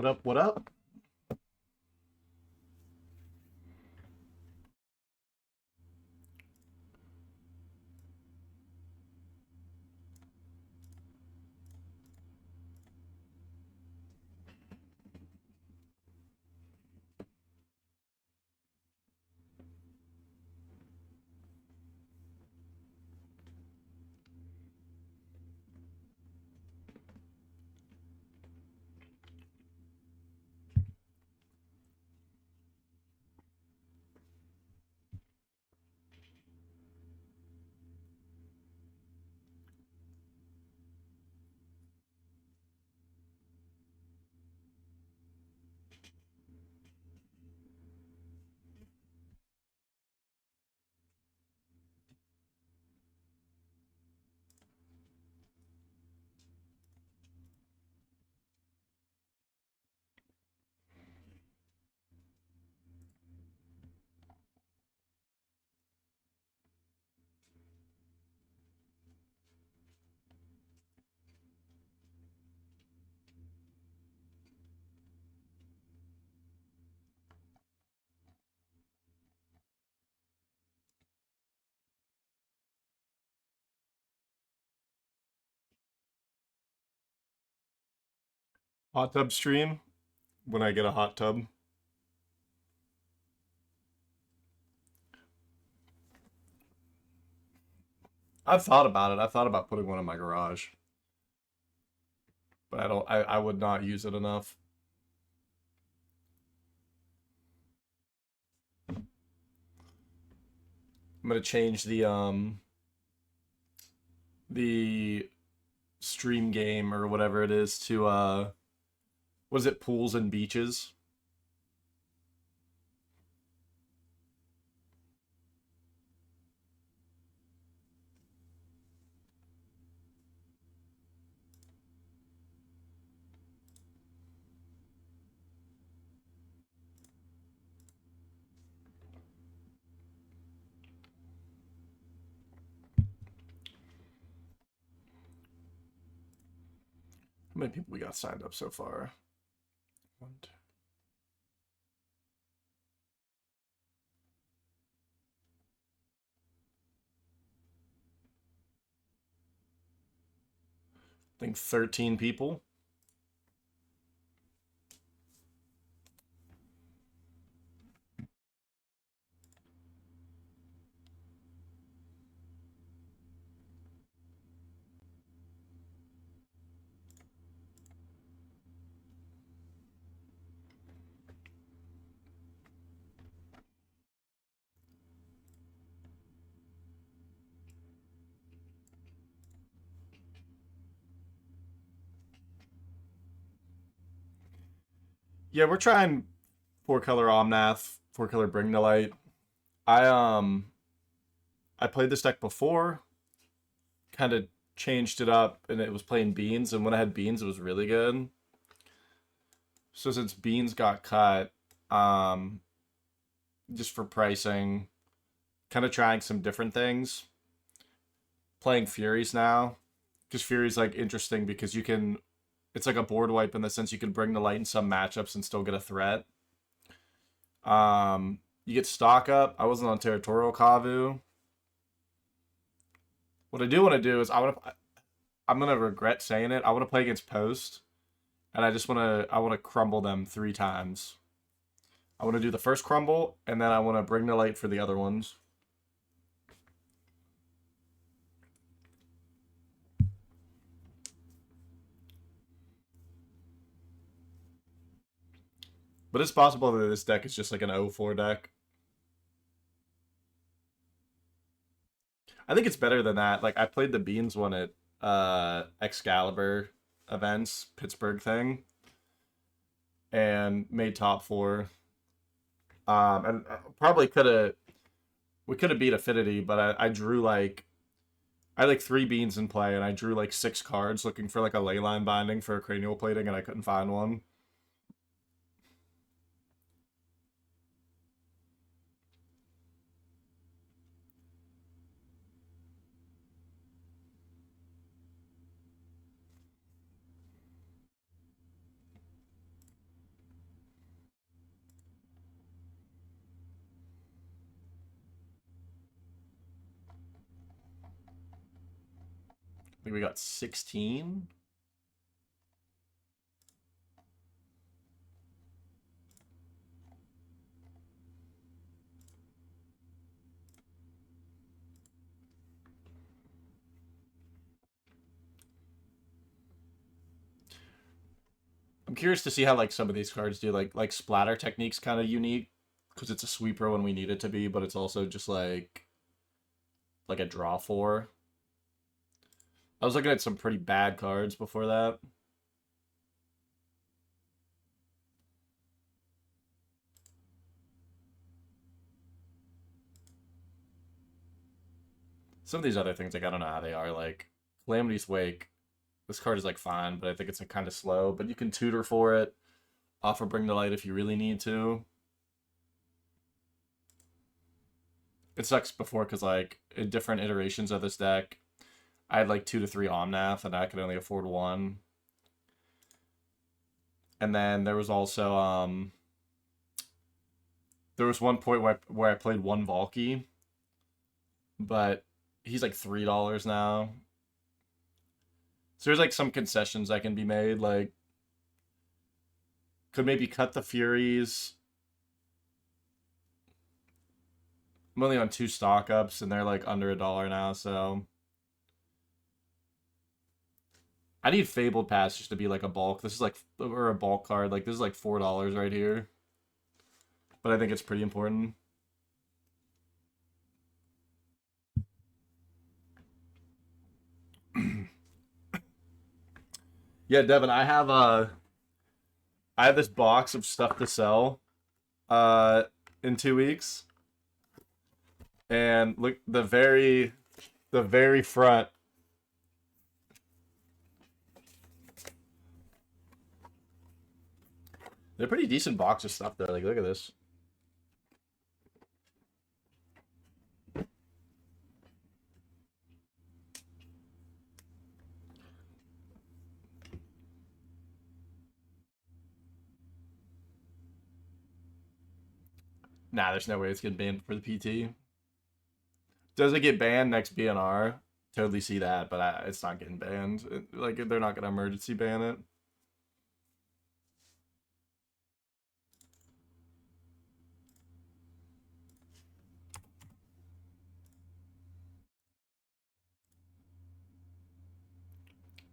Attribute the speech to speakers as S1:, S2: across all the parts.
S1: What up? What up? Hot tub stream when I get a hot tub. I've thought about it. I've thought about putting one in my garage, but I would not use it enough. I'm gonna change the stream game or whatever it is to what is it? Pools and beaches. How many people we got signed up so far? One, two. I think 13 people. Yeah, we're trying four color Omnath, four color Bring to Light. I played this deck before, kind of changed it up, and it was playing Beans. And when I had Beans, it was really good. So since Beans got cut, um, just for pricing, kind of trying some different things. Playing Furies now, because Fury's like interesting because you can. It's like a board wipe in the sense you can bring the light in some matchups and still get a threat. You get stock up. I wasn't on Territorial Kavu. What I do want to do is I'm gonna regret saying it. I want to play against Post, and I want to crumble them 3 times. I want to do the first crumble, and then I want to bring the light for the other ones. But it's possible that this deck is just like an 0-4 deck. I think it's better than that. Like I played the Beans one at Excalibur events, Pittsburgh thing, and made top 4. And probably we could have beat Affinity, but I drew like I had like 3 beans in play, and I drew like 6 cards looking for like a leyline binding for a cranial plating, and I couldn't find one. think we got 16. I'm curious to see how like some of these cards do. Like splatter technique's kind of unique because it's a sweeper when we need it to be, but it's also just like a draw four. I was looking at some pretty bad cards before that. Some of these other things, like I don't know how they are. Like Calamity's Wake, this card is like fine, but I think it's like kind of slow. But you can tutor for it, offer Bring to Light if you really need to. It sucks before because like in different iterations of this deck, I had like 2 to 3 Omnath, and I could only afford 1. And then there was also there was one point where I played 1 Valky, but he's like $3 now. So there's like some concessions that can be made, like could maybe cut the Furies. I'm only on 2 stock ups and they're like under $1 now, so I need Fabled Passage to be like a bulk. This is like, or a bulk card. Like this is like $4 right here, but I think it's pretty important. Yeah, Devin, I have this box of stuff to sell in 2 weeks. And look, the very front. They're pretty decent box of stuff though. Like look at this. Nah, there's no way it's getting banned for the PT. Does it get banned next BNR? Totally see that, but it's not getting banned. Like they're not gonna emergency ban it.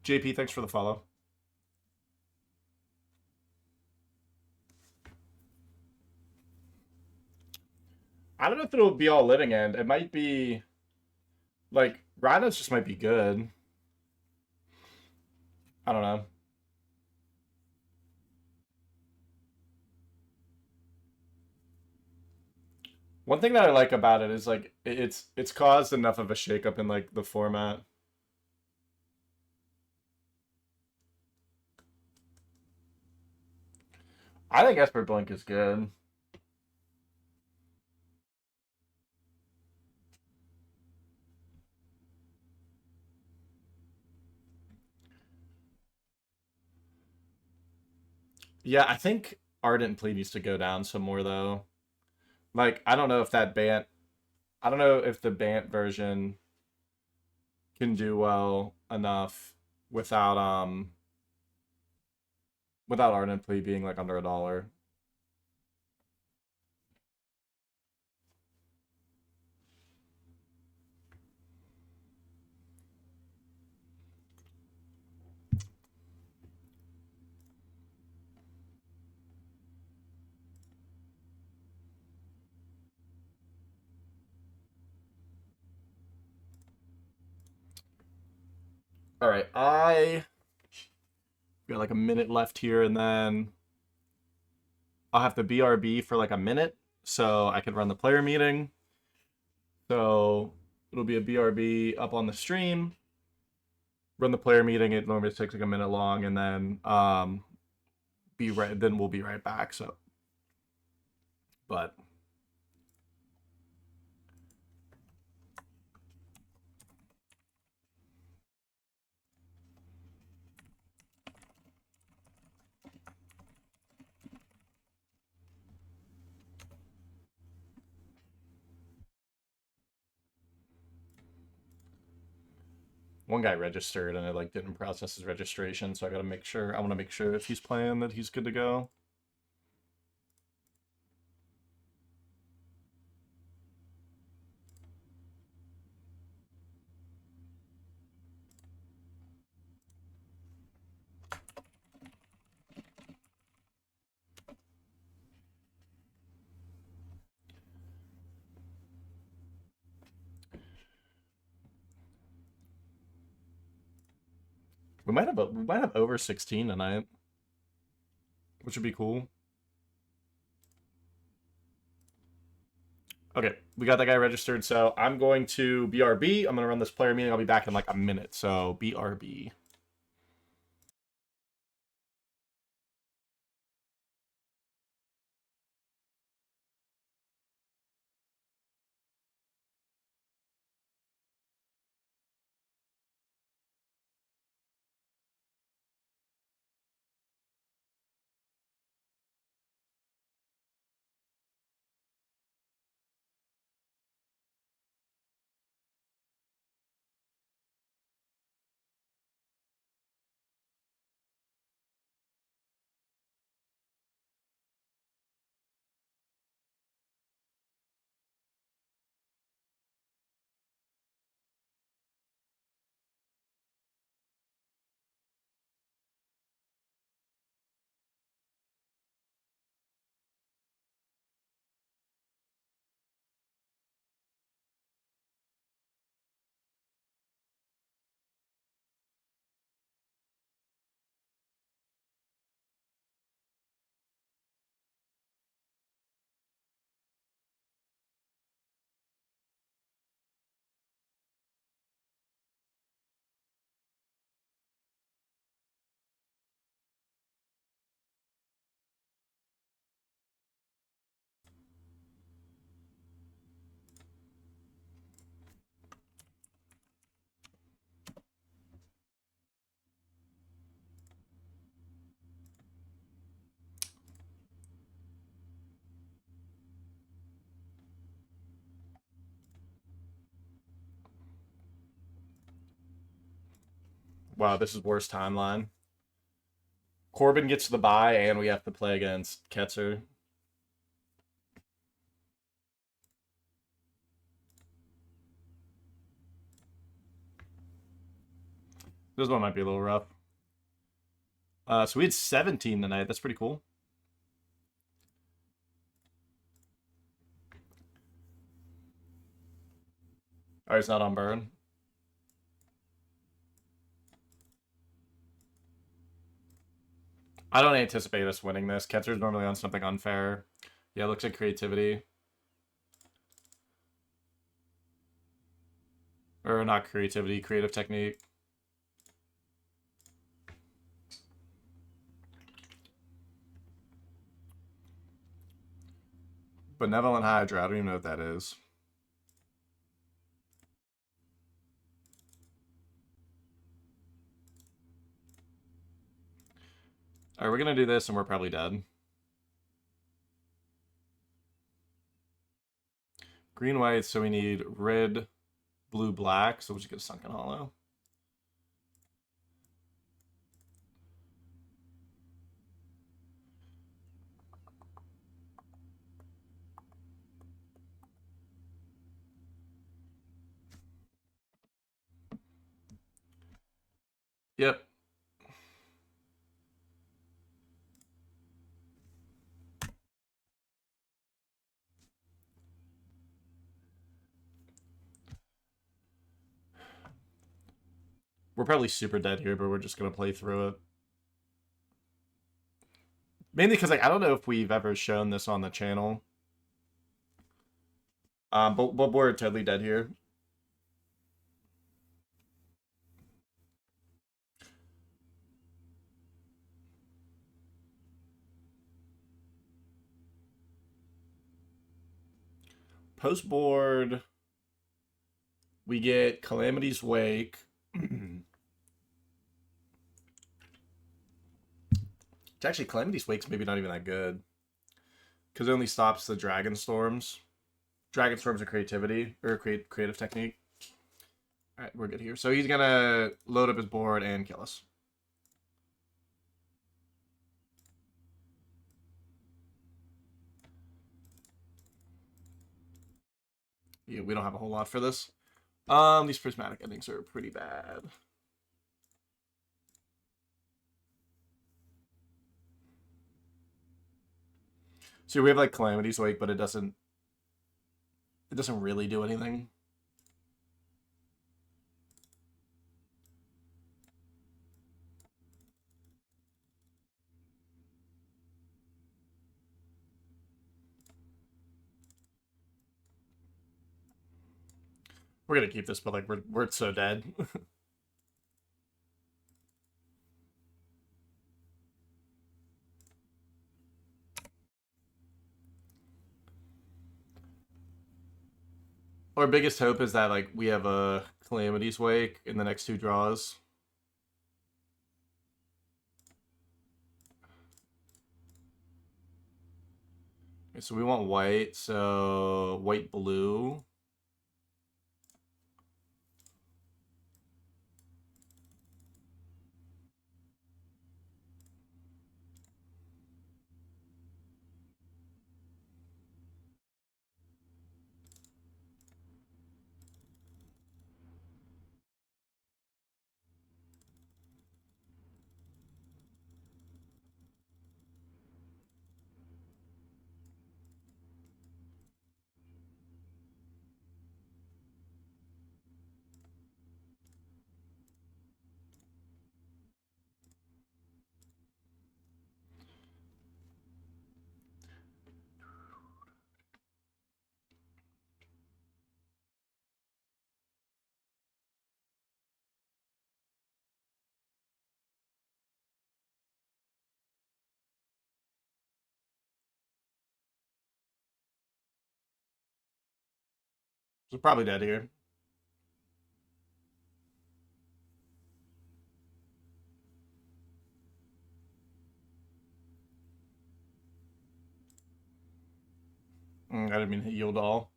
S1: JP, thanks for the follow. I don't know if it'll be all living end. It might be like Rhinos just might be good. I don't know. One thing that I like about it is like it's caused enough of a shakeup in like the format. I think Esper Blink is good. Yeah, I think Ardent Plea needs to go down some more though. Like I don't know if that Bant I don't know if the Bant version can do well enough without without Ardent Plea being like under $1. All right, I got like a minute left here, and then I'll have to BRB for like a minute, so I could run the player meeting. So it'll be a BRB up on the stream. Run the player meeting. It normally takes like a minute long, and then then we'll be right back. So, but One guy registered and it like didn't process his registration, so I gotta make sure. I want to make sure if he's playing that he's good to go. We might have over 16 tonight, which would be cool. Okay, we got that guy registered, so I'm going to BRB. I'm gonna run this player meeting. I'll be back in like a minute, so BRB. Wow, this is worst timeline. Corbin gets the bye, and we have to play against Ketzer. This one might be a little rough. So we had 17 tonight. That's pretty cool. Oh, he's not on burn. I don't anticipate us winning this. Ketzer's normally on something unfair. Yeah, it looks like creativity. Or not creativity, creative technique. Benevolent Hydra, I don't even know what that is. Alright, we're gonna do this and we're probably dead. Green, white, so we need red, blue, black, so we'll just get a Sunken Hollow. Yep. We're probably super dead here, but we're just gonna play through it. Mainly because like I don't know if we've ever shown this on the channel. But we're totally dead here. Post board, we get Calamity's Wake. Actually, Calamity's Wake's maybe not even that good. Because it only stops the Dragon Storms. Dragon Storms are creativity, or creative technique. Alright, we're good here. So he's gonna load up his board and kill us. Yeah, we don't have a whole lot for this. These prismatic endings are pretty bad. So we have like Calamity's Wake, but it doesn't really do anything. We're gonna keep this, but like we're so dead. Our biggest hope is that like we have a Calamity's Wake in the next 2 draws. Okay, so we want white, so white blue. So probably dead here. I didn't mean to yield all.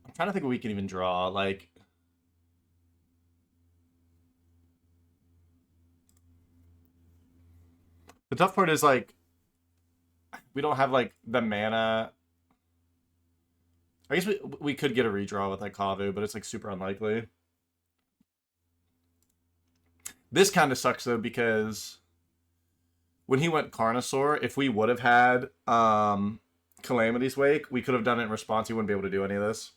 S1: I'm trying to think what we can even draw. Like, the tough part is like we don't have like the mana. I guess we could get a redraw with like Kavu, but it's like super unlikely. This kind of sucks though because when he went Carnosaur, if we would have had Calamity's Wake, we could have done it in response. He wouldn't be able to do any of this.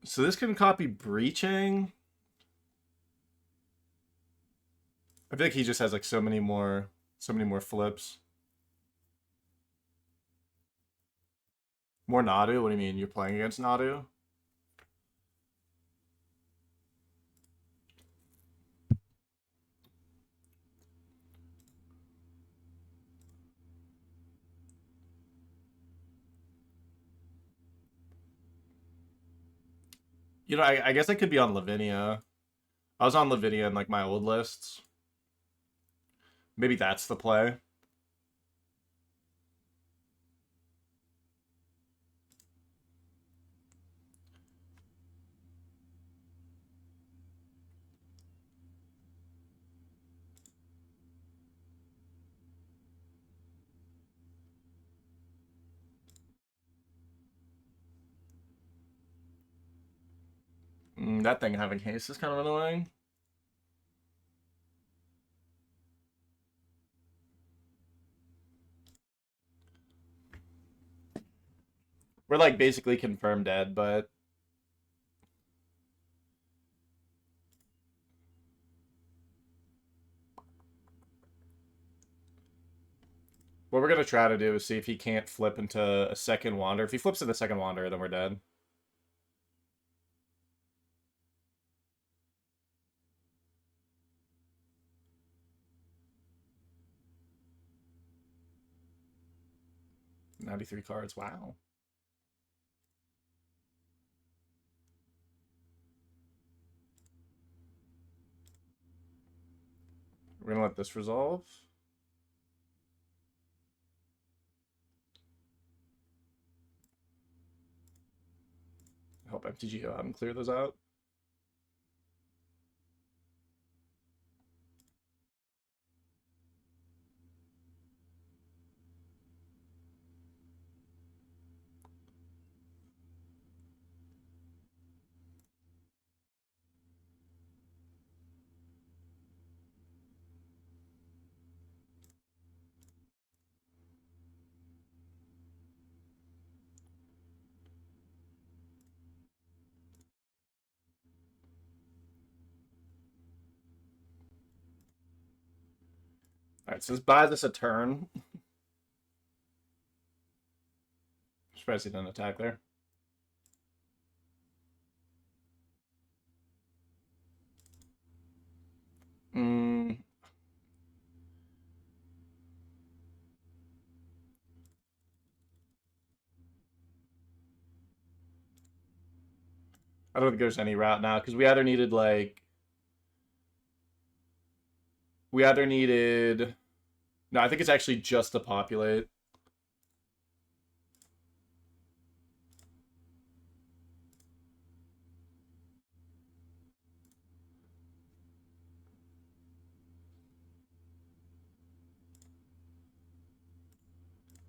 S1: So this can copy Breaching. I feel like he just has like so many more flips. More Nadu? What do you mean? You're playing against Nadu? You know, I guess I could be on Lavinia. I was on Lavinia in like my old lists. Maybe that's the play. That thing having haste is kind of annoying. We're like basically confirmed dead, but What we're gonna try to do is see if he can't flip into a second Wander. If he flips into second Wander, then we're dead. $93 cards. Wow. We're gonna let this resolve. Help MTGO out and clear those out. Alright, so this buys us a turn. Surprised he didn't attack there. I don't think there's any route now, because we either needed, like... We either needed... No, I think it's actually just to populate.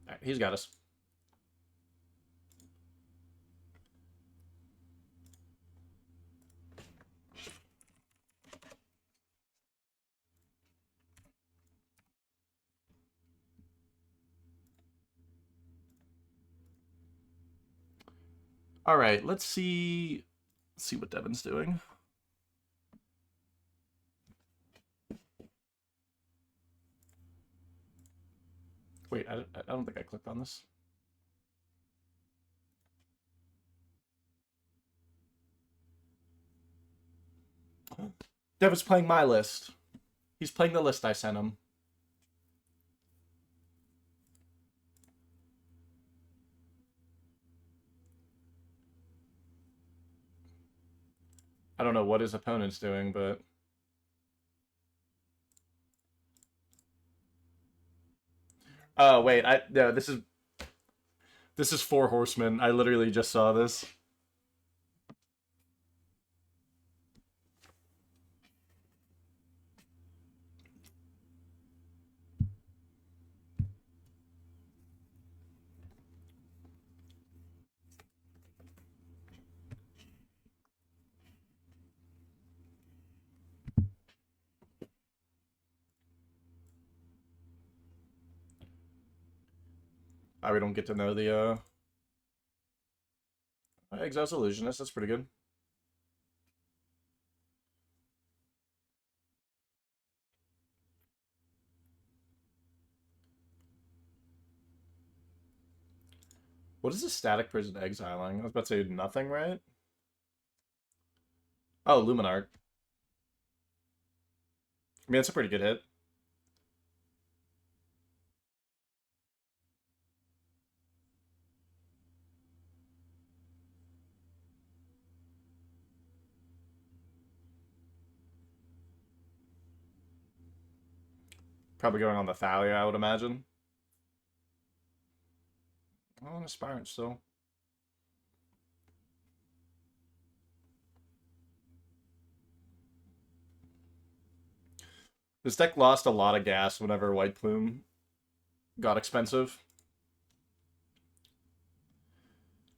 S1: All right, he's got us. All right, let's see what Devin's doing. Wait, I don't think I clicked on this. Devin's playing my list. He's playing the list I sent him. I don't know what his opponent's doing, but... Oh, wait, no, this is Four Horsemen. I literally just saw this. We don't get to know the Exil's Illusionist. That's pretty good. What is a static prison exiling? I was about to say nothing, right? Oh, Luminarch. I mean, it's a pretty good hit. Probably going on the Thalia, I would imagine. Oh, an Aspirant still. This deck lost a lot of gas whenever White Plume got expensive.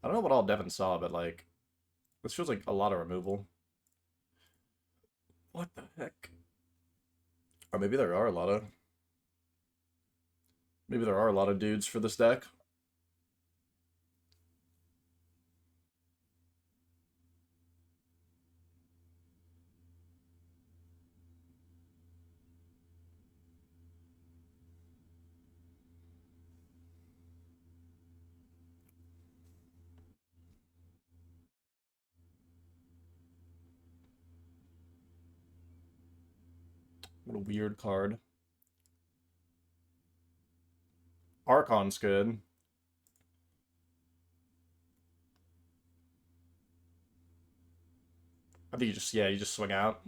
S1: I don't know what all Devin saw, but, like, this feels like a lot of removal. What the heck? Or maybe there are a lot of... Maybe there are a lot of dudes for this deck. What a weird card. Archon's good. I think you just swing out.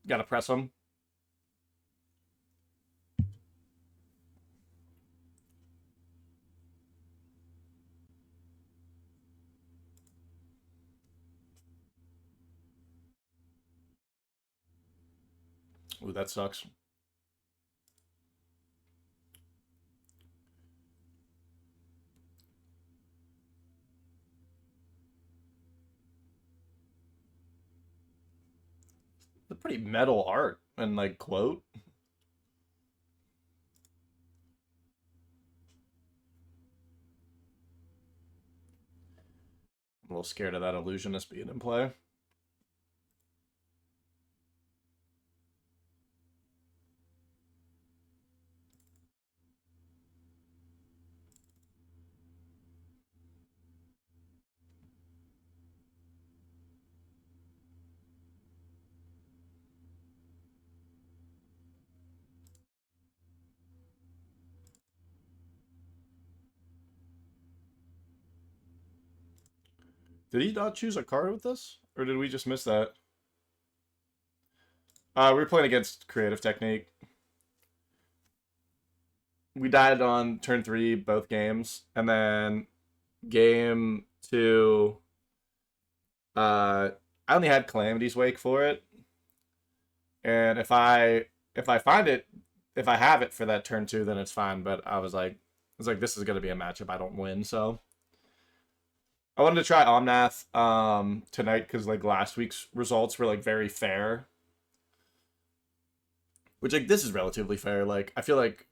S1: Gotta press him. Ooh, that sucks. It's a pretty metal art and like quote. I'm a little scared of that illusionist being in play. Did he not choose a card with this? Or did we just miss that? We were playing against Creative Technique. We died on turn 3 both games. And then game 2, I only had Calamity's Wake for it. And if I find it, if I have it for that turn 2, then it's fine. But I was like, this is gonna be a matchup I don't win, so I wanted to try Omnath tonight because like last week's results were like very fair. Which like this is relatively fair. Like I feel like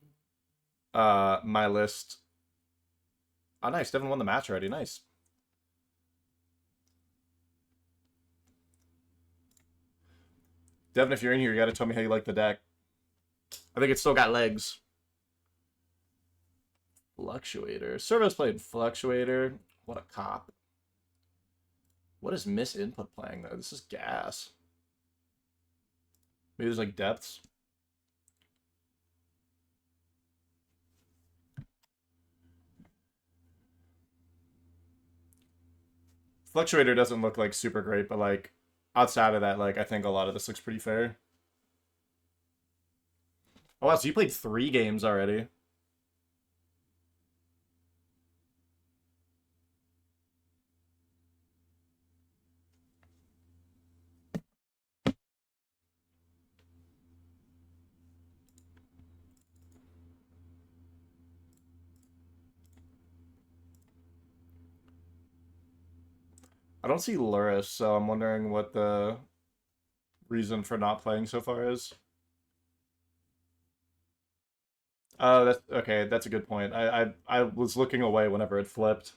S1: my list. Oh nice, Devin won the match already. Nice. Devin, if you're in here, you gotta tell me how you like the deck. I think it's still got legs. Fluctuator. Servo's played Fluctuator. What a cop. What is Miss Input playing though? This is gas. Maybe there's like depths. Fluctuator doesn't look like super great, but like outside of that, like I think a lot of this looks pretty fair. Oh wow, so you played 3 games already. I don't see Luris, so I'm wondering what the reason for not playing so far is. Oh, that's okay. That's a good point. I was looking away whenever it flipped.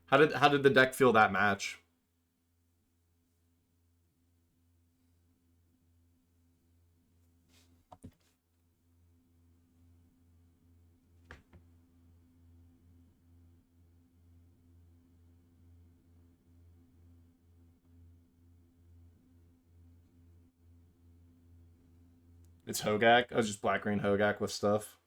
S1: How did the deck feel that match? It's Hogak. I was just black green Hogak with stuff.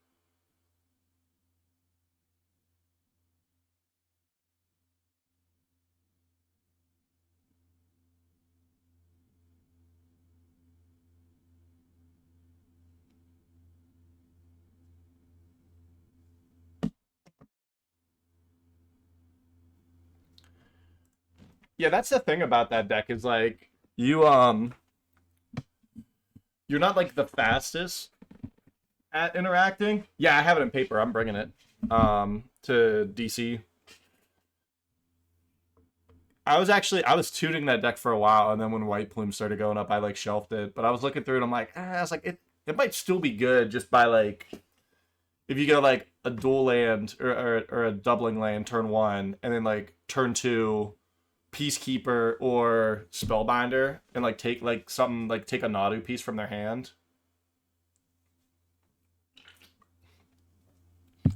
S1: Yeah, that's the thing about that deck is like you're not like the fastest at interacting. Yeah, I have it in paper. I'm bringing it to DC. I was tuning that deck for a while, and then when White Plume started going up, I like shelved it. But I was looking through it, and I'm like, I was like, it might still be good just by like if you get like a dual land or a doubling land turn 1, and then like turn 2 Peacekeeper or Spellbinder, and like take like something like take a Nadu piece from their hand.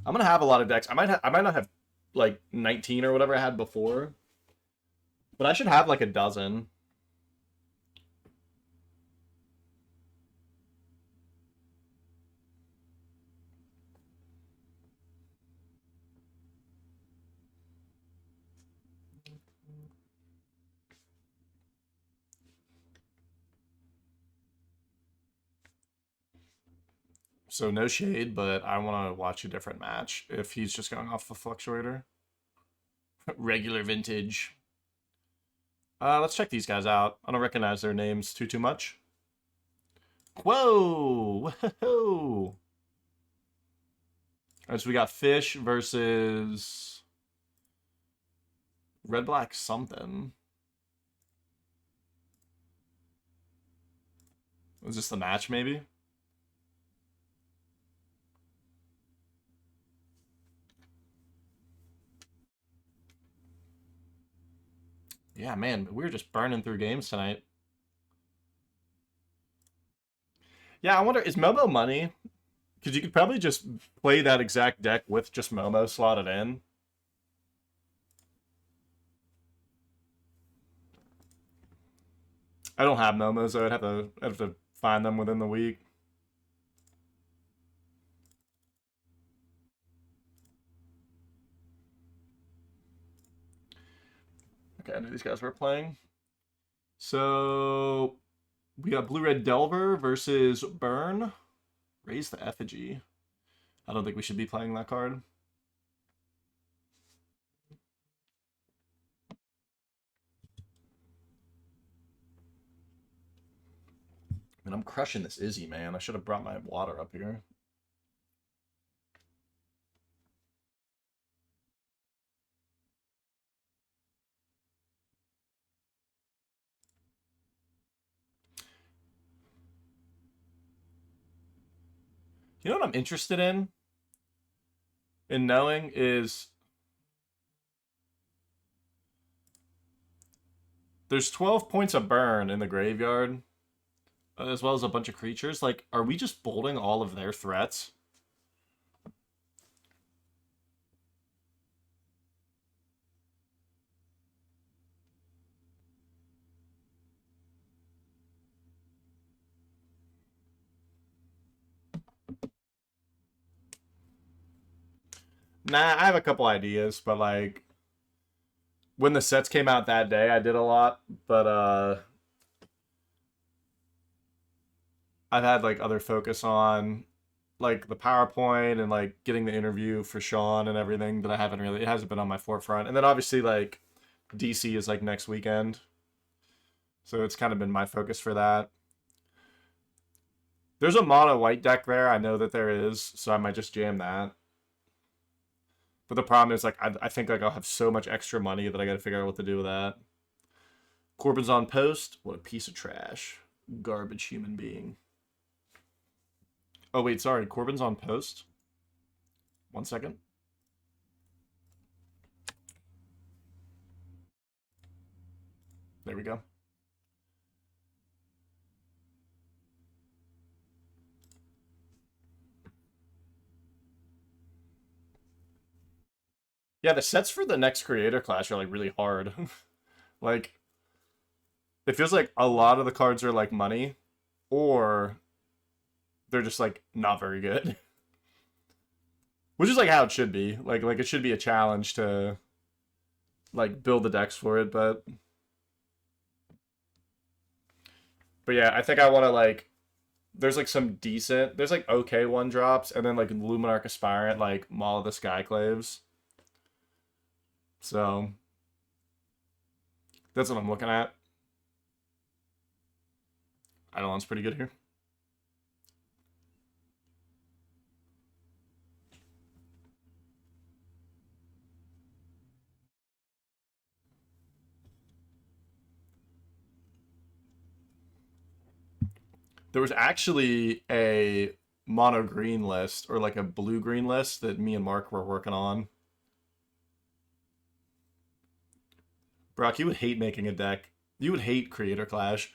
S1: I'm gonna have a lot of decks. I might not have like 19 or whatever I had before, but I should have like a dozen. So no shade, but I want to watch a different match if he's just going off the fluctuator. Regular vintage. Let's check these guys out. I don't recognize their names too much. Whoa! Whoa! Alright, so we got Fish versus Red Black something. Was this the match, maybe? Yeah, man, we were just burning through games tonight. Yeah, I wonder, is Momo money? Because you could probably just play that exact deck with just Momo slotted in. I don't have Momos, so I'd have to find them within the week. Okay, I knew these guys were playing. So we got Blue Red Delver versus Burn. Raise the Effigy. I don't think we should be playing that card. And I'm crushing this Izzy, man. I should have brought my water up here. You know what I'm interested in knowing is there's 12 points of burn in the graveyard, as well as a bunch of creatures. Like, are we just bolting all of their threats? Nah, I have a couple ideas, but like when the sets came out that day, I did a lot, but I've had like other focus on like the PowerPoint and like getting the interview for Sean and everything that I haven't really, it hasn't been on my forefront. And then obviously like DC is like next weekend. So it's kind of been my focus for that. There's a mono white deck there. I know that there is, so I might just jam that. But the problem is like I think like I'll have so much extra money that I got to figure out what to do with that. Corbin's on post. What a piece of trash. Garbage human being. Oh wait, sorry. Corbin's on post. 1 second. There we go. Yeah, the sets for the next Creator Clash are like really hard. Like, it feels like a lot of the cards are like money, or they're just like not very good. Which is like how it should be. Like it should be a challenge to like build the decks for it, but yeah, I think I want to like there's like some decent there's like okay one drops and then like Luminarch Aspirant, like Maul of the Skyclaves. So that's what I'm looking at. Eidolon's pretty good here. There was actually a mono green list or like a blue green list that me and Mark were working on. Brock, you would hate making a deck. You would hate Creator Clash.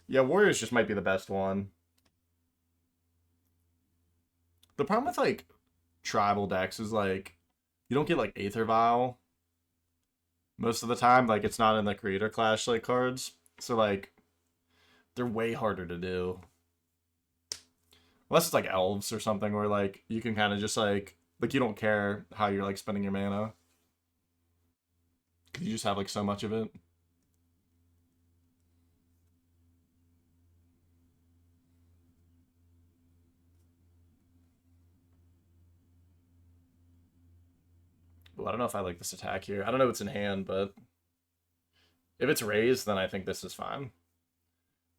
S1: Yeah, Warriors just might be the best one. The problem with like tribal decks is like you don't get like Aether Vial most of the time. Like it's not in the Creator Clash like cards. So like they're way harder to do. Unless it's like elves or something where like you can kind of just like you don't care how you're like spending your mana. You just have like so much of it. Ooh, I don't know if I like this attack here. I don't know what's in hand, but if it's raised, then I think this is fine.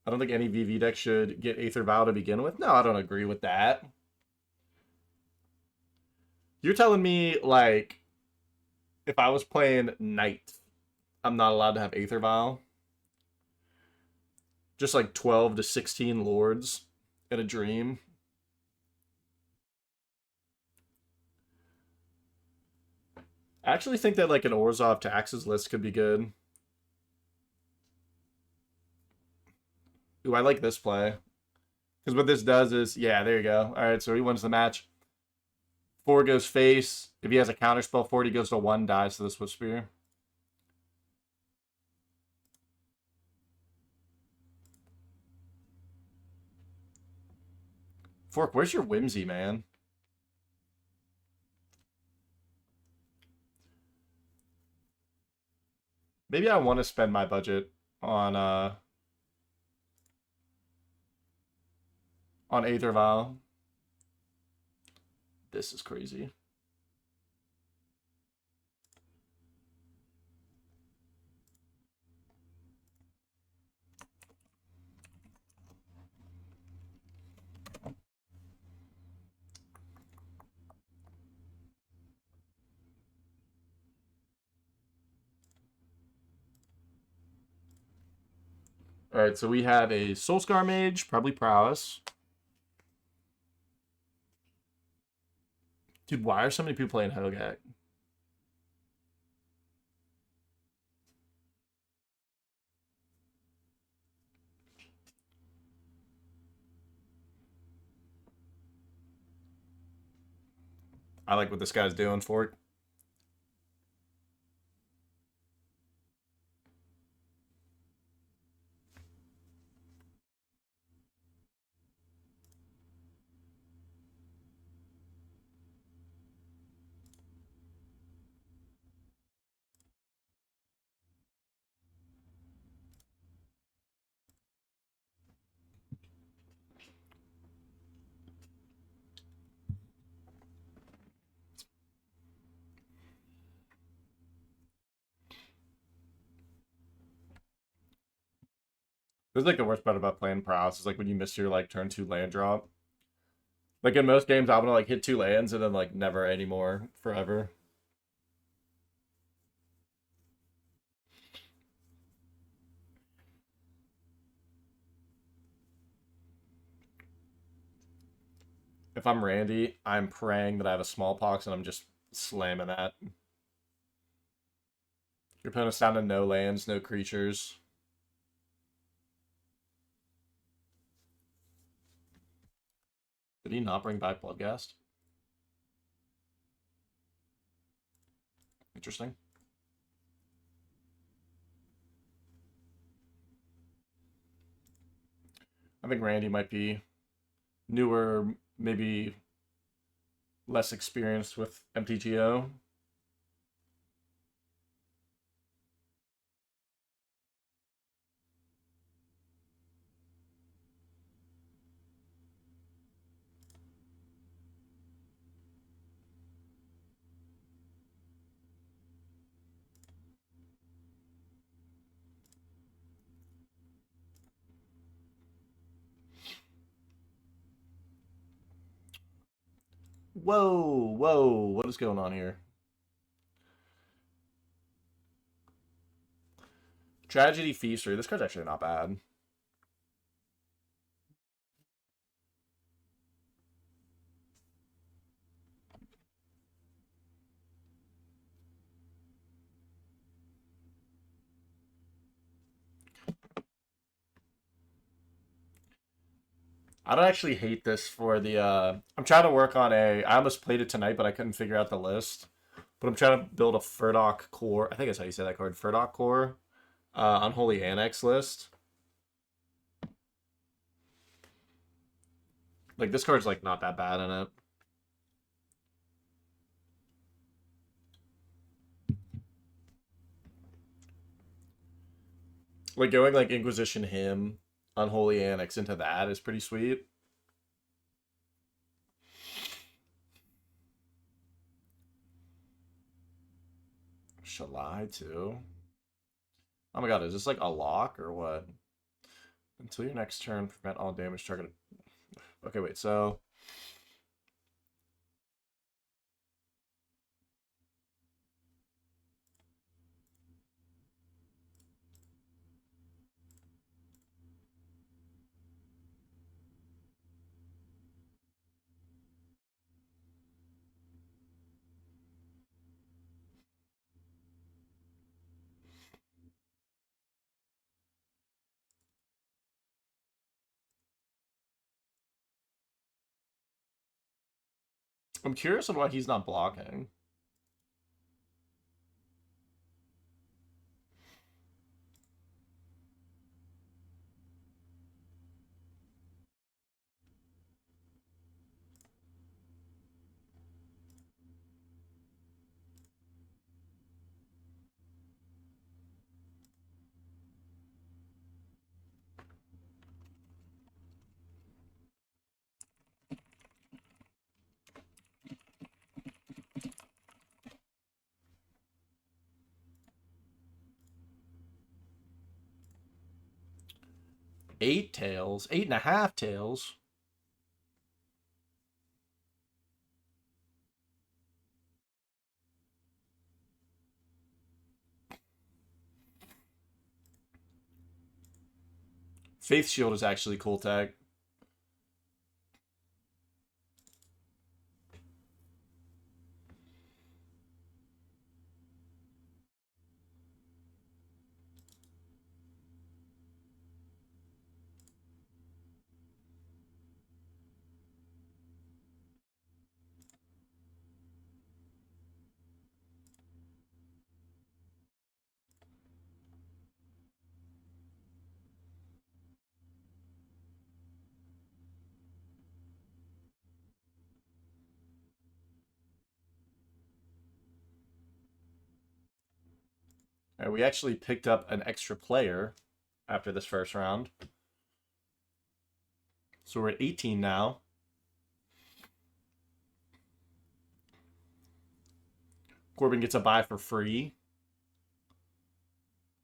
S1: I don't think any VV deck should get Aether Vow to begin with. No, I don't agree with that. You're telling me, like, if I was playing Knight, I'm not allowed to have Aether Vial? Just like 12 to 16 Lords in a dream? I actually think that like an Orzhov Taxes list could be good. Ooh, I like this play. Because what this does is, yeah, there you go. All right, so he wins the match. 4 goes face. If he has a counterspell for it, he goes to 1, dies to the Swift Spear. Fork, where's your whimsy, man? Maybe I want to spend my budget on Aether Vial. This is crazy. All right, so we have a Soulscar Mage, probably Prowess. Dude, why are so many people playing Hogak? I like what this guy's doing for it. This is like the worst part about playing Prowess is like when you miss your like turn 2 land drop. Like in most games, I'm gonna like hit 2 lands and then like never anymore forever. If I'm Randy, I'm praying that I have a smallpox and I'm just slamming that. Your opponent's down to no lands, no creatures. Did he not bring back Bloodghast? Interesting. I think Randy might be newer, maybe less experienced with MTGO. Whoa, whoa, what is going on here? Tragedy Feaster. This card's actually not bad. I don't actually hate this for the I'm trying to work on I almost played it tonight, but I couldn't figure out the list. But I'm trying to build a Furdock core. I think that's how you say that card. Furdock core. Unholy Annex list. Like this card's like not that bad in it. Like going like Inquisition Hymn, Unholy Annex into that is pretty sweet. Shall I too? Oh my god, is this like a lock or what? Until your next turn, prevent all damage targeted. Okay, wait, so. I'm curious on why he's not blocking. Eight tails? 8.5 tails? Faith Shield is actually cool tech. Right, we actually picked up an extra player after this first round. So we're at 18 now. Corbin gets a buy for free.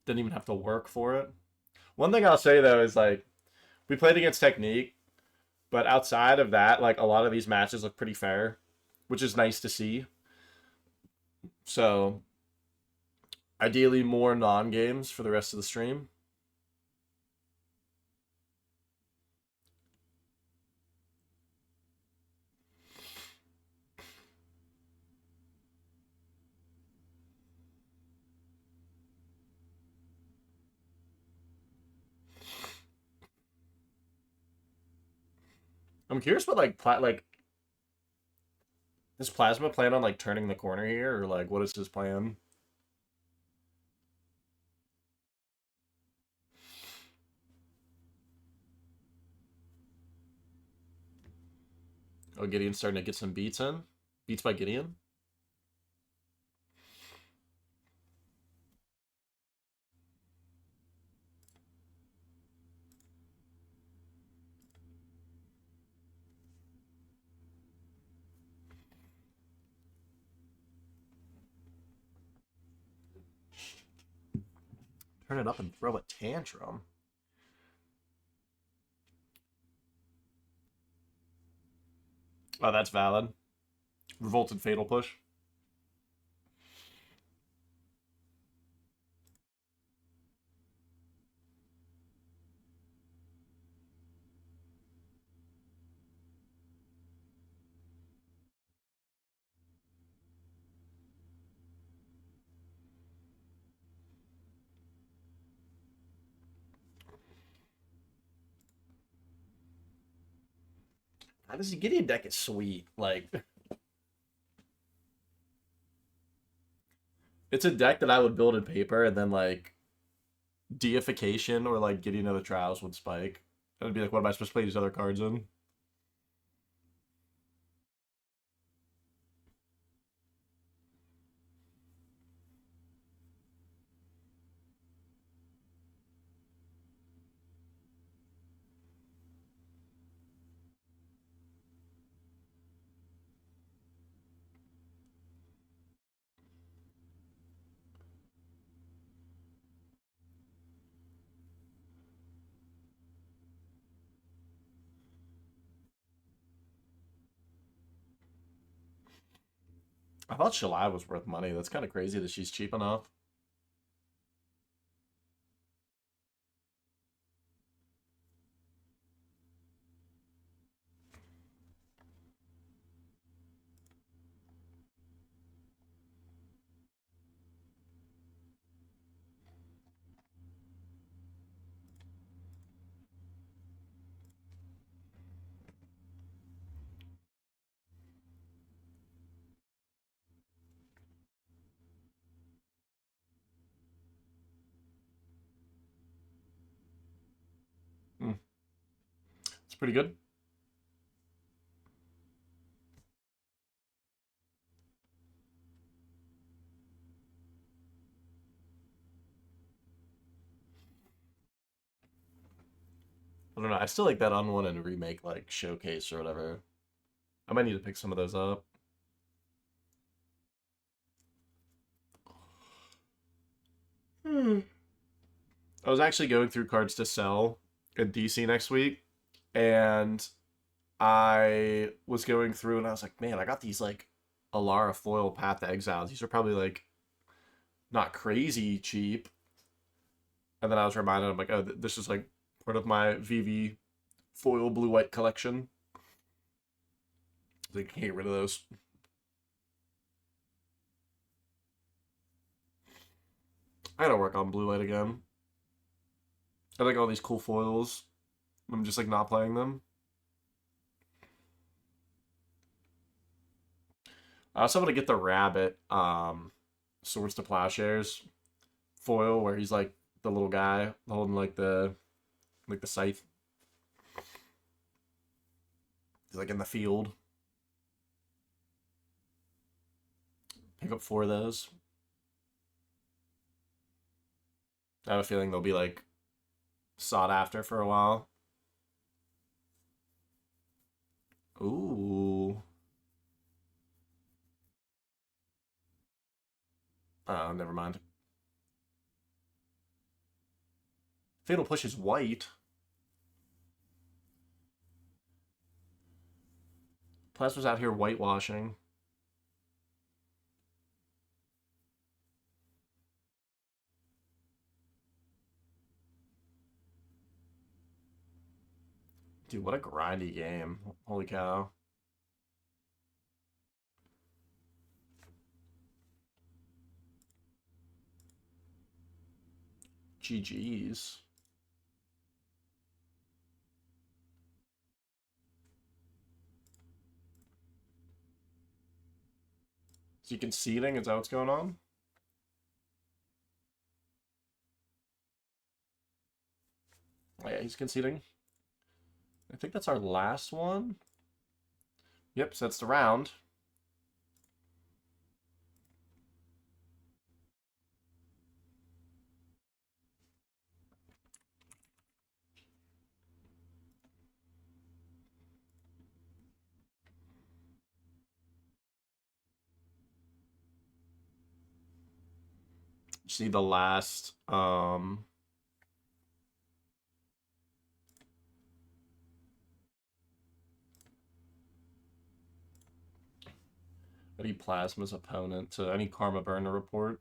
S1: Didn't even have to work for it. One thing I'll say, though, is, like, we played against Technique, but outside of that, like, a lot of these matches look pretty fair, which is nice to see. So, ideally, more non-games for the rest of the stream. I'm curious what, like, does Plasma plan on, like, turning the corner here, or, like, what is his plan? Oh, Gideon's starting to get some beats in. Beats by Gideon. Turn it up and throw a tantrum. Oh, that's valid. Revolted Fatal Push. This Gideon deck is sweet. Like, it's a deck that I would build in paper, and then, like, Deification or, like, Gideon of the Trials would spike. It would be like, what am I supposed to play these other cards in? I thought Shalai was worth money. That's kind of crazy that she's cheap enough. Hmm. It's pretty good. I don't know. I still like that unwanted remake, like showcase or whatever. I might need to pick some of those up. Hmm. I was actually going through cards to sell in DC next week, and I was going through and I was like, man, I got these like Alara foil Path to Exiles. These are probably like not crazy cheap. And then I was reminded, I'm like, oh, this is like part of my VV foil blue white collection. I think I can get rid of those. I gotta work on blue white again. I like all these cool foils. I'm just like not playing them. I also want to get the rabbit, Swords to Plowshares foil where he's like the little guy holding like the scythe. He's like in the field. Pick up 4 of those. I have a feeling they'll be like sought after for a while. Ooh. Oh, never mind. Fatal Push is white. Plasma's out here whitewashing. Dude, what a grindy game. Holy cow. GG's. Is he conceding? Is that what's going on? Oh, yeah, he's conceding. I think that's our last one. Yep, so that's the round. Just need the last any Plasma's opponent to any Karma Burner report.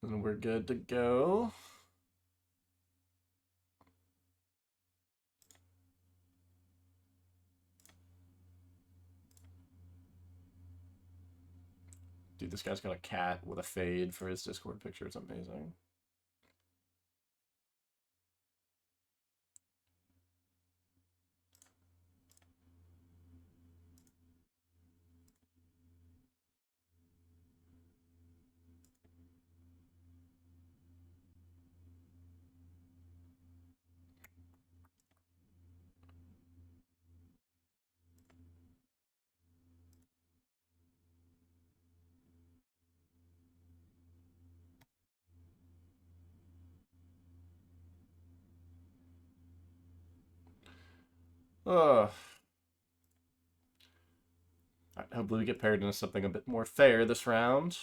S1: And we're good to go. Dude, this guy's got a cat with a fade for his Discord picture. It's amazing. Ugh. Hopefully we get paired into something a bit more fair this round.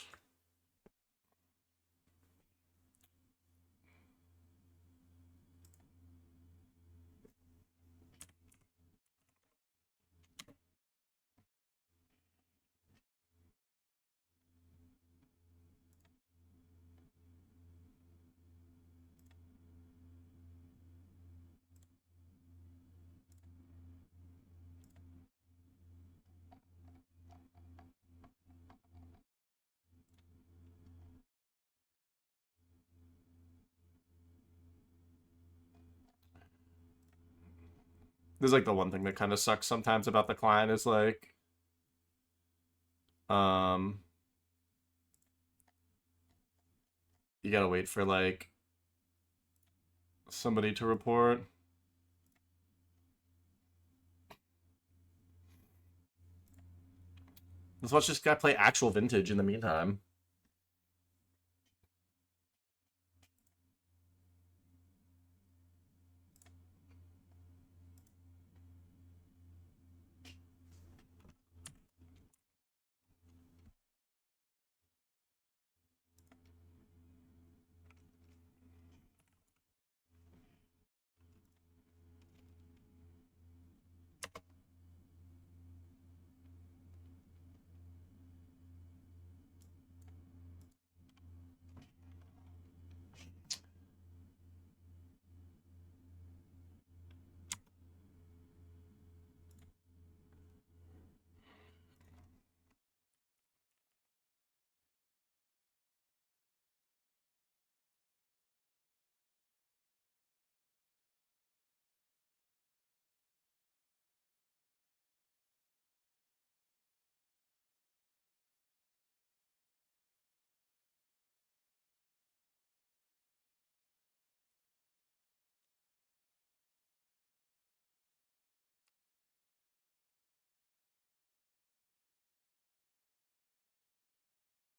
S1: This is like the one thing that kind of sucks sometimes about the client is like, um, you gotta wait for like somebody to report. Let's watch this guy play actual vintage in the meantime.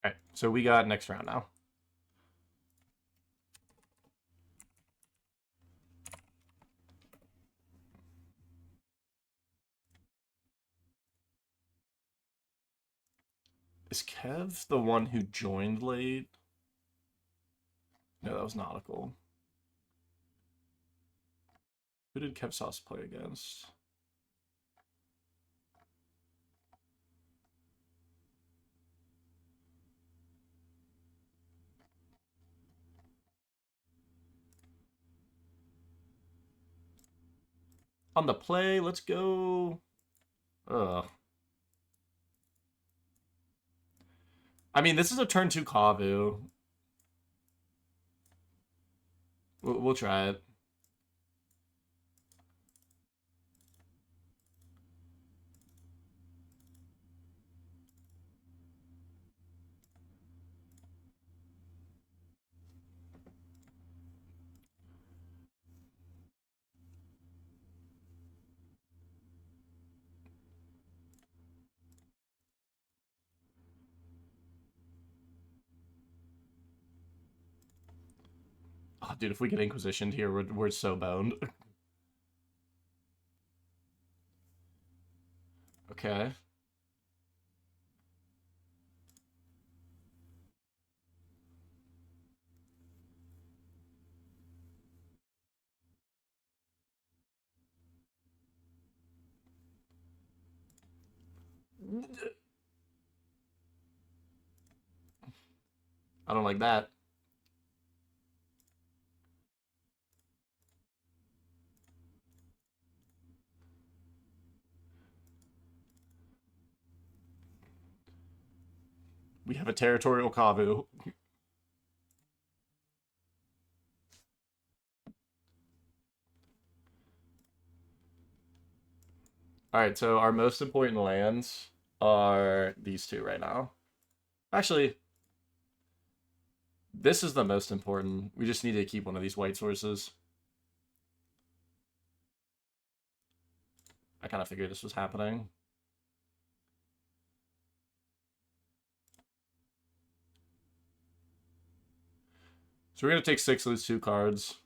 S1: All right, so we got next round now. Is Kev the one who joined late? No, that was Nautical. Who did Kev Sauce play against? On the play, let's go. Ugh. I mean, this is a turn 2 Kavu. We'll try it. Oh, dude, if we get Inquisitioned here, we're so boned. Okay. I don't like that. We have a territorial Kavu. Alright, so our most important lands are these two right now. Actually, this is the most important. We just need to keep one of these white sources. I kind of figured this was happening. So we're going to take 6, lose 2 cards.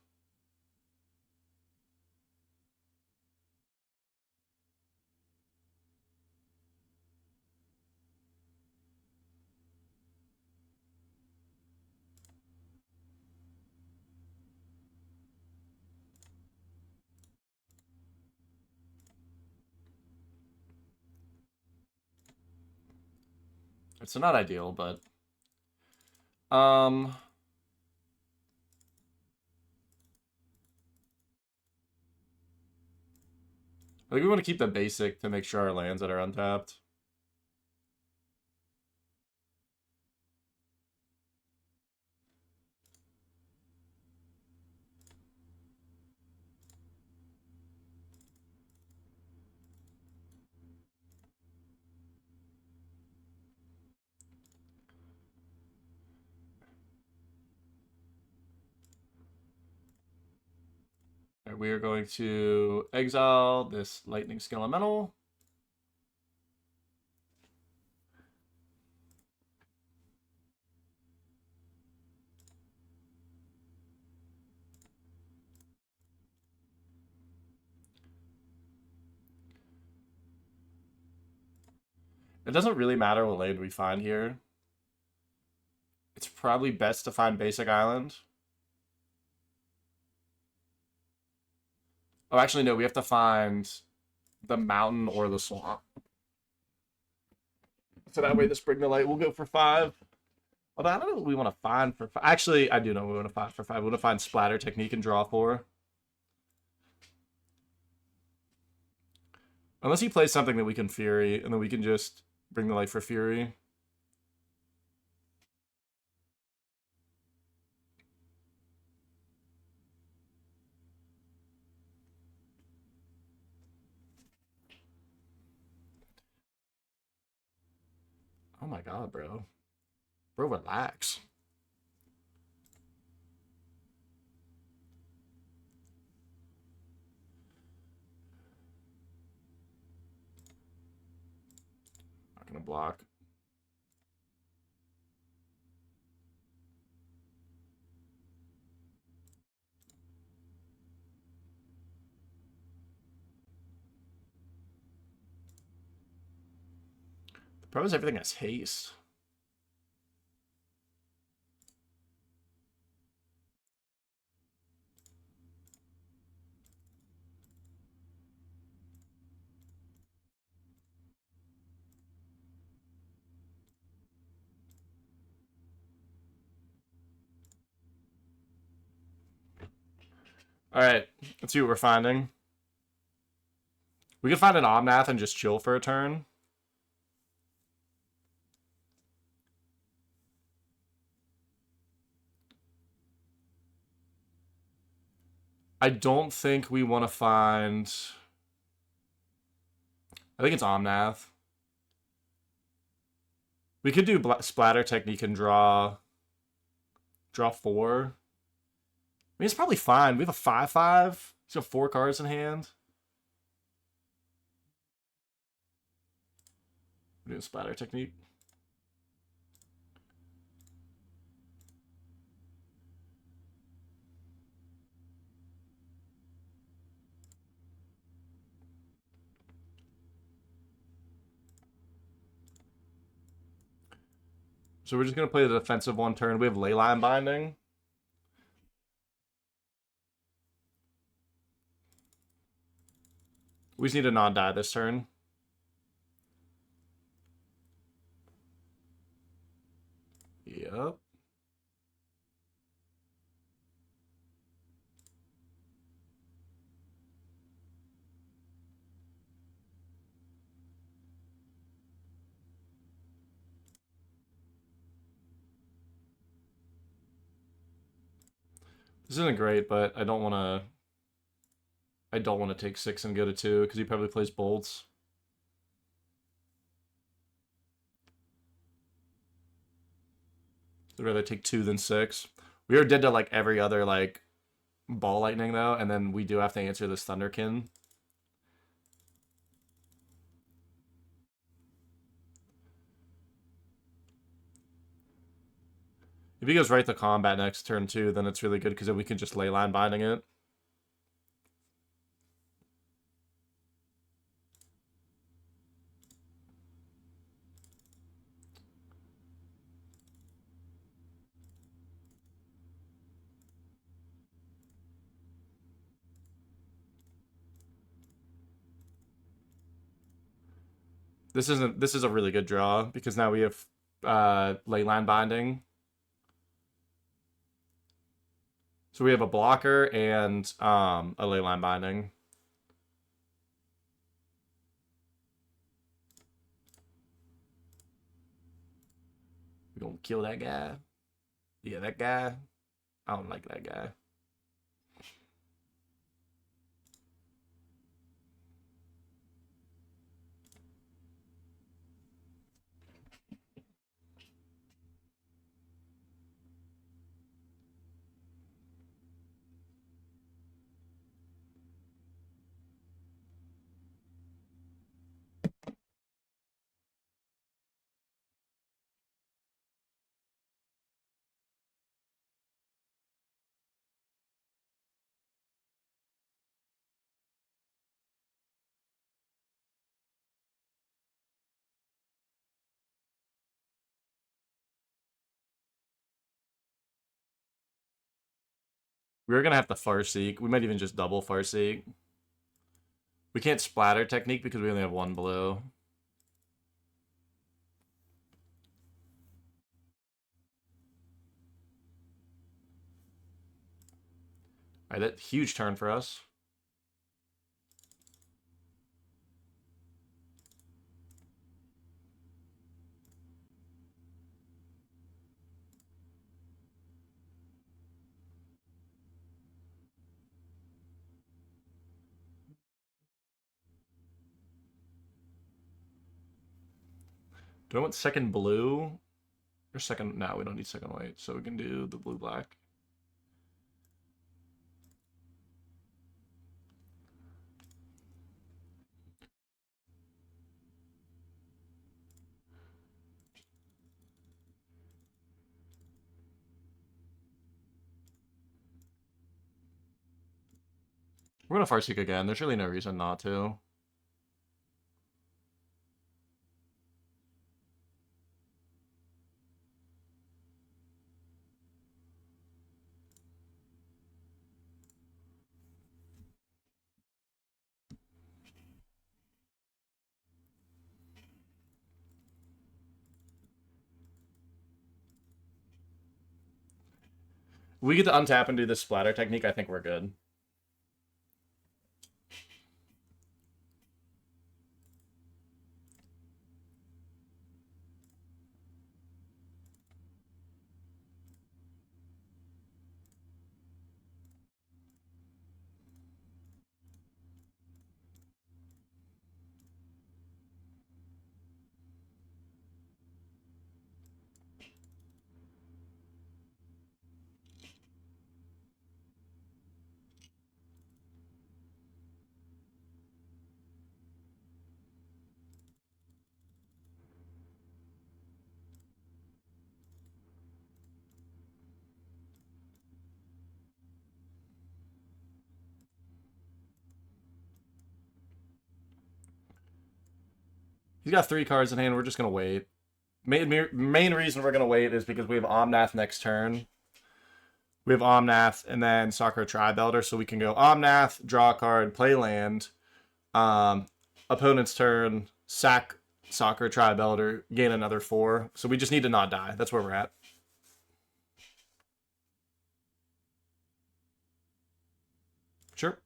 S1: It's not ideal, but... I think we want to keep the basic to make sure our lands that are untapped. Right, we are going to exile this Lightning Skelemental. It doesn't really matter what land we find here. It's probably best to find Basic Island. Oh, actually, no, we have to find the mountain or the swamp. So that way, the Spring to Light will go for 5. Although I don't know what we want to find for 5. Actually, I do know what we want to find for 5. We want to find Splatter Technique and draw 4. Unless he plays something that we can Fury, and then we can just bring the light for Fury. Oh my god, bro. Bro, relax. Not gonna block. The problem is everything has haste. Alright, let's see what we're finding. We could find an Omnath and just chill for a turn. I don't think we want to find... I think it's Omnath. We could do Splatter Technique and draw 4. I mean, it's probably fine. We have a 5/5. He's got 4 cards in hand. We're doing Splatter Technique. So we're just going to play the defensive one turn. We have Leyline Binding. We just need to non-die this turn. Yep. This isn't great, but I don't want to take 6 and go to 2 because he probably plays bolts. I'd rather take 2 than 6. We are dead to like every other like ball lightning though, and then we do have to answer this Thunderkin. If he goes right to combat next turn too, then it's really good because then we can just Leyline Binding it. This is a really good draw because now we have Leyline Binding. So we have a blocker and a Leyline Binding. We gonna kill that guy. Yeah, that guy. I don't like that guy. We were gonna have to Farseek. We might even just double Farseek. We can't splatter technique because we only have one blue. Alright, that huge turn for us. Do I want second blue? Or second... No, we don't need second white, so we can do the blue-black. We're gonna Farseek again. There's really no reason not to. We get to untap and do this splatter technique. I think we're good. He's got 3 cards in hand. We're just gonna wait. Main reason we're gonna wait is because we have Omnath next turn. We have Omnath and then Sakura Tribe Elder, so we can go Omnath, draw a card, play land. Opponent's turn, sack Sakura Tribe Elder, gain another 4. So we just need to not die. That's where we're at. Sure.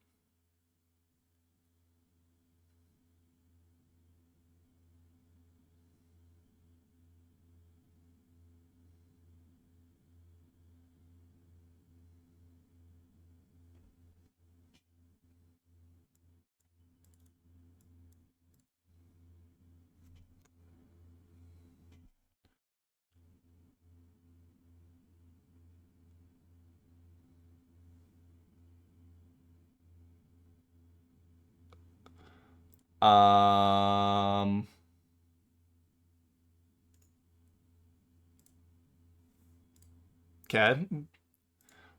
S1: Okay.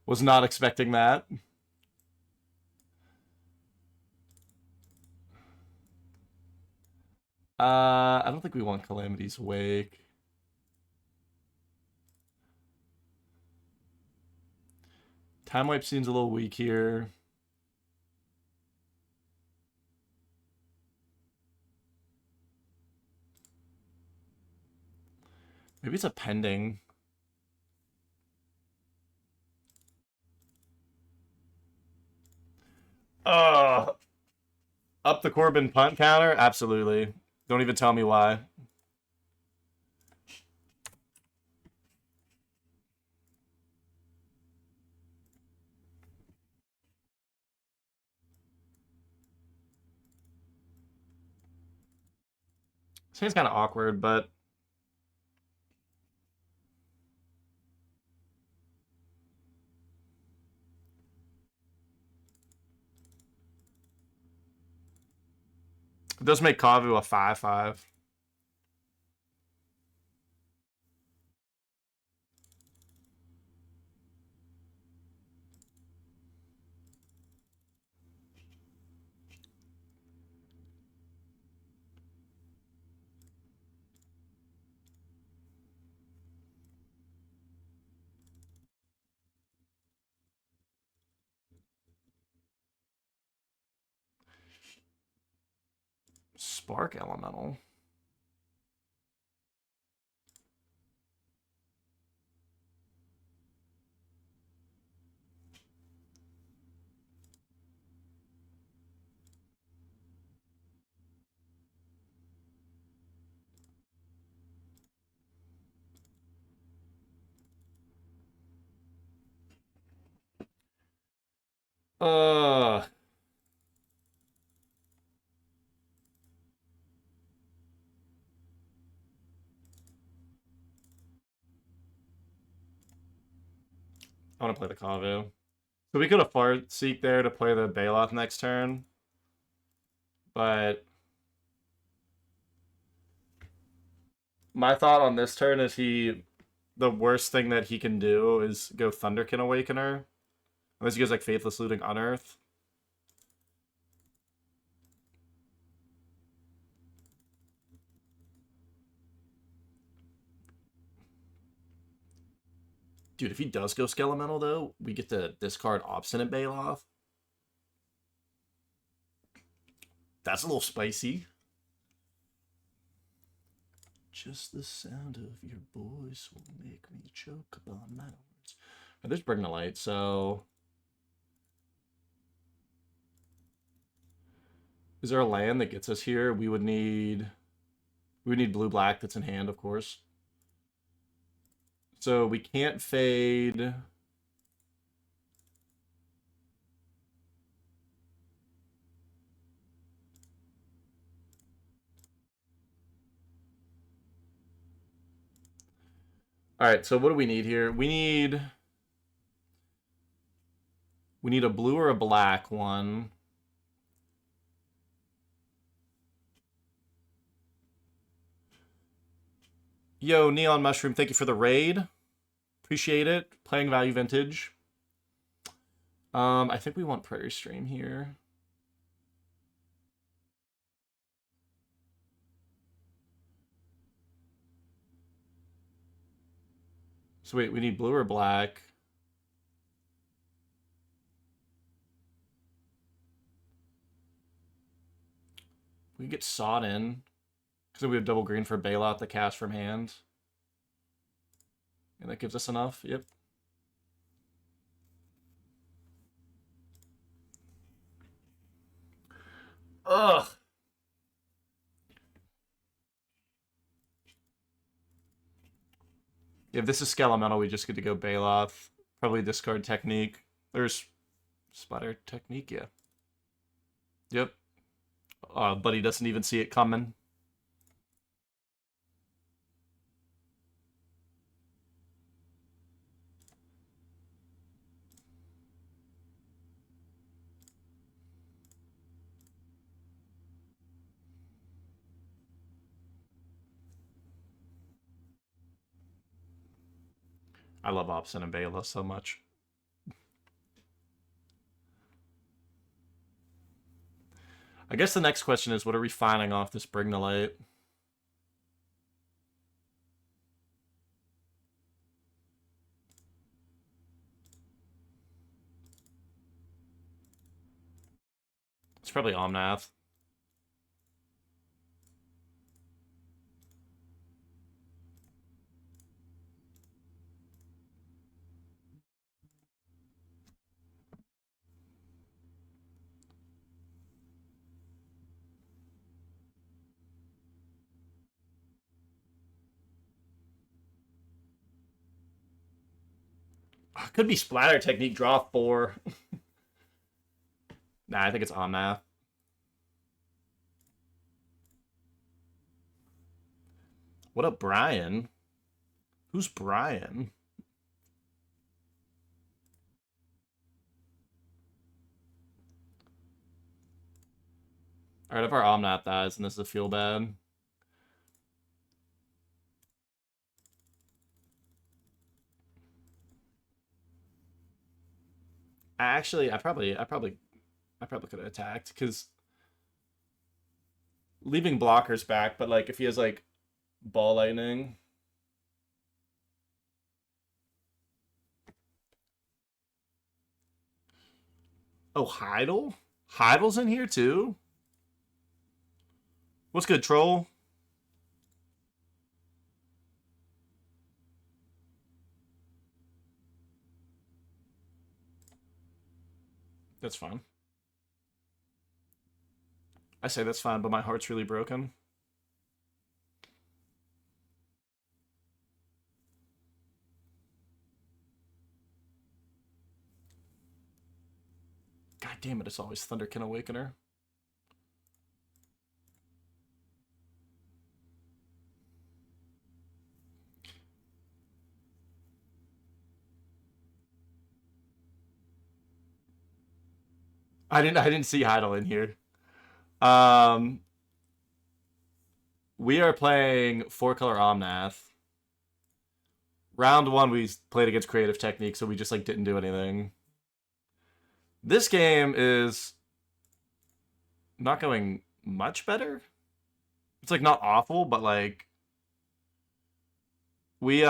S1: Was not expecting that. I don't think we want Calamity's Wake. Time Wipe seems a little weak here. Maybe it's a pending. Up the Corbin punt counter? Absolutely. Don't even tell me why. This hand's kind of awkward, but it does make Kavu a 5/5. Spark Elemental. Uh, I want to play the Kavu. So we could have Fart Seek there to play the Baloth next turn. But my thought on this turn is the worst thing that he can do is go Thunderkin Awakener. Unless he goes like Faithless Looting Unearth. Dude, if he does go Skelemental, though, we get to discard Obstinate Baloth. That's a little spicy. Just the sound of your voice will make me choke upon my words. Oh, there's Bring the Light, so... Is there a land that gets us here? We would need blue-black that's in hand, of course. So we can't fade... Alright, so what do we need here? We need a blue or a black one. Yo, Neon Mushroom, thank you for the raid. Appreciate it. Playing Value Vintage. I think we want Prairie Stream here. So wait, we need blue or black? We can get Sodden. Because we have double green for Bailout to cast from hand. And that gives us enough. Yep. Ugh. If this is Skelemental, we just get to go Bailoth. Probably discard Technique. There's Spider Technique, yeah. Yep. Buddy doesn't even see it coming. I love Obstinate and Bala so much. I guess the next question is, what are we finding off this Bring the Light? It's probably Omnath. Could be Splatter Technique, draw 4. Nah, I think it's Omnath. What up, Brian? Who's Brian? Alright, if our Omnath dies, and this is a feel bad. Actually, I probably could have attacked, because leaving blockers back, but like if he has like Ball Lightning. Oh, Heidel? Heidel's in here too? What's good, troll? That's fine. I say that's fine, but my heart's really broken. God damn it, it's always Thunderkin Awakener. I didn't see Heidel in here. We are playing 4-color Omnath. Round 1 we played against Creative Technique, so we just like didn't do anything. This game is not going much better. It's like not awful, but like we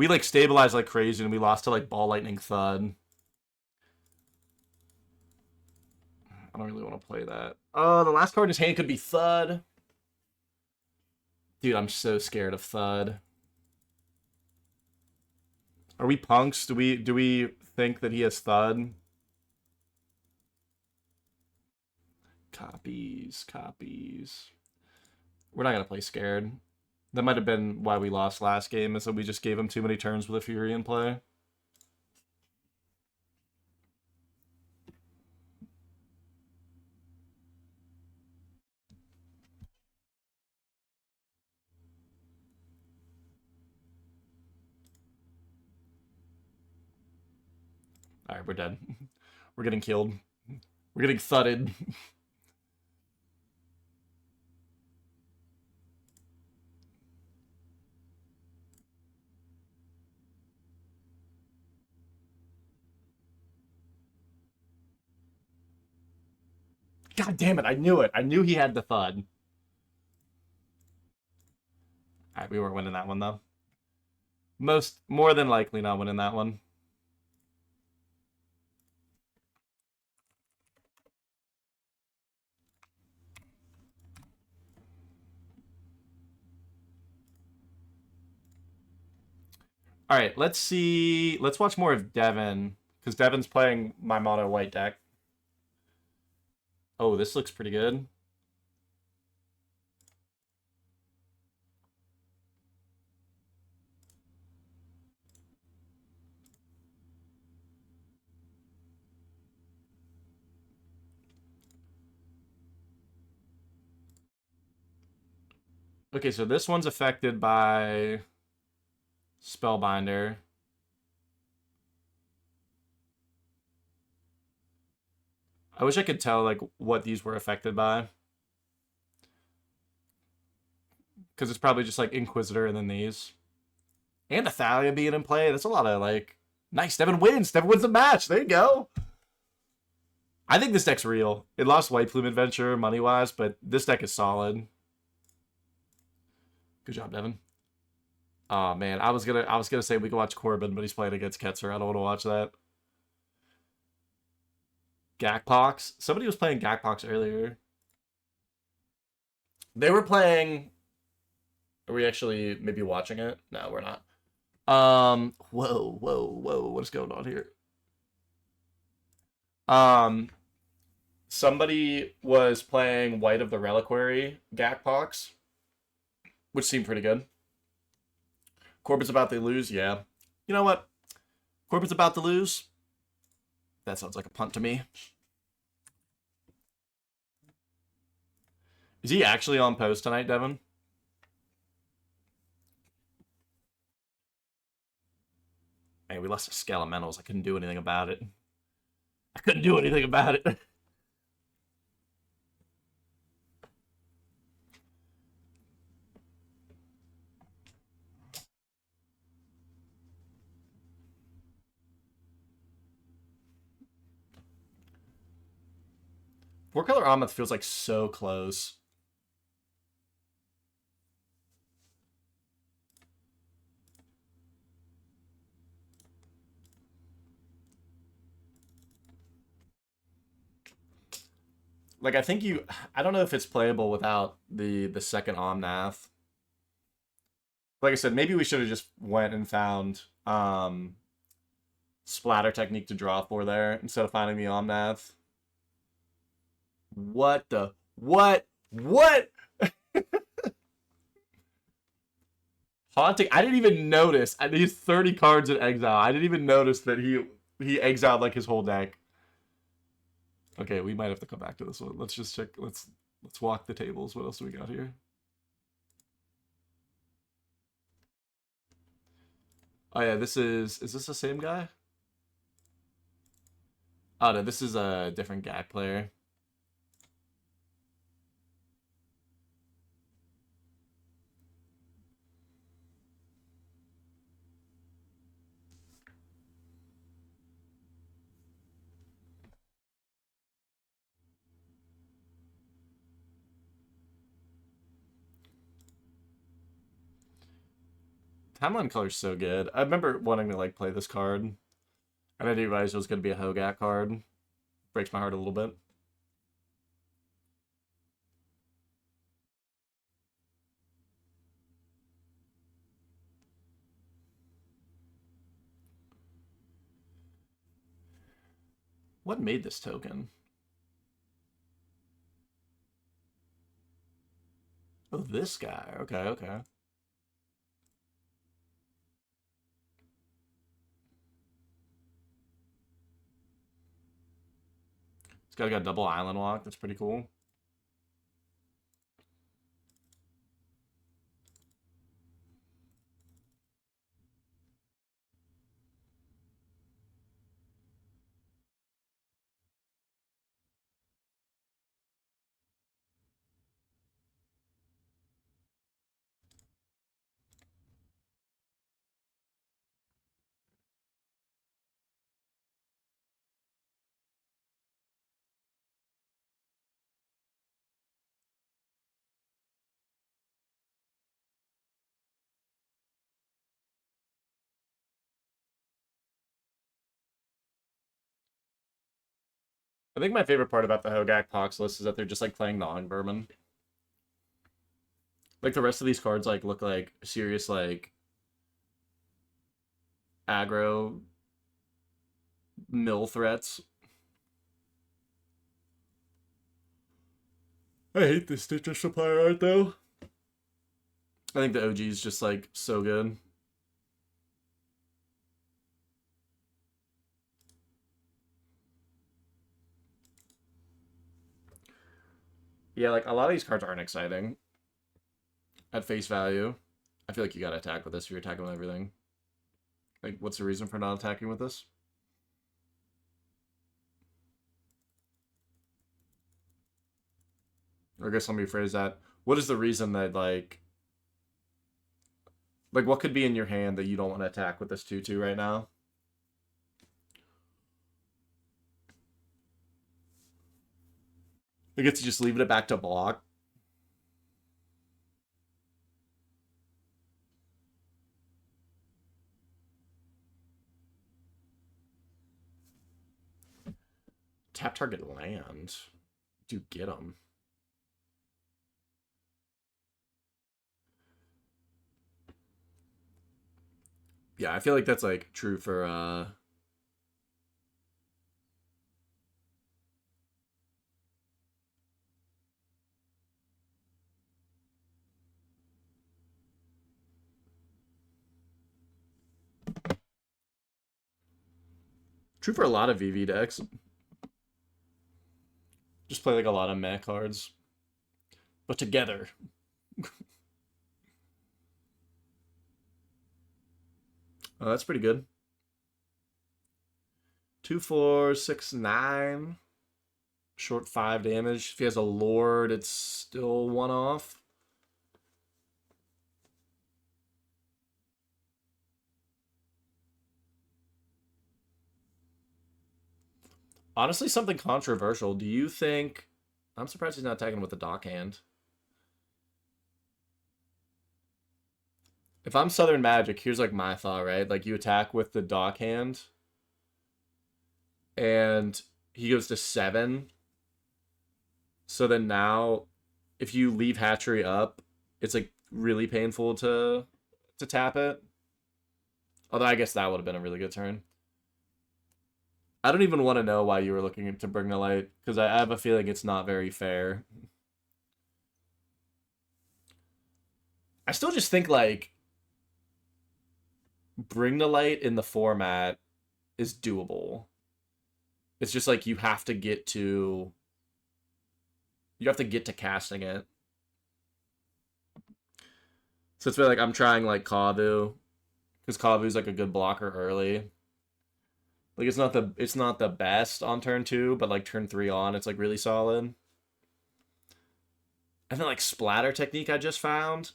S1: like stabilized like crazy and we lost to like Ball Lightning Thud. I don't really want to play that. Oh, the last card in his hand could be Thud. Dude, I'm so scared of Thud. Are we punks? Do we think that he has Thud? Copies. We're not gonna play scared. That might have been why we lost last game, is that we just gave him too many turns with a Fury in play. Alright, we're dead. We're getting killed. We're getting thudded. God damn it, I knew it. I knew he had the Thud. Alright, we weren't winning that one, though. More than likely not winning that one. Alright, let's see. Let's watch more of Devin, because Devin's playing my mono white deck. Oh, this looks pretty good. Okay, so this one's affected by Spellbinder. I wish I could tell like what these were affected by. Because it's probably just like Inquisitor and then these. And Athalia being in play. That's a lot of like... Nice, Devin wins. Devin wins the match. There you go. I think this deck's real. It lost White Plume Adventure money-wise, but this deck is solid. Good job, Devin. Oh man, I was gonna say we could watch Corbin, but he's playing against Ketzer. I don't want to watch that. Gakpox. Somebody was playing Gakpox earlier. They were playing. Are we actually maybe watching it? No, we're not. Whoa. What is going on here? Somebody was playing White of the Reliquary Gakpox, which seemed pretty good. Corbin's about to lose, yeah. You know what? Corbin's about to lose. That sounds like a punt to me. Is he actually on post tonight, Devin? Man, we lost to Skelementals. I couldn't do anything about it. I couldn't do anything about it. Four-color Omnath feels like so close. Like, I think you... I don't know if it's playable without the second Omnath. Like I said, maybe we should have just went and found Splatter Technique to draw for there instead of finding the Omnath. What the... What? What? Haunting. I didn't even notice. He's 30 cards in exile. I didn't even notice that he exiled like his whole deck. Okay, we might have to come back to this one. Let's just check. Let's walk the tables. What else do we got here? Oh yeah, this is this the same guy? Oh no, this is a different GAC player. Timeline Color's so good. I remember wanting to like play this card, and I didn't realize it was going to be a Hogak card. Breaks my heart a little bit. What made this token? Oh, this guy. Okay, okay. It's got a double island walk. That's pretty cool. I think my favorite part about the Hogak Pox list is that they're just like playing non-Vermin. Like the rest of these cards like look like serious like aggro mill threats. I hate this Stitcher supplier art though. I think the OG is just like so good. Yeah, like a lot of these cards aren't exciting at face value. I feel like you gotta attack with this if you're attacking with everything. Like, what's the reason for not attacking with this? Or I guess let me phrase that. What is the reason that, like, what could be in your hand that you don't want to attack with this 2/2 right now? I guess you just leaving it back to block. Tap target land. Do get them. Yeah, I feel like that's like true for true for a lot of VV decks. Just play like a lot of meh cards. But together. Oh, that's pretty good. 2, 4, 6, 9. Short 5 damage. If he has a Lord, it's still 1 off. Honestly, something controversial. Do you think... I'm surprised he's not attacking with the dock hand. If I'm Southern Magic, here's like my thought, right? Like you attack with the dock hand, and he goes to 7. So then now, if you leave hatchery up, it's like really painful to tap it. Although I guess that would have been a really good turn. I don't even want to know why you were looking to bring the light, because I have a feeling it's not very fair. I still just think like bring the light in the format is doable. It's just like you have to get to casting it. So it's like I'm trying like Kavu, because Kavu's like a good blocker early. Like it's not the best on turn 2, but like turn 3 on, it's like really solid. And then like Splatter Technique I just found,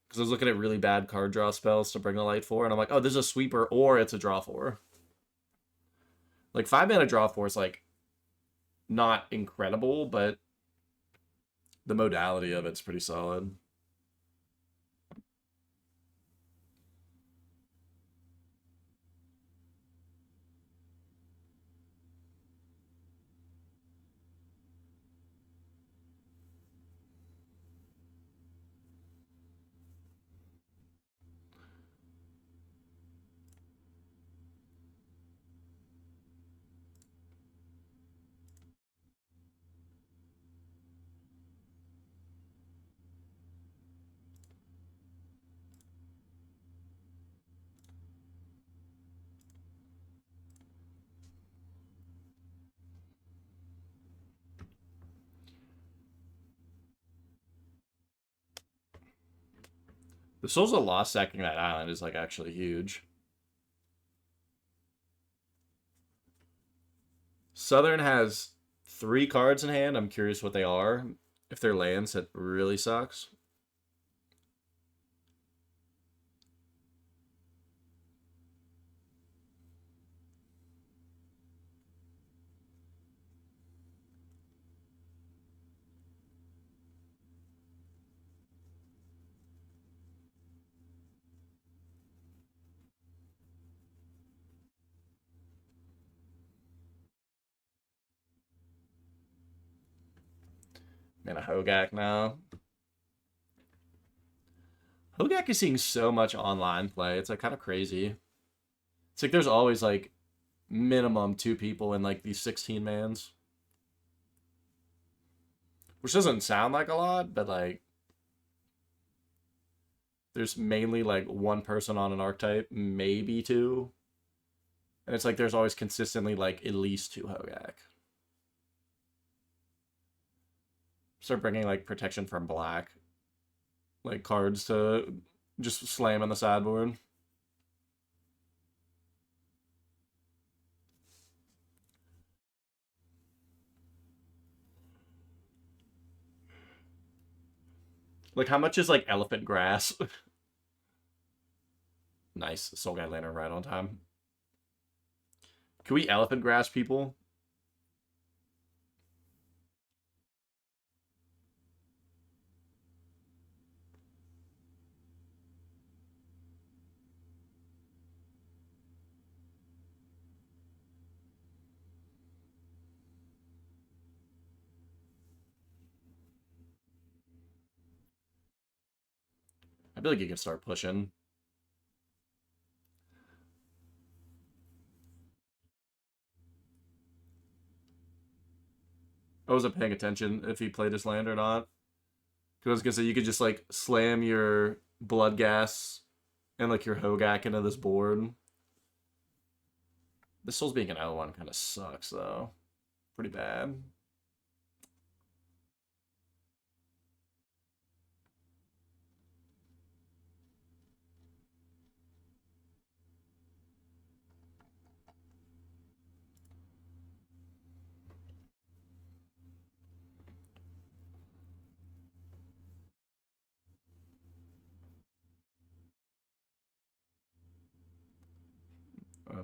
S1: because I was looking at really bad card draw spells to bring the light for, and I'm like, oh, this is a sweeper or it's a draw 4. Like 5 mana draw 4 is like not incredible, but the modality of it's pretty solid. The Souls of Lost sacking that island is like actually huge. Southern has 3 cards in hand. I'm curious what they are. If they're lands, it really sucks. Man, a Hogak now. Hogak is seeing so much online play. It's like kind of crazy. It's like there's always like minimum 2 people in like these 16 mans. Which doesn't sound like a lot, but like there's mainly like 1 person on an archetype, maybe 2. And it's like there's always consistently like at least 2 Hogak. Start bringing like protection from black. Like cards to just slam on the sideboard. Like how much is like elephant grass? Nice. Soul Guide Lantern right on time. Can we elephant grass people? I feel like you can start pushing. I wasn't paying attention if he played his land or not. Because I was gonna say you could just like slam your blood gas and like your Hogak into this board. This Soul's being an L1 kind of sucks though. Pretty bad.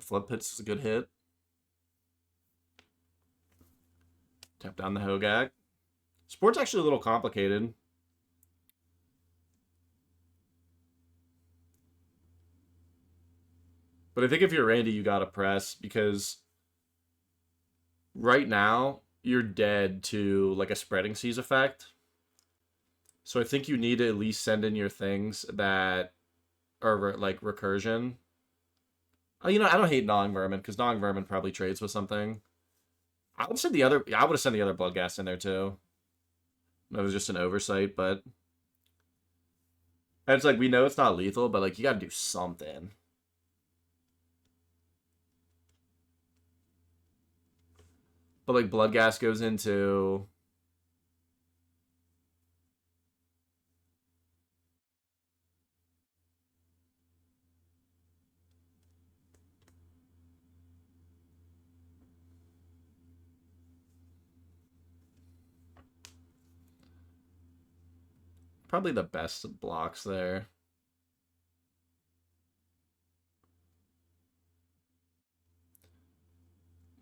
S1: Flood Pits is a good hit. Tap down the Hogak. Sport's actually a little complicated. But I think if you're Randy, you gotta press, because right now you're dead to like a spreading seas effect. So I think you need to at least send in your things that are like recursion. Oh, you know, I don't hate Gnawing Vermin because Gnawing Vermin probably trades with something. I would send the other. I would have sent the other Bloodghast in there too. That was just an oversight, but and it's like we know it's not lethal, but like you got to do something. But like Bloodghast goes into probably the best blocks there.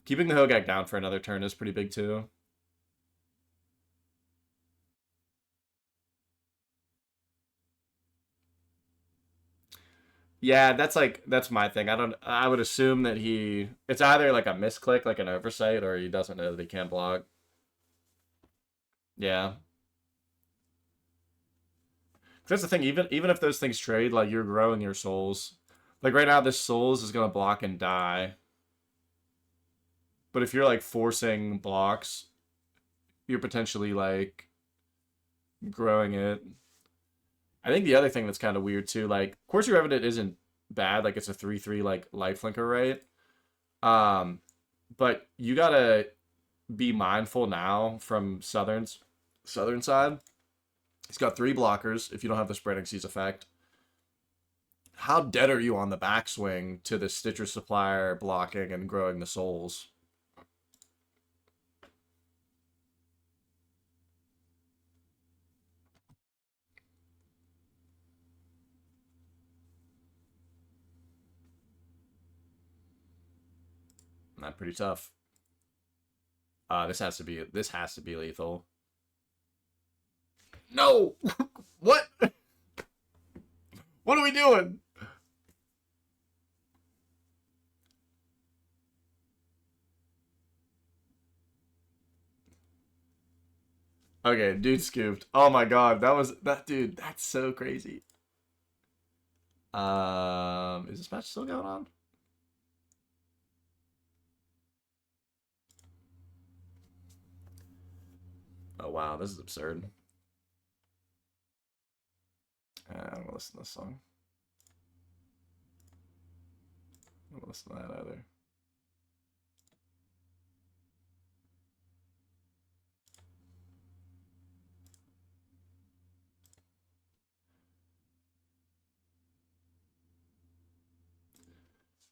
S1: Keeping the Hogak down for another turn is pretty big too. Yeah, that's my thing. I would assume that it's either like a misclick, like an oversight, or he doesn't know that he can't block. Yeah. That's the thing, even if those things trade, like you're growing your souls. Like right now, this souls is gonna block and die. But if you're like forcing blocks, you're potentially like growing it. I think the other thing that's kind of weird too, like Courtier Revenant isn't bad, like it's a 3/3 like lifelinker, right? Um, but you gotta be mindful now from southern side. He's got 3 blockers if you don't have the spreading seas effect. How dead are you on the backswing to the Stitcher Supplier blocking and growing the souls? Not pretty tough. This has to be lethal. No! What? What are we doing? Okay, dude scooped. Oh my god, that dude, that's so crazy. Is this match still going on? Oh wow, this is absurd. I don't want to listen to this song. I don't want to listen to that either.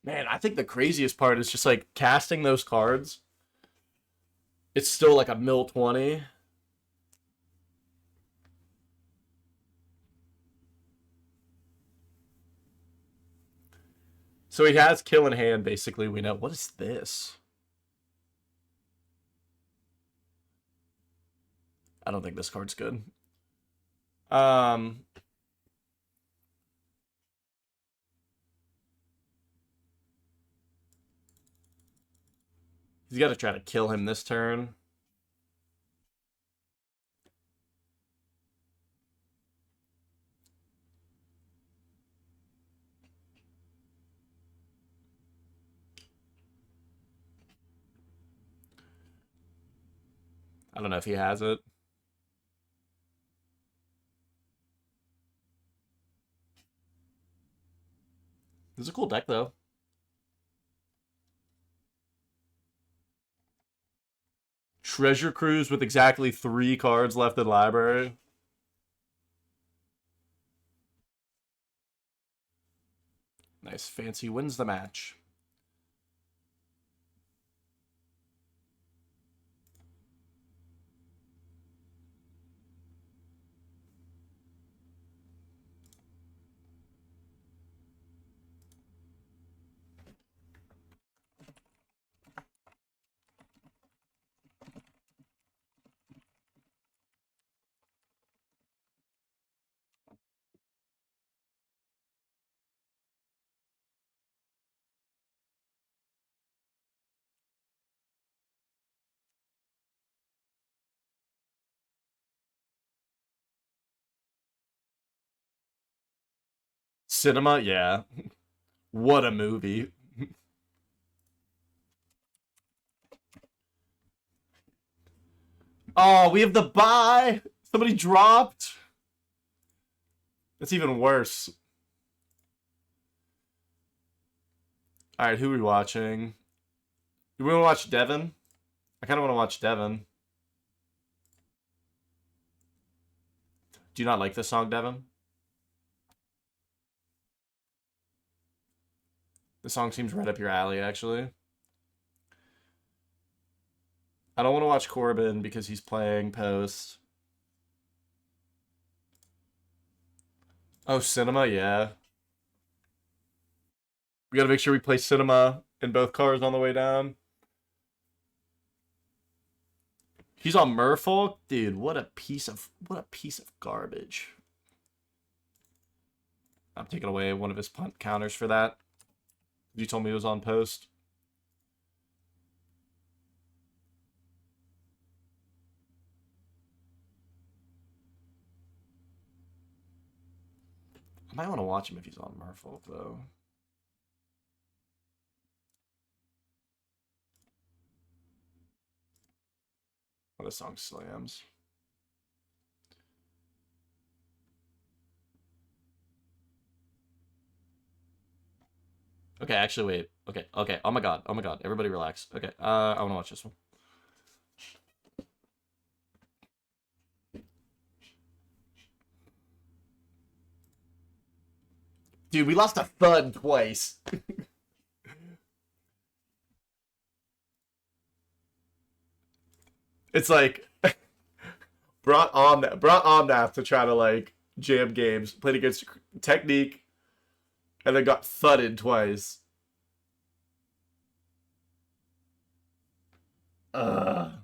S1: Man, I think the craziest part is just like casting those cards. It's still like a mill 20. So he has kill in hand, basically. We know. What is this? I don't think this card's good. Um, he's got to try to kill him this turn. I don't know if he has it. This is a cool deck, though. Treasure Cruise with exactly 3 cards left in library. Nice. Fancy wins the match. Cinema, yeah. What a movie. Oh, we have the bye. Somebody dropped. That's even worse. All right, who are we watching? Do we want to watch Devin? I kind of want to watch Devin. Do you not like this song, Devin? The song seems right up your alley, actually. I don't want to watch Corbin because he's playing post. Oh, cinema, yeah. We gotta make sure we play cinema in both cars on the way down. He's on Merfolk? Dude, what a piece of garbage. I'm taking away one of his punt counters for that. You told me it was on post. I might want to watch him if he's on Merfolk, though. Oh, this song slams. Okay, actually, wait. Okay. Oh my god. Everybody relax. Okay, I want to watch this one. Dude, we lost a thud twice. It's like brought Omnath to try to like jam games, played against Technique, and then got thudded twice. I'm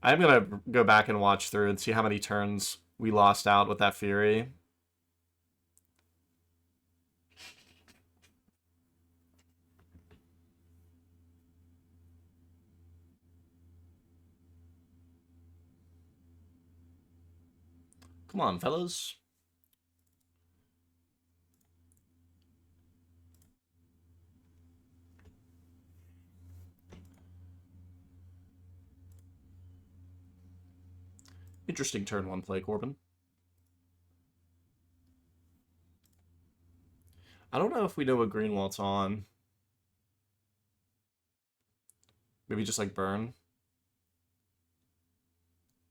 S1: gonna go back and watch through and see how many turns we lost out with that Fury. Come on, fellas. Interesting turn one play, Corbin. I don't know if we know what Greenwald's on. Maybe just like burn.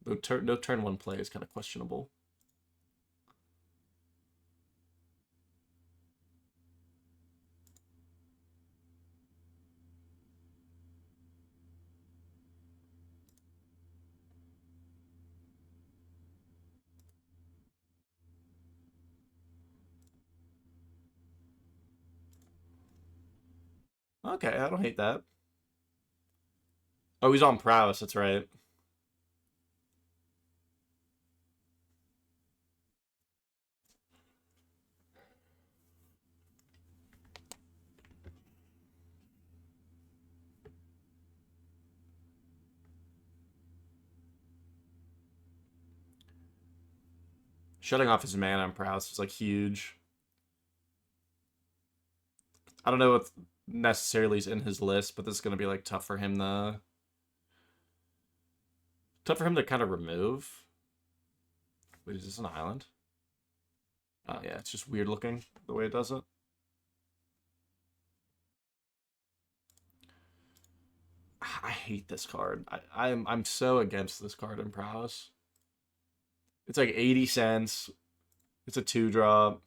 S1: No turn one play is kind of questionable. Okay, I don't hate that. Oh, he's on prowess, that's right. Shutting off his mana on prowess is like huge. I don't know what necessarily is in his list, but this is gonna be like tough for him to kind of remove. Wait, is this an island? Oh yeah, it's just weird looking the way it does it. I hate this card. I'm so against this card in prowess. It's like 80 cents. It's a 2-drop.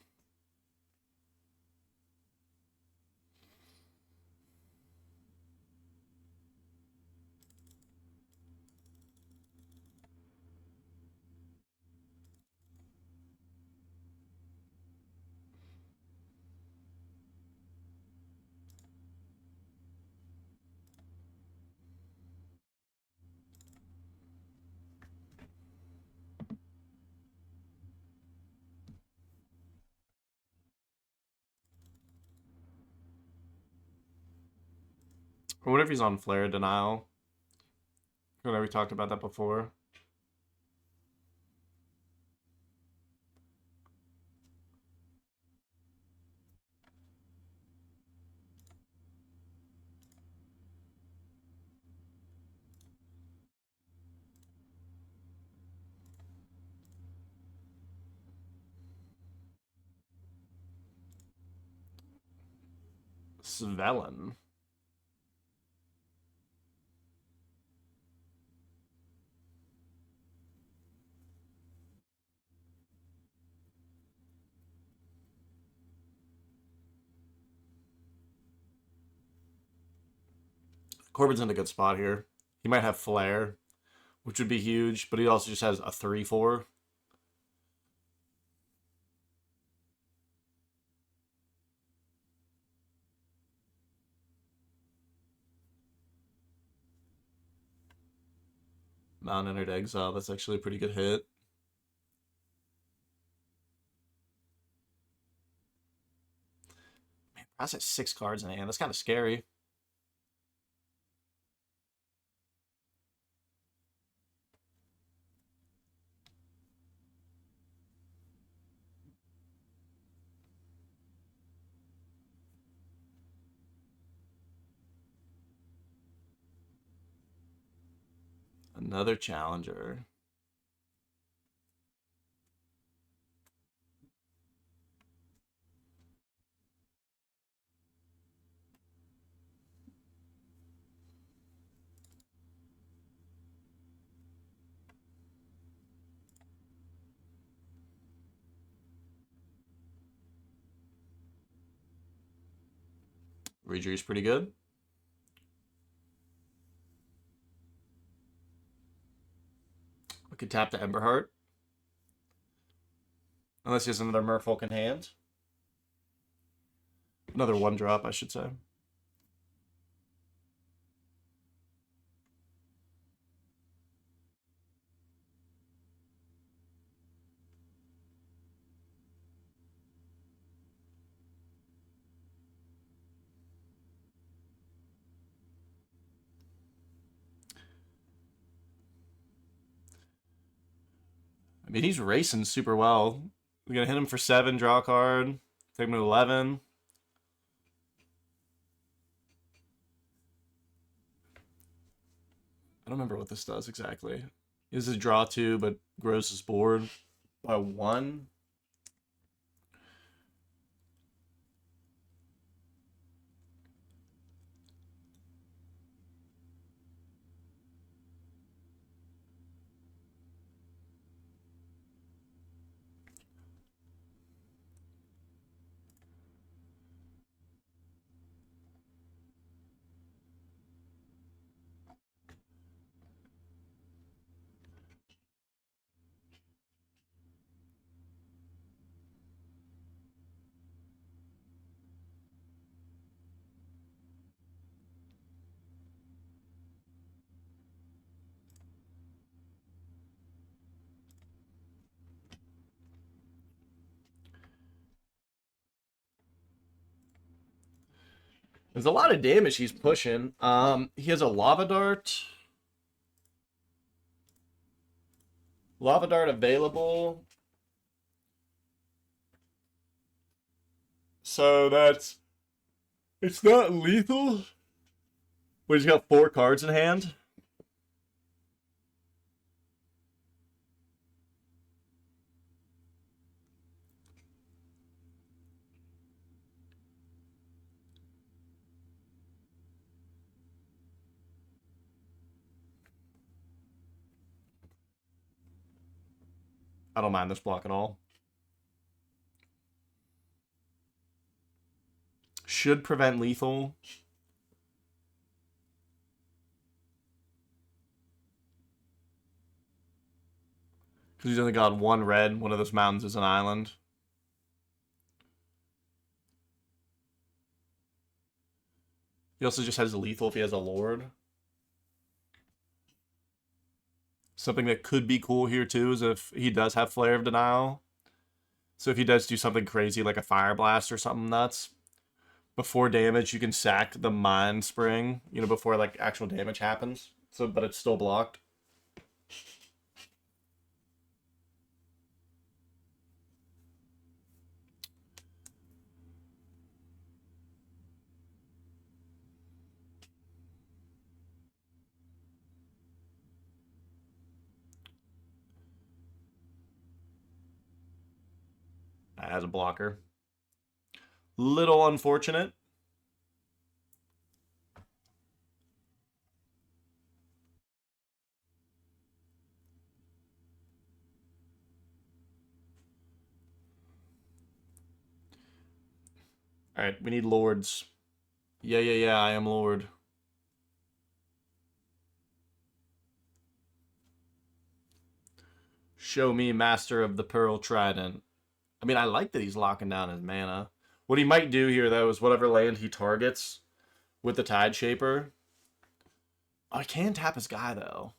S1: Or what if he's on Flare Denial? I know we talked about that before. Svellen. Corbin's in a good spot here. He might have Flare, which would be huge, but he also just has a 3-4. Mount entered exile. That's actually a pretty good hit. Man, Brass has 6 cards in hand. That's kind of scary. Another challenger. Rejury's pretty good. We could tap the Emberheart. Unless he has another Merfolk in hand. Another 1-drop, I should say. I mean, he's racing super well. We're going to hit him for 7, draw a card. Take him to 11. I don't remember what this does exactly. This is draw 2, but grows his board by 1. There's a lot of damage he's pushing. He has a Lava Dart. Lava Dart available. So that's... It's not lethal. But he's got 4 cards in hand. I don't mind this block at all. Should prevent lethal. Because he's only got 1 red. One of those mountains is an island. He also just has lethal if he has a Lord. Something that could be cool here too is if he does have Flare of Denial. So if he does do something crazy like a Fire Blast or something nuts, before damage you can sack the Mind Spring, you know, before like actual damage happens. So, but it's still blocked. As a blocker. Little unfortunate. Alright, we need lords. Yeah, I am lord. Show me master of the Pearl Trident. I mean, I like that he's locking down his mana. What he might do here, though, is whatever land he targets with the Tide Shaper. Oh, I can tap his guy, though.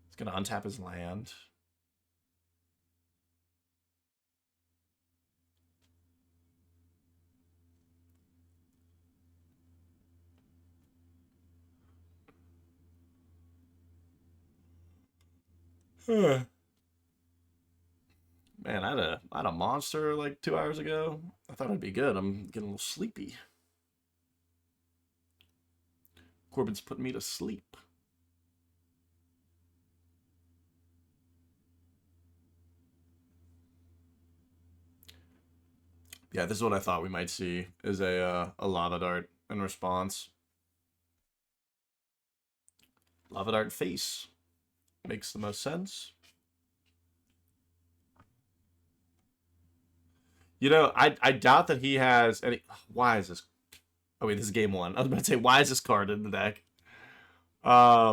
S1: He's going to untap his land. Man, I had a monster like 2 hours ago. I thought it'd be good. I'm getting a little sleepy. Corbin's putting me to sleep. Yeah, this is what I thought we might see, is a Lava Dart in response. Lava Dart face. Makes the most sense. You know, I doubt that he has any... Why is this... Oh, wait, this is game one. I was about to say, why is this card in the deck? Yeah,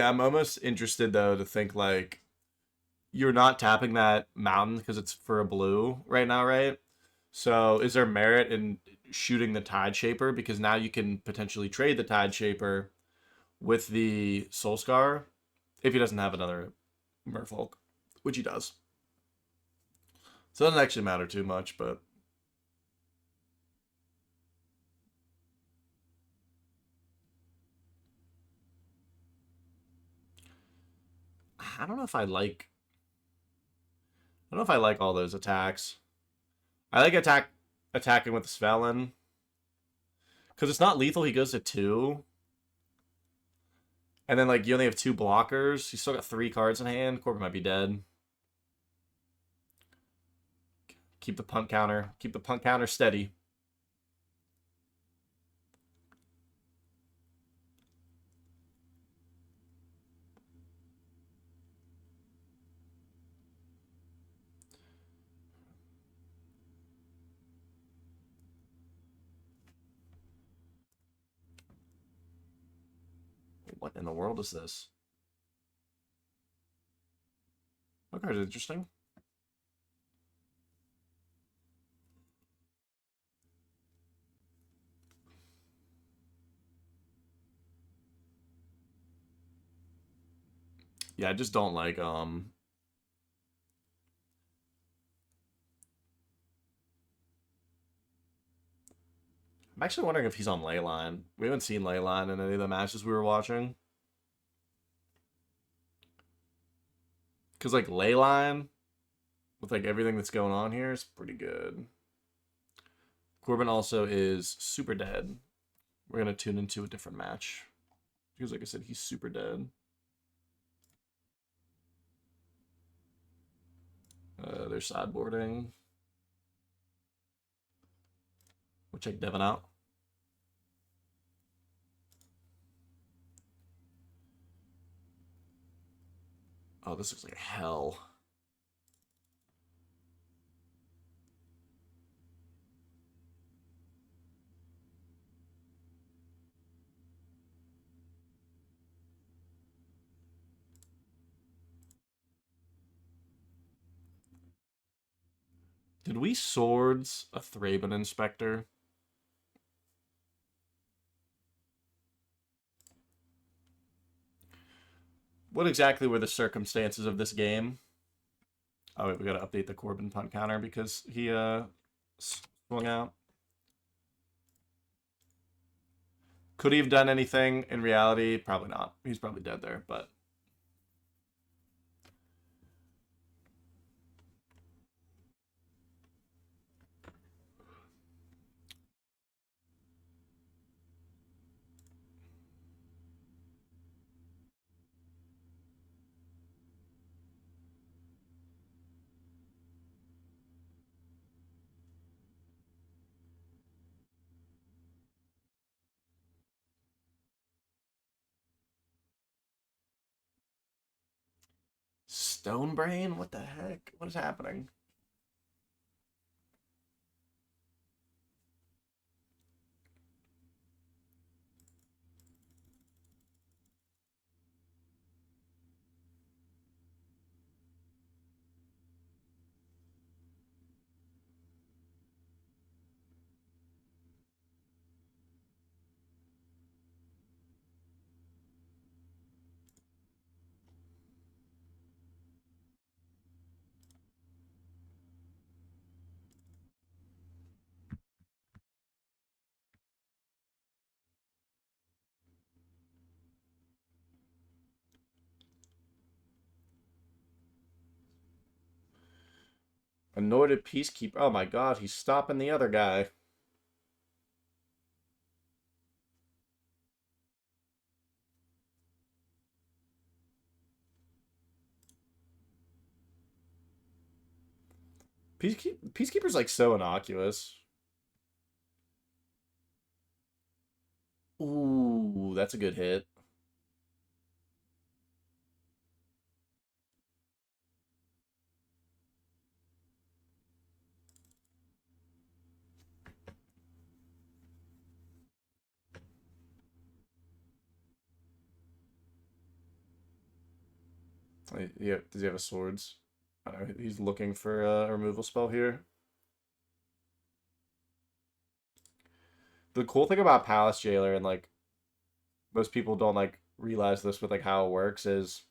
S1: I'm almost interested, though, to think, like, you're not tapping that mountain because it's for a blue right now, right? So is there merit in shooting the Tide Shaper? Because now you can potentially trade the Tide Shaper with the Soul Scar if he doesn't have another Merfolk, which he does. So it doesn't actually matter too much, but... I don't know if I like... I don't know if I like all those attacks. I like attacking with the Svelin. Because it's not lethal, he goes to 2. And then, like, you only have 2 blockers. You still got 3 cards in hand. Corbin might be dead. Keep the punt counter. Keep the punt counter steady. What in the world is this? That card's interesting. Yeah, I just don't like, I'm actually wondering if he's on Leyline. We haven't seen Leyline in any of the matches we were watching. Because, like, Leyline, with, like, everything that's going on here, is pretty good. Corbin also is super dead. We're going to tune into a different match. Because, like I said, he's super dead. They're sideboarding. We'll check Devin out. Oh, this looks like hell. Did we swords a Thraben Inspector? What exactly were the circumstances of this game? Oh, wait, we gotta update the Corbin punt counter because he swung out. Could he have done anything in reality? Probably not. He's probably dead there, but... Stone Brain? What the heck? What is happening? Anointed Peacekeeper. Oh my god, he's stopping the other guy. Peacekeeper's like so innocuous. Ooh, that's a good hit. Yeah, does he have a swords? I don't know, he's looking for a removal spell here. The cool thing about Palace Jailer, and like most people don't like realize this with like how it works, is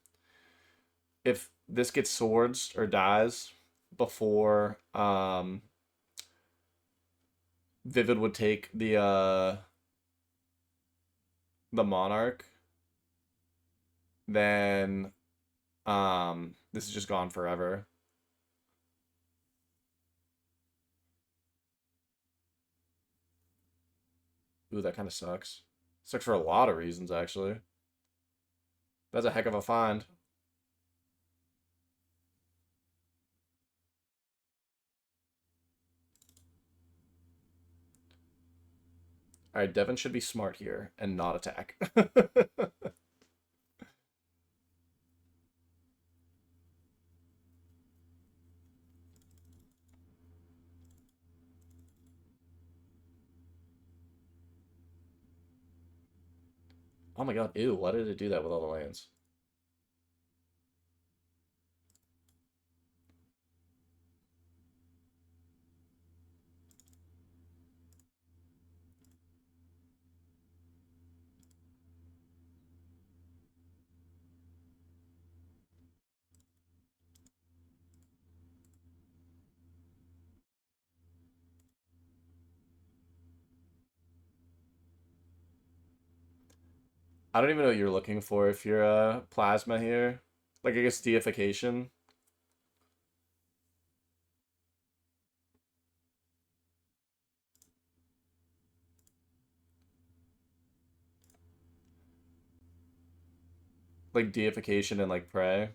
S1: if this gets swords or dies before Vivid would take the Monarch, then this is just gone forever. Ooh, that kind of sucks. Sucks for a lot of reasons, actually. That's a heck of a find. All right, Devin should be smart here and not attack. Oh my god, ew, why did it do that with all the lands? I don't even know what you're looking for if you're Plasma here. Like, I guess deification. Like, deification and, like, pray.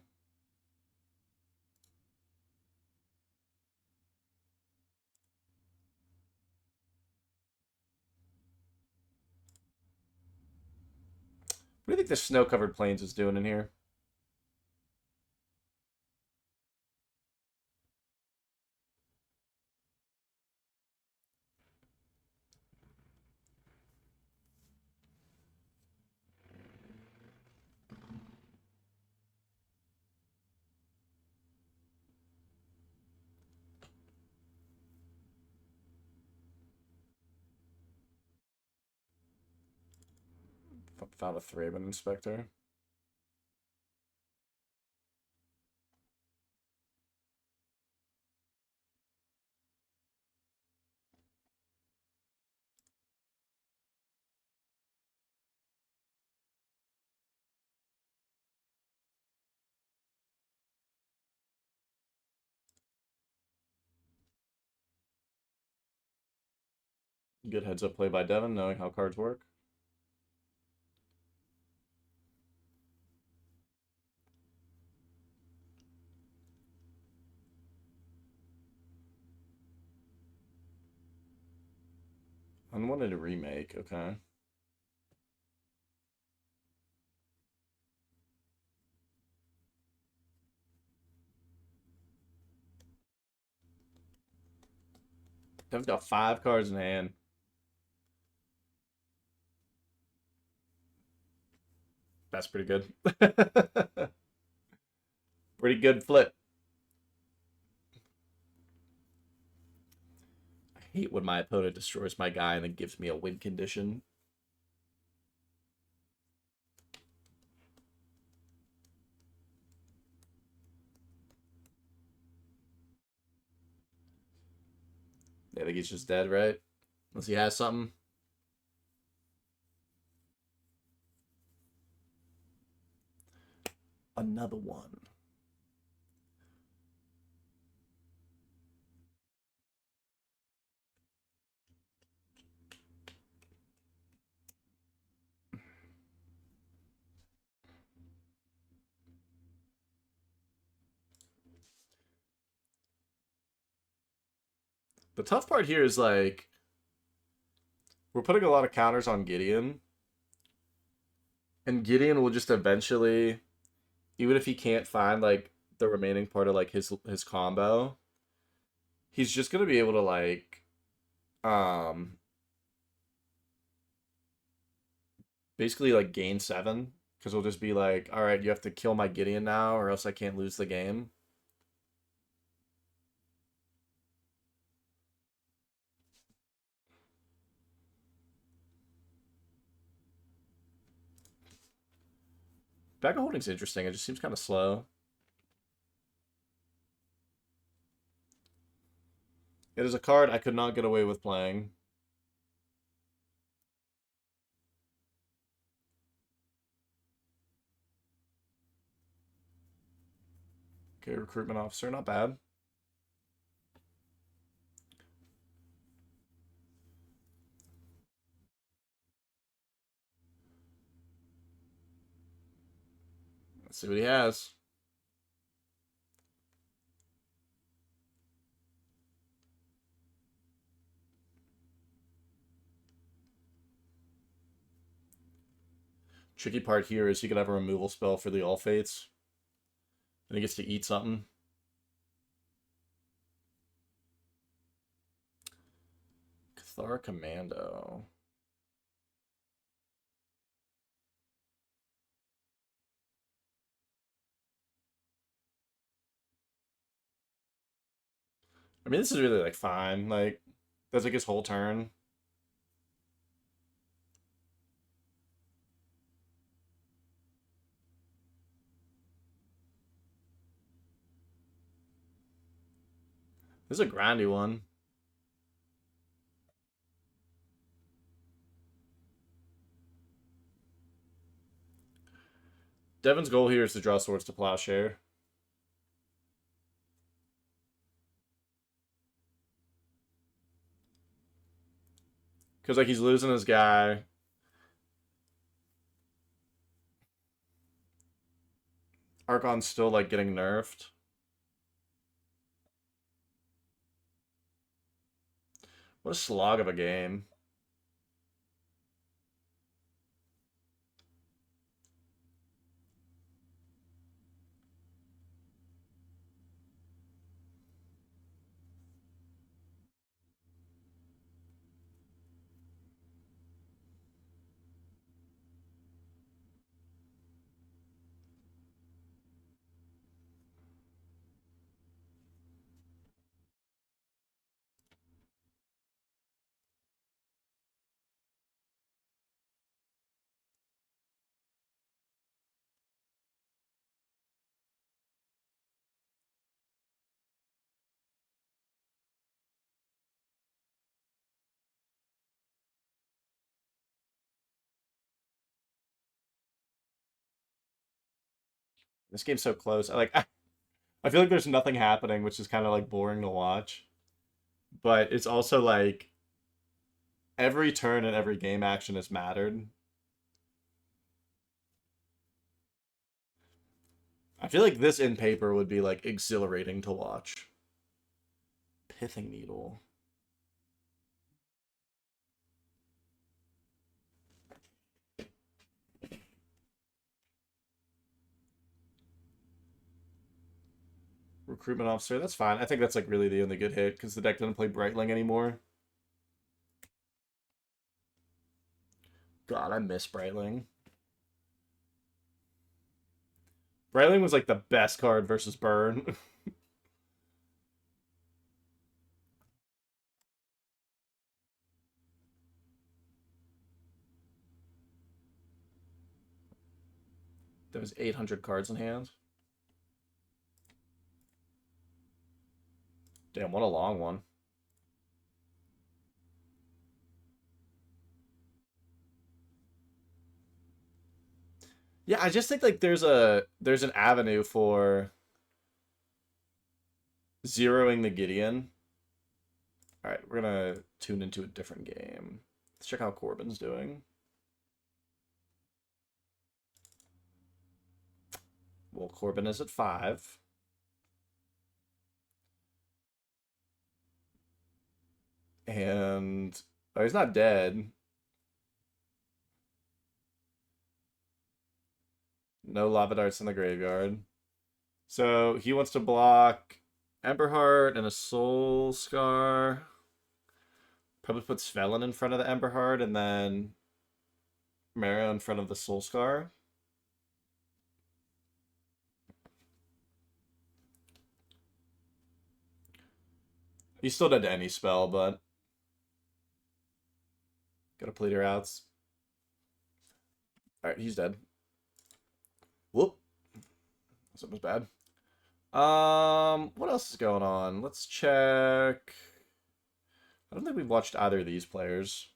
S1: What do you think the snow-covered plains is doing in here? Found a Thraben Inspector. Good heads-up play by Devin, knowing how cards work. Unwanted to remake, okay. Devin's got 5 cards in hand. That's pretty good. Pretty good flip. I hate when my opponent destroys my guy and then gives me a win condition. I think he's just dead, right? Unless he has something. Another one. The tough part here is like we're putting a lot of counters on Gideon. And Gideon will just eventually, even if he can't find like the remaining part of like his combo, he's just gonna be able to like um basically like gain 7. Because he'll just be like, alright, you have to kill my Gideon now or else I can't lose the game. Bag of Holding's interesting. It just seems kind of slow. It is a card I could not get away with playing. Okay, recruitment officer, not bad. Let's see what he has. Tricky part here is he could have a removal spell for the All Fates. And he gets to eat something. Cathar Commando. I mean, this is really like fine. Like, that's like his whole turn. This is a grindy one. Devin's goal here is to draw Swords to Plowshare. Because, like, he's losing his guy. Archon's still, like, getting nerfed. What a slog of a game. This game's so close. I feel like there's nothing happening, which is kind of, like, boring to watch. But it's also, like, every turn and every game action has mattered. I feel like this in paper would be, like, exhilarating to watch. Pithing Needle. Recruitment Officer. That's fine. I think that's like really the only good hit because the deck doesn't play Brightling anymore. God, I miss Brightling. Brightling was like the best card versus Burn. There was 800 cards in hand. Damn, what a long one. Yeah, I just think like there's an avenue for zeroing the Gideon. All right, we're gonna tune into a different game. Let's check how Corbin's doing. Well, Corbin is at 5. And oh, he's not dead. No lava darts in the graveyard. So he wants to block Emberheart and a Soul Scar. Probably put Svelin in front of the Emberheart and then Mara in front of the Soul Scar. He's still dead to any spell, but gotta plead her outs. Alright, he's dead. Whoop. That was bad. What else is going on? Let's check. I don't think we've watched either of these players.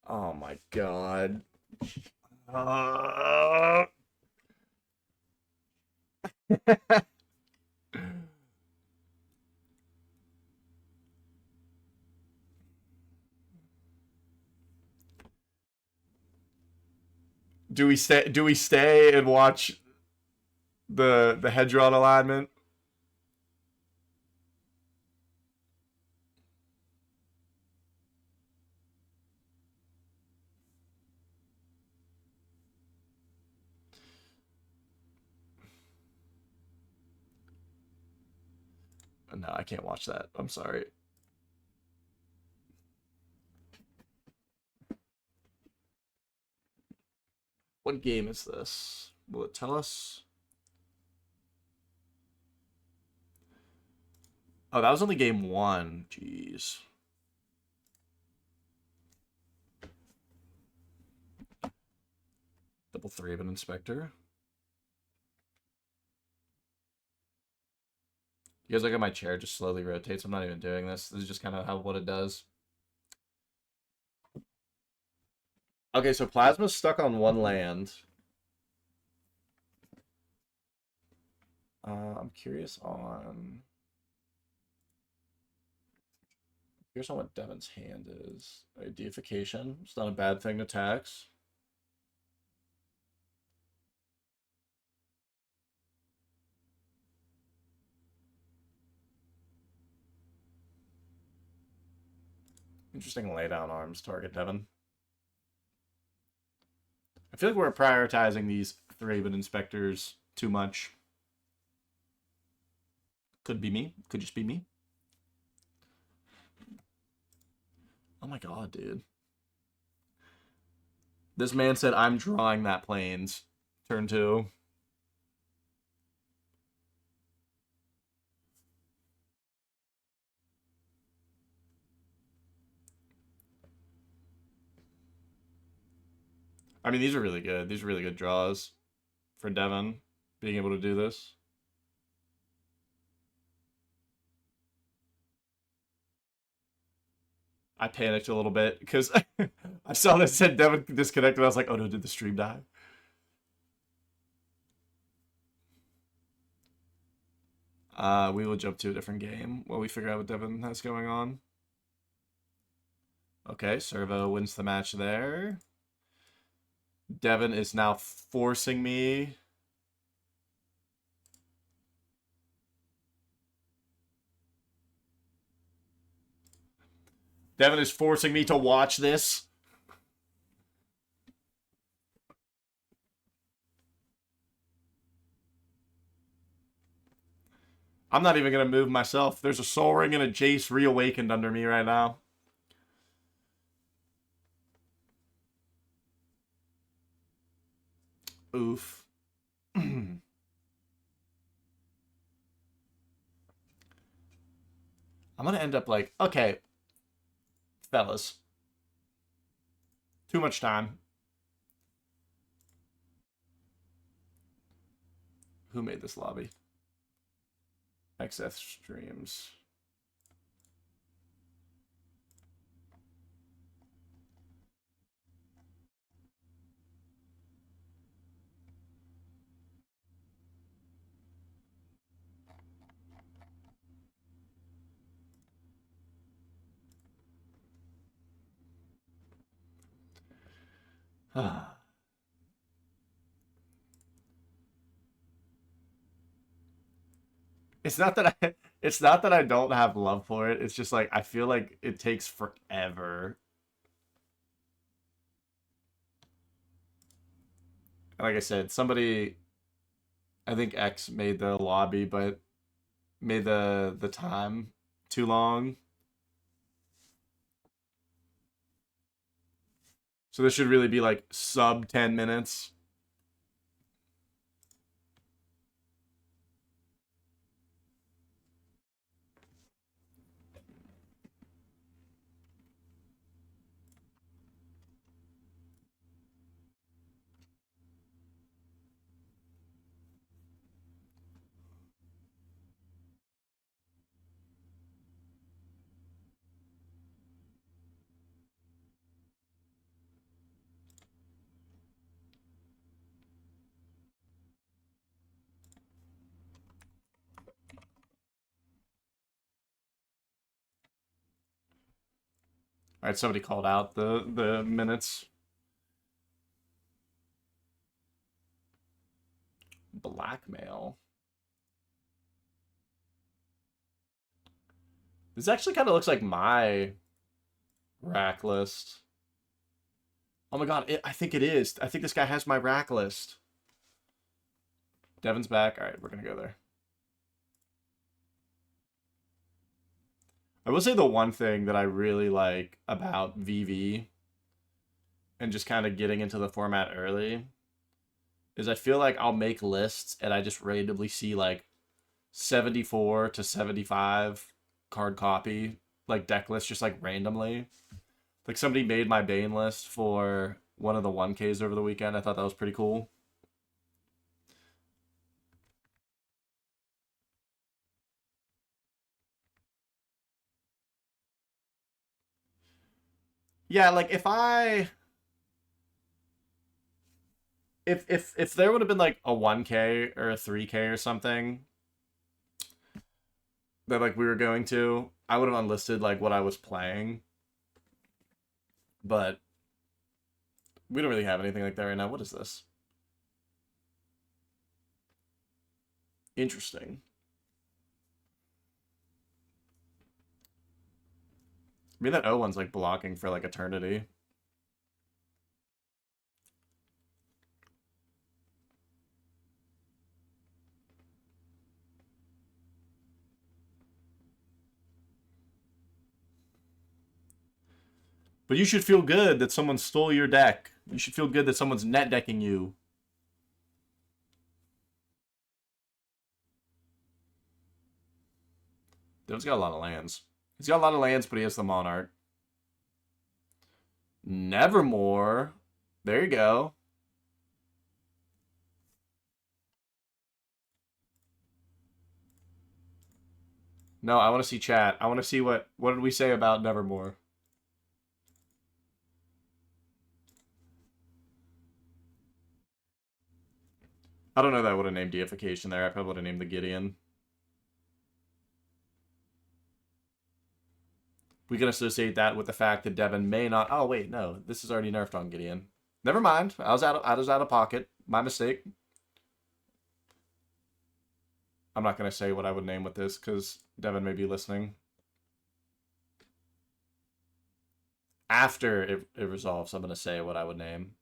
S1: Oh my god. Do we stay and watch the Hedron alignment? No, I can't watch that. I'm sorry. What game is this? Will it tell us? Oh, that was only game 1. Jeez. Double 3 of an Inspector. You guys look at my chair, just slowly rotates. I'm not even doing this. This is just kind of how what it does. Okay, so Plasma's stuck on 1 land. I'm curious on what Devin's hand is. Right, deification. It's not a bad thing to tax. Interesting laydown arms target, Devin. I feel like we're prioritizing these Thraben Inspectors too much. Could be me. Could just be me. Oh my god, dude. This man said, I'm drawing that plains. Turn 2. I mean, these are really good. These are really good draws for Devin, being able to do this. I panicked a little bit because I saw this said Devin disconnected. I was like, oh no, did the stream die? We will jump to a different game while we figure out what Devin has going on. Okay, Servo wins the match there. Devin is now forcing me. Devin is forcing me to watch this. I'm not even going to move myself. There's a Soul Ring and a Jace reawakened under me right now. Oof. I'm going to end up like, okay, fellas. Too much time. Who made this lobby? XF streams. It's not that I don't have love for it. It's just like I feel like it takes forever. Like I said, somebody, I think X made the lobby, but made the time too long. So this should really be like sub 10 minutes. All right, somebody called out the minutes. Blackmail. This actually kind of looks like my rack list. Oh my god, I think it is. I think this guy has my rack list. Devin's back. All right, we're going to go there. I will say the one thing that I really like about VV and just kind of getting into the format early is I feel like I'll make lists and I just randomly see like 74 to 75 card copy, like deck lists just like randomly. Like somebody made my Bane list for one of the 1Ks over the weekend. I thought that was pretty cool. Yeah, like if there would have been like a 1K or a 3K or something that like we were going to, I would have unlisted like what I was playing. But we don't really have anything like that right now. What is this? Interesting. I mean, that O1's like blocking for like eternity. But you should feel good that someone stole your deck. You should feel good that someone's net decking you. Dev's got a lot of lands. He's got a lot of lands, but he has the Monarch. Nevermore. There you go. No, I want to see chat. I want to see what did we say about Nevermore. I don't know that I would have named Deification there. I probably would have named the Gideon. We can associate that with the fact that Devin may not... Oh, wait, no. This is already nerfed on Gideon. Never mind. I was out of pocket. My mistake. I'm not going to say what I would name with this, because Devin may be listening. After it resolves, I'm going to say what I would name.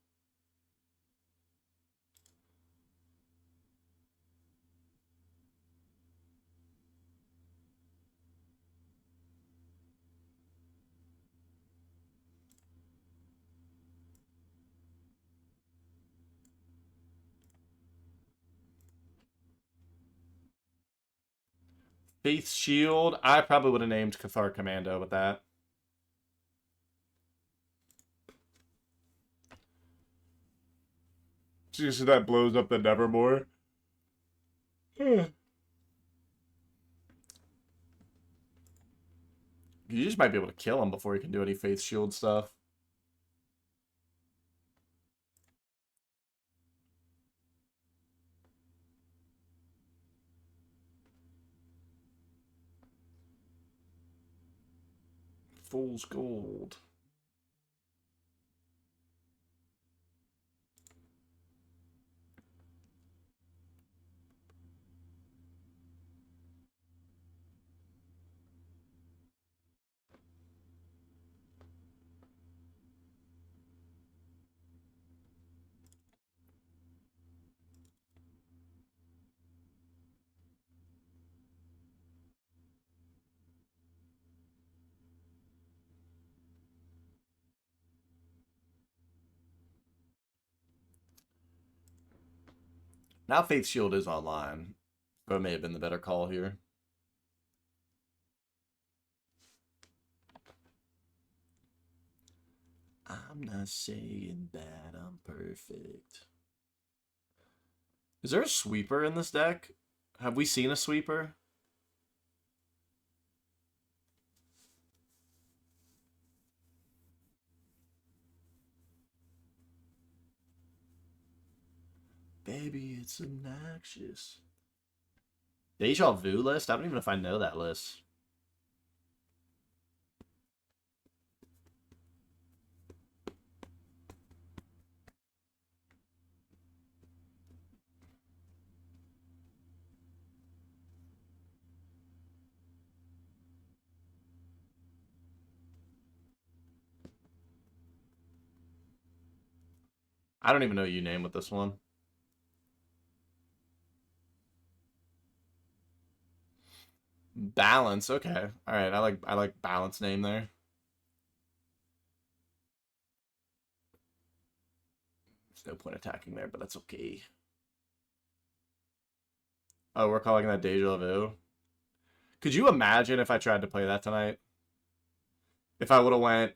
S1: Faith Shield. I probably would have named Cathar Commando with that. Just so that blows up the Nevermore. You just might be able to kill him before he can do any Faith Shield stuff. Fool's Gold. Now Faith Shield is online. But it may have been the better call here. I'm not saying that I'm perfect. Is there a sweeper in this deck? Have we seen a sweeper? Baby, it's obnoxious. Deja Vu list? I don't even know if I know that list. I don't even know you name with this one. Balance, okay. Alright, I like balance name there. There's no point attacking there, but that's okay. Oh, we're calling that Deja Vu. Could you imagine if I tried to play that tonight? If I would have went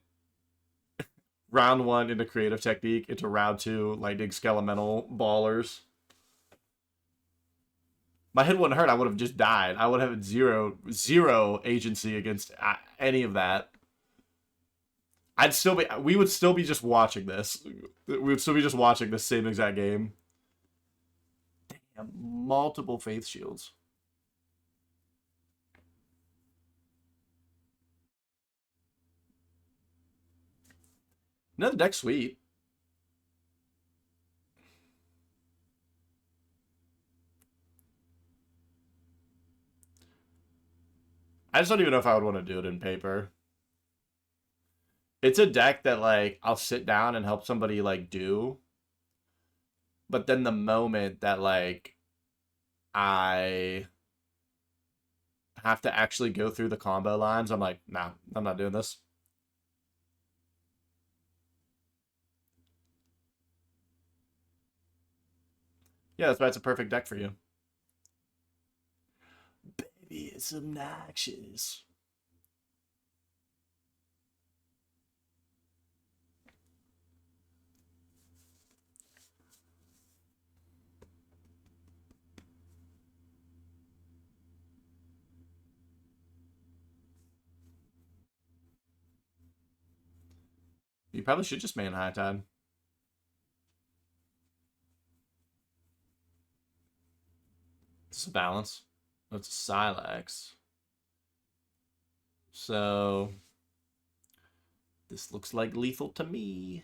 S1: round 1 into Creative Technique, into round 2, Lightning Skelemental Ballers. My head wouldn't hurt. I would have just died. I would have zero agency against any of that. We would still be just watching this. We would still be just watching the same exact game. Damn, multiple Faith Shields. No, the deck's sweet. I just don't even know if I would want to do it in paper. It's a deck that, like, I'll sit down and help somebody, like, do. But then the moment that, like, I have to actually go through the combo lines, I'm like, nah, I'm not doing this. Yeah, that's why it's a perfect deck for you. Baby, it's obnoxious. You probably should just main High Tide. It's a balance. It's a Silex. So this looks like lethal to me.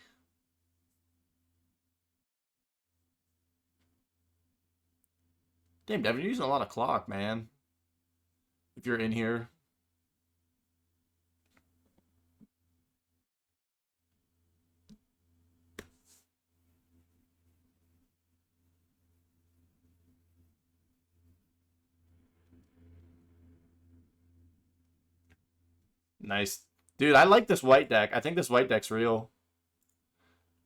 S1: Damn, Devin, you're using a lot of clock, man. If you're in here. Nice. Dude, I like this white deck. I think this white deck's real.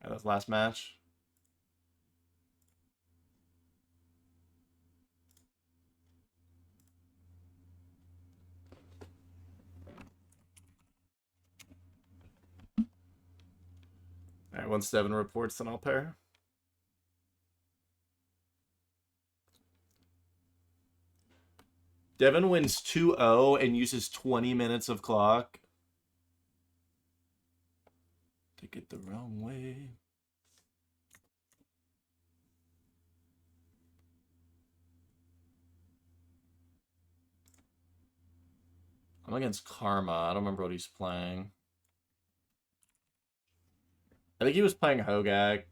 S1: That last match. Alright, once Devin reports, then I'll pair. Devin wins 2-0 and uses 20 minutes of clock. Take it the wrong way. I'm against Karma. I don't remember what he's playing. I think he was playing Hogak.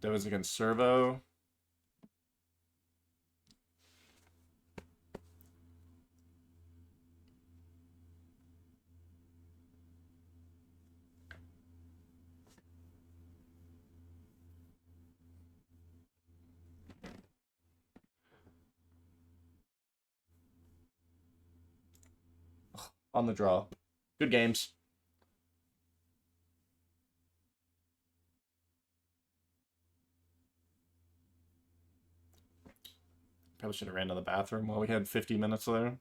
S1: That was against Servo. On the draw. Good games. Probably should have ran to the bathroom while we had 50 minutes there.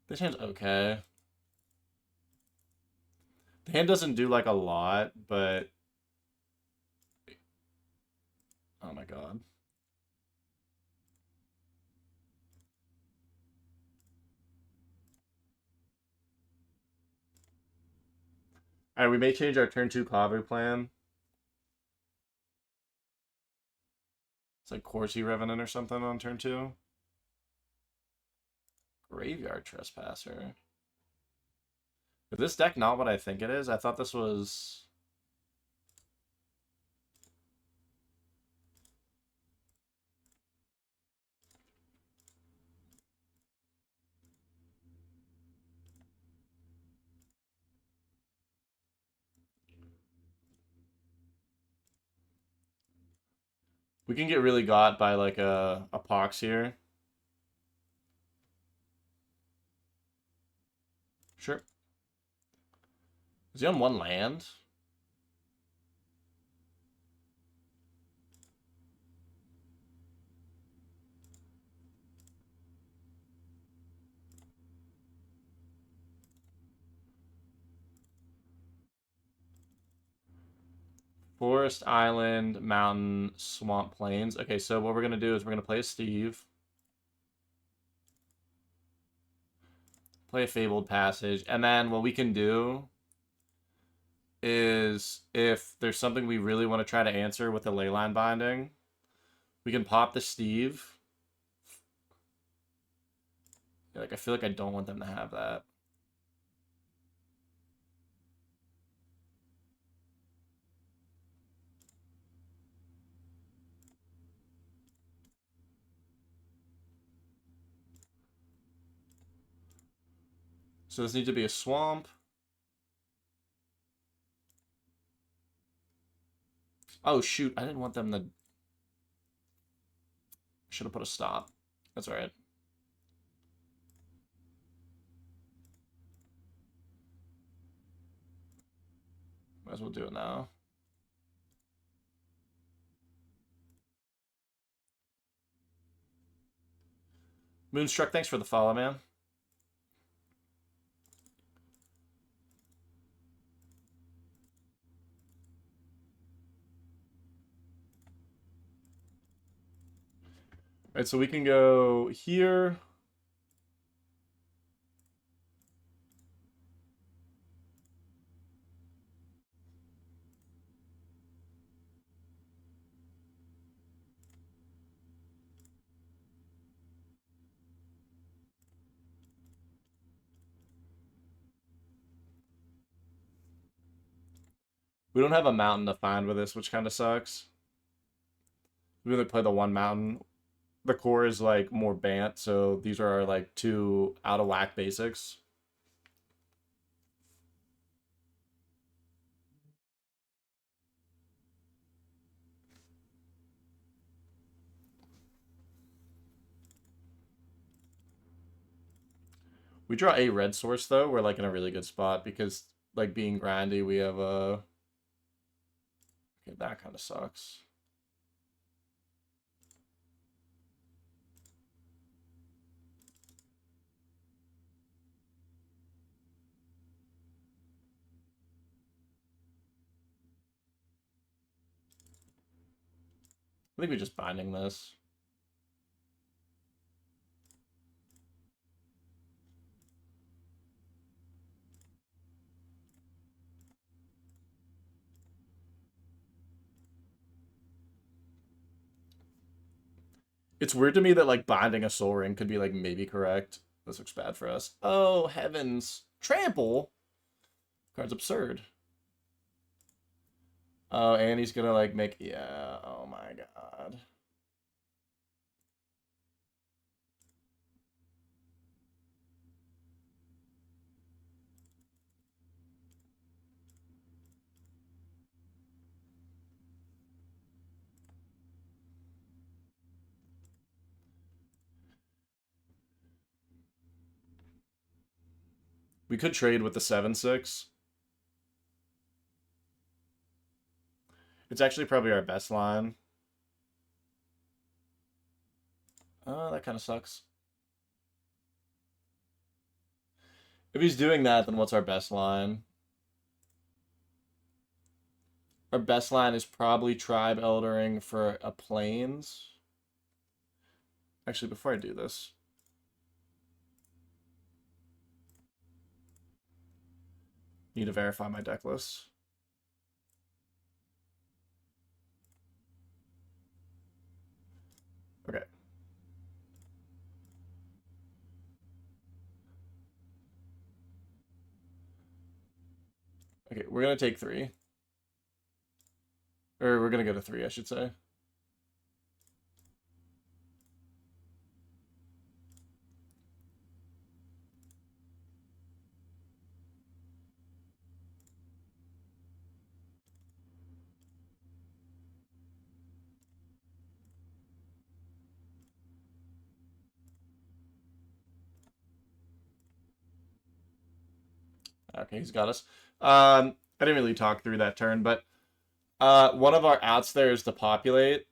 S1: This hand's okay. The hand doesn't do like a lot, but oh my god. Alright, we may change our turn 2 Kavu plan. It's like Corsi Revenant or something on turn 2. Graveyard Trespasser. Is this deck not what I think it is? I thought this was... We can get really got by like a Pox here. Sure. Is he on one land? Forest, Island, Mountain, Swamp, Plains. Okay, so what we're going to do is we're going to play a Steve. Play a Fabled Passage. And then what we can do is if there's something we really want to try to answer with the Leyline Binding, we can pop the Steve. Like, I feel like I don't want them to have that. So this needs to be a swamp. Oh, shoot. I didn't want them to... Should have put a stop. That's all right. Might as well do it now. Moonstruck, thanks for the follow, man. All right, so we can go here. We don't have a mountain to find with this, which kind of sucks. We only play the one mountain. The core is like more Bant, so these are our like two out of whack basics. We draw a red source though. We're like in a really good spot because like being grindy, we have a. Okay, that kind of sucks. I think we're just binding this. It's weird to me that like binding a soul ring could be like maybe correct. This looks bad for us. Oh heavens. Trample? Card's absurd. Oh, and he's gonna like make, yeah, oh my god. We could trade with the 7/6. It's actually probably our best line. Oh, that kind of sucks. If he's doing that, then what's our best line? Our best line is probably Tribe Eldering for a Plains. Actually, before I do this, need to verify my deck list. Okay. Okay, we're gonna take 3. Or we're gonna go to 3, I should say. Okay, he's got us. I didn't really talk through that turn, but one of our outs there is to populate.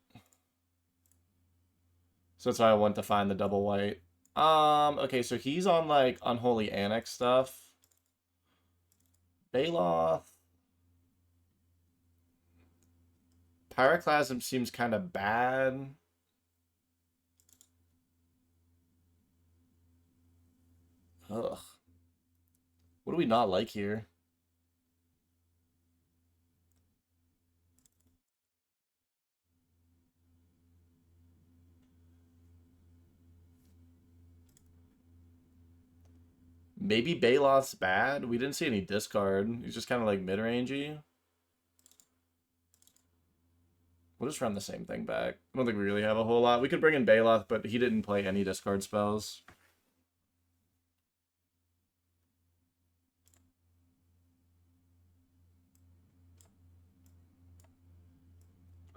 S1: So that's why I want to find the double white. Okay, so he's on like Unholy Annex stuff. Baloth. Pyroclasm seems kind of bad. Ugh. What do we not like here? Maybe Baloth's bad. We didn't see any discard. He's just kind of like mid-rangey. We'll just run the same thing back. I don't think we really have a whole lot. We could bring in Baloth, but he didn't play any discard spells.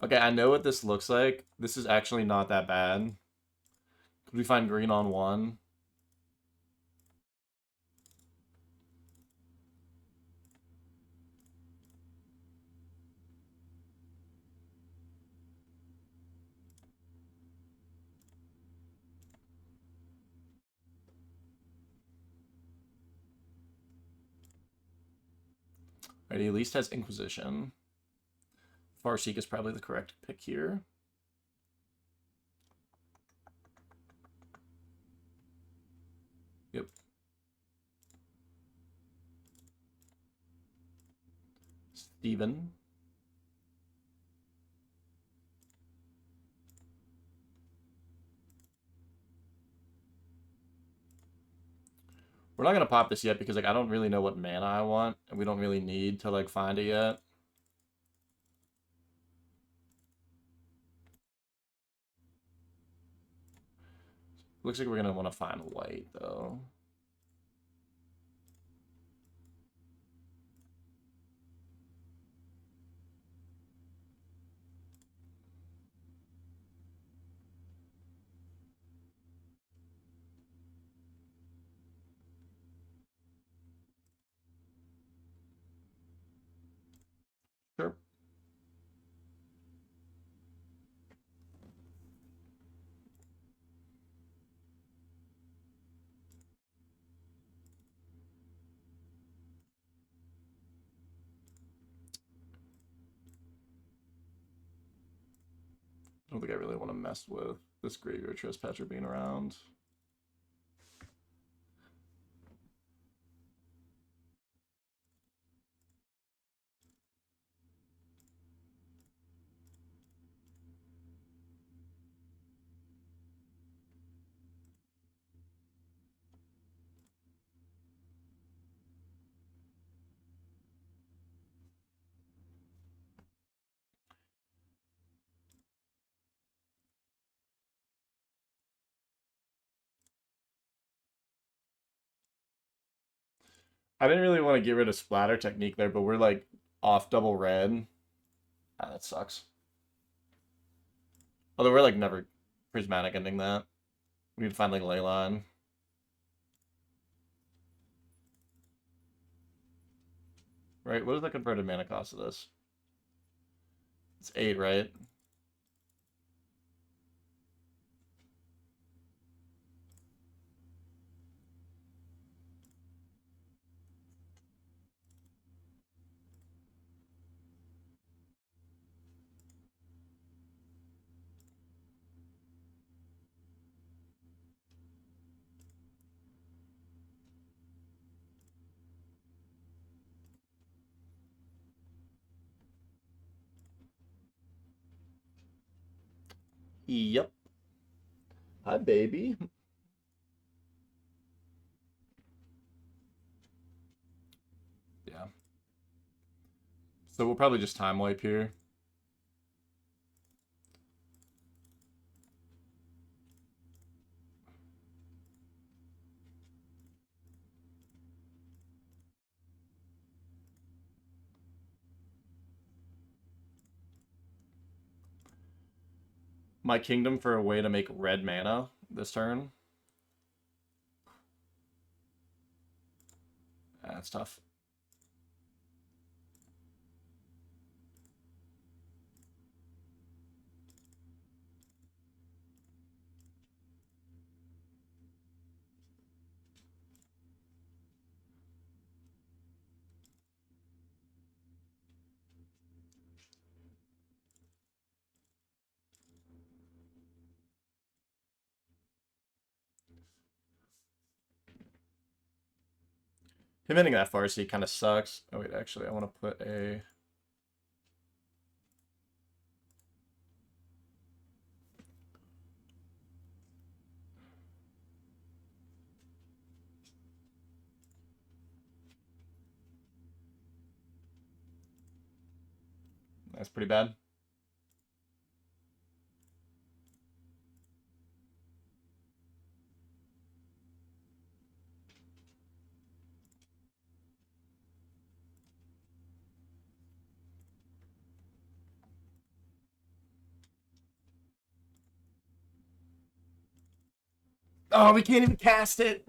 S1: Okay, I know what this looks like. This is actually not that bad. Could we find green on 1? Right, he at least has Inquisition. Farseek is probably the correct pick here. Yep. Steven. We're not going to pop this yet because like I don't really know what mana I want, and we don't really need to like find it yet. Looks like we're gonna want to find white though. Sure. I don't think I really want to mess with this Graveyard Trespasser being around. I didn't really want to get rid of Splatter Technique there, but we're like off double red. Ah, that sucks. Although we're like never prismatic ending that. We need to find like Leyline. Right? What is the converted mana cost of this? It's 8, right? Yep. Hi, baby. Yeah. So we'll probably just time wipe here. My Kingdom for a way to make red mana this turn. That's tough. Him hitting that Farsi kind of sucks. Oh wait, actually, I want to put a... That's pretty bad. Oh, we can't even cast it.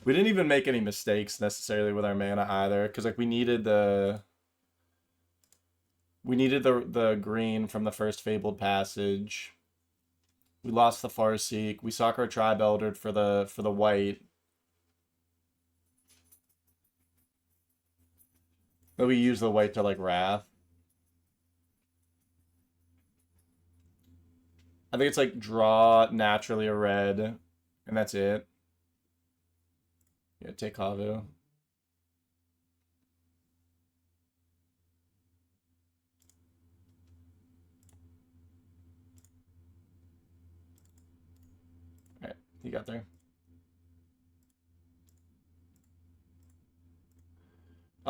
S1: We didn't even make any mistakes necessarily with our mana either, because like we needed the green from the first Fabled Passage. We lost the Farseek. We sock our Tribe Eldered for the white. But we use the white to like Wrath. I think it's like draw naturally a red, and that's it. Yeah, take Havu. Alright, you got there.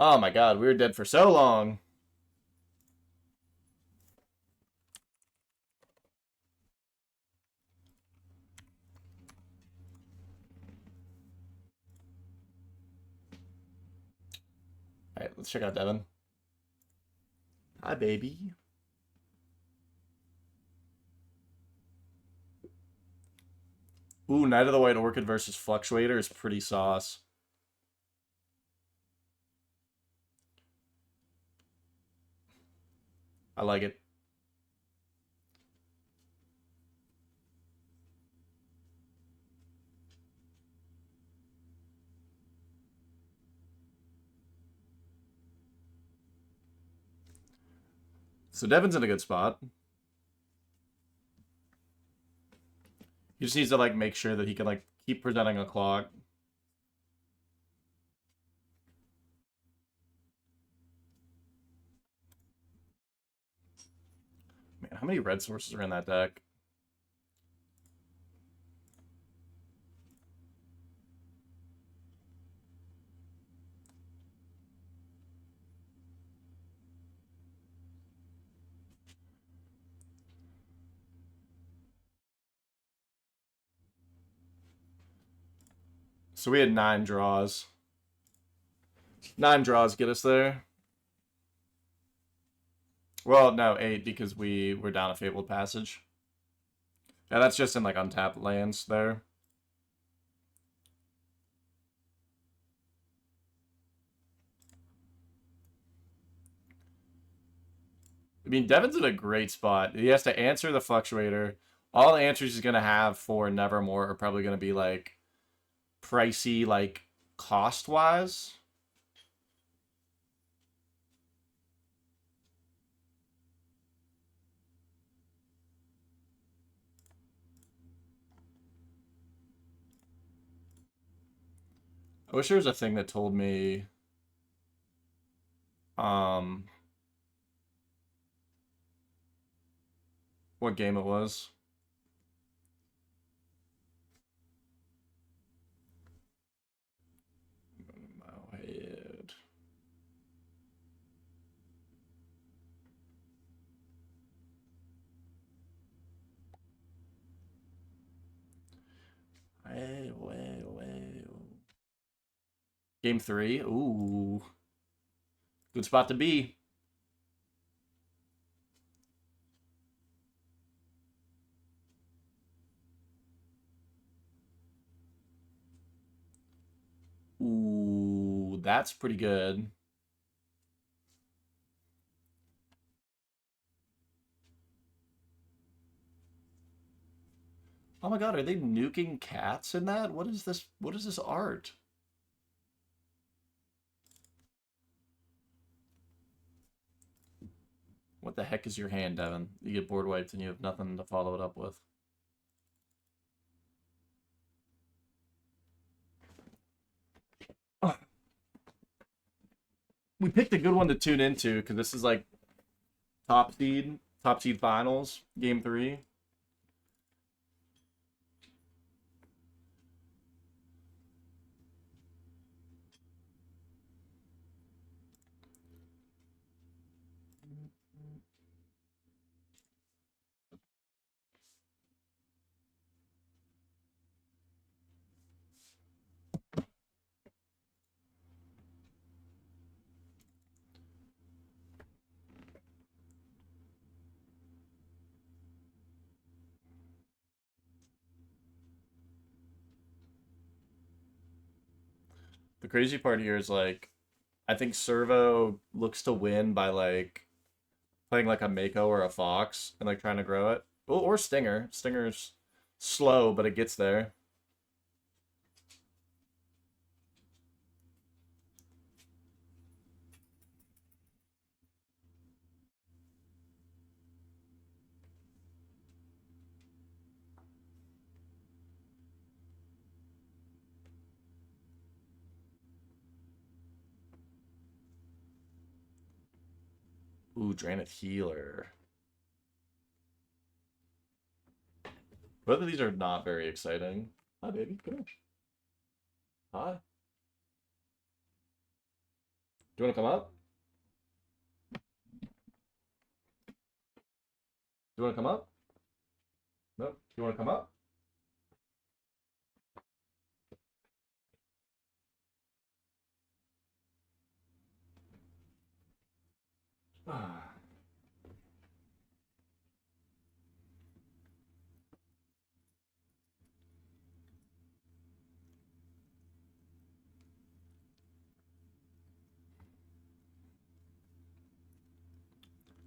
S1: Oh my god, we were dead for so long. Alright, let's check out Devin. Hi, baby. Ooh, Knight of the White Orchid versus Fluctuator is pretty sauce. I like it. So Devin's in a good spot. He just needs to, like, make sure that he can, like, keep presenting a clock. Man, how many red sources are in that deck? So we had 9 draws. 9 draws get us there. Well, no, 8 because we were down a Fabled Passage. Yeah, that's just in, like, untapped lands there. I mean, Devin's in a great spot. He has to answer the Fluctuator. All the answers he's going to have for Nevermore are probably going to be, like, pricey, like, cost-wise. I wish there was a thing that told me um what game it was. My head. Game 3. Ooh. Good spot to be. Ooh, that's pretty good. Oh my god, are they nuking cats in that? What is this? What is this art? What the heck is your hand, Devin? You get board wiped and you have nothing to follow it up with. Oh. We picked a good one to tune into because this is like top seed finals, game 3. The crazy part here is like I think Servo looks to win by like playing like a Mako or a Fox and like trying to grow it. Or Stinger. Stinger's slow, but it gets there. Ooh, Draineth Healer. Both of these are not very exciting. Hi, baby. Come here. Hi. you want to come up? You want to come up? Nope. You want to come up?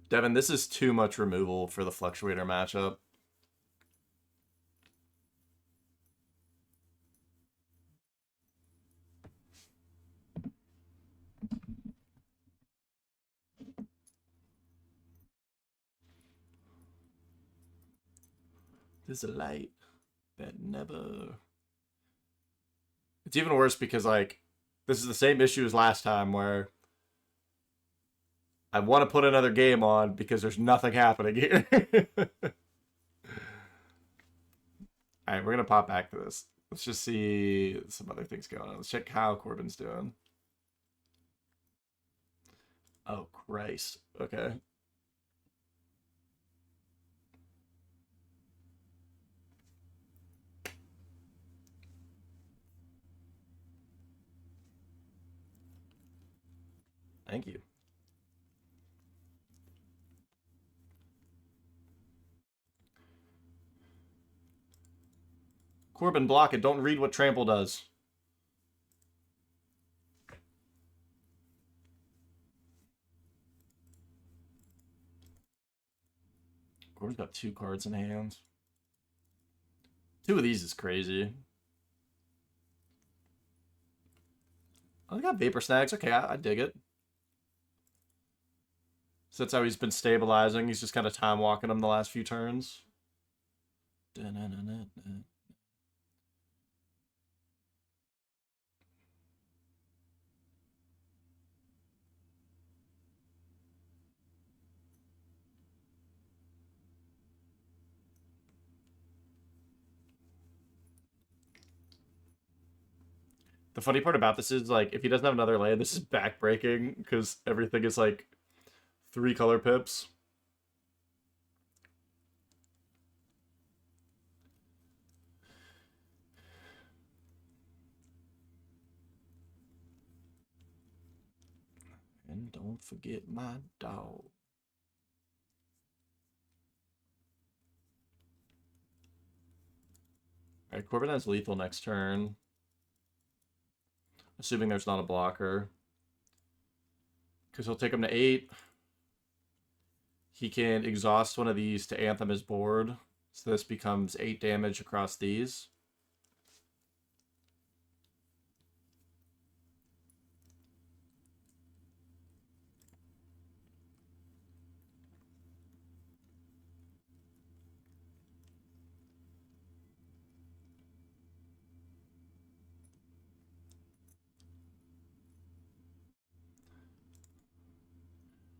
S1: Devin, this is too much removal for the Fluctuator matchup. This is a light that never... It's even worse because, like, this is the same issue as last time where I want to put another game on because there's nothing happening here. Alright, we're going to pop back to this. Let's just see some other things going on. Let's check how Corbin's doing. Oh, Christ. Okay. Thank you. Corbin, block it. Don't read what Trample does. Corbin's got 2 cards in hand. 2 of these is crazy. Oh, they got Vapor Snags. Okay, I dig it. So that's how he's been stabilizing. He's just kind of time walking them the last few turns. The funny part about this is, like, if he doesn't have another land, this is backbreaking because everything is, like, 3 color pips. And don't forget my dog. Alright, Corbin has lethal next turn. Assuming there's not a blocker. Because he'll take him to 8. He can exhaust one of these to Anthem his board. So this becomes 8 damage across these.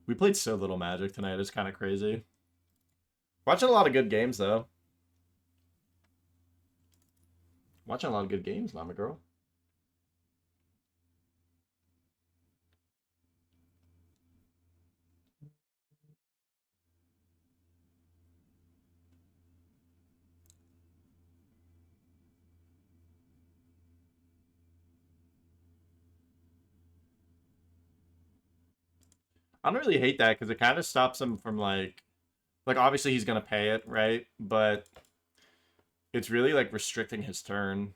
S1: We played so little Magic tonight. It's kind of crazy. Watching a lot of good games, though. Watching a lot of good games, Mama Girl. I don't really hate that because it kind of stops him from, like obviously he's gonna pay it, right? But it's really like restricting his turn,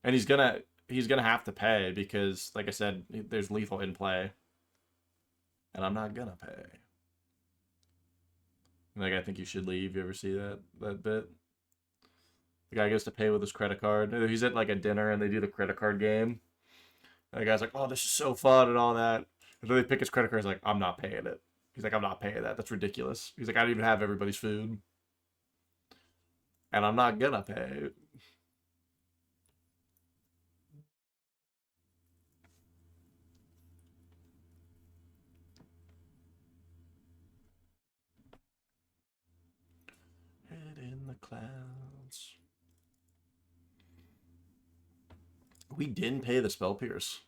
S1: and he's gonna have to pay because, like I said, there's lethal in play, and I'm not gonna pay. Like, I think you should leave. You ever see that bit? The guy goes to pay with his credit card. He's at like a dinner and they do the credit card game. And the guy's like, "Oh, this is so fun" and all that. And then they pick his credit card. He's like, "I'm not paying it." He's like, "I'm not paying that. That's ridiculous." He's like, "I don't even have everybody's food, and I'm not gonna pay." Head in the clouds. We didn't pay the Spell Pierce.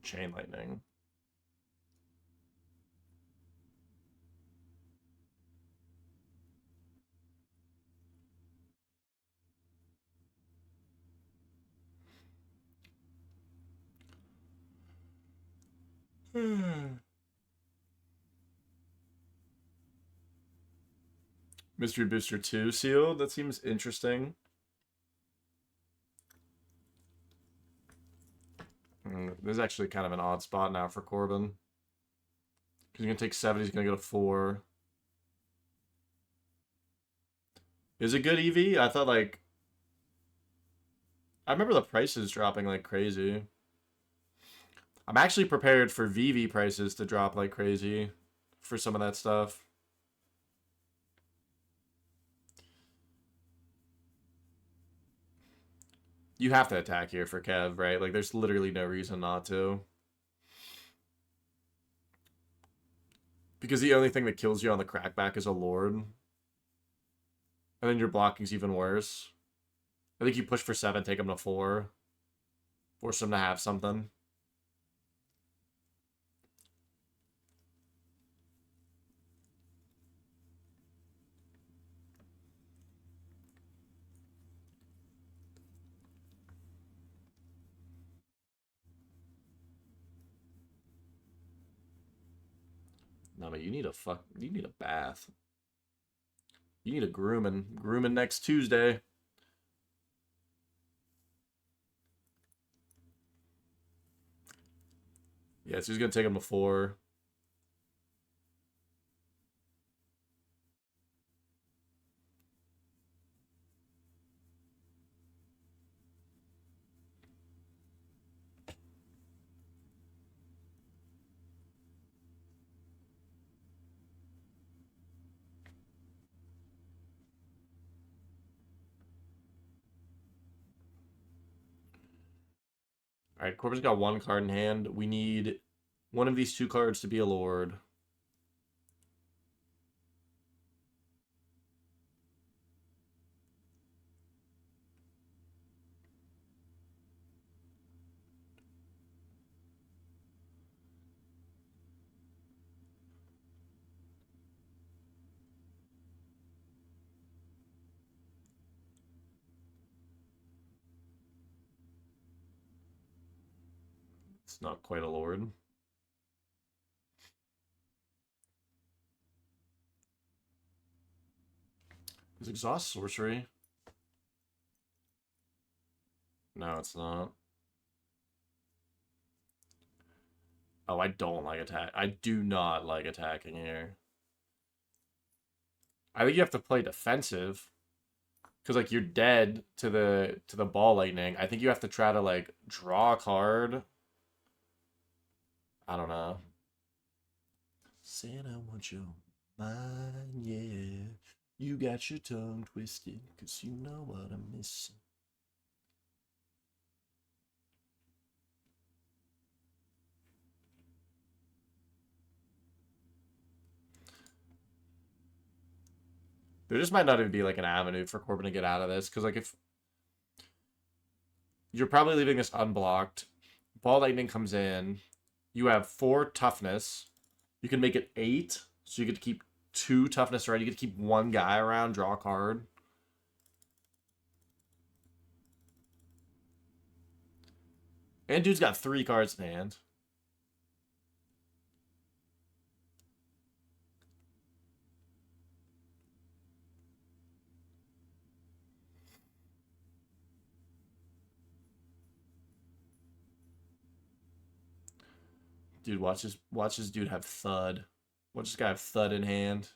S1: Chain Lightning. Mystery Booster 2 sealed. That seems interesting. This is actually kind of an odd spot now for Corbin. Because he's going to take 7, he's going to go to 4. Is it good EV? I thought, like... I remember the prices dropping like crazy. I'm actually prepared for VV prices to drop like crazy for some of that stuff. You have to attack here for Kev, right? Like, there's literally no reason not to. Because the only thing that kills you on the crackback is a Lord. And then your blocking's even worse. I think you push for 7, take him to 4. Force him to have something. No, but you need a bath. You need a grooming. Grooming next Tuesday. Yeah, so he's going to take him to 4. Alright, Corbin's got 1 card in hand. We need one of these 2 cards to be a Lord. It's not quite a Lord. Is Exhaust Sorcery? No, it's not. Oh, I don't like attack. I do not like attacking here. I think you have to play defensive. Because, like, you're dead to the Ball Lightning. I think you have to try to, like, draw a card. I don't know. Saying I want your mind, yeah. You got your tongue twisted, because you know what I'm missing. There just might not even be, like, an avenue for Corbin to get out of this, because, like, if... You're probably leaving this unblocked. Ball Lightning comes in. You have 4 toughness. You can make it 8, so you get to keep 2 toughness around. You get to keep 1 guy around, draw a card. And dude's got 3 cards in hand. Dude, watch this dude have Thud. Watch this guy have Thud in hand.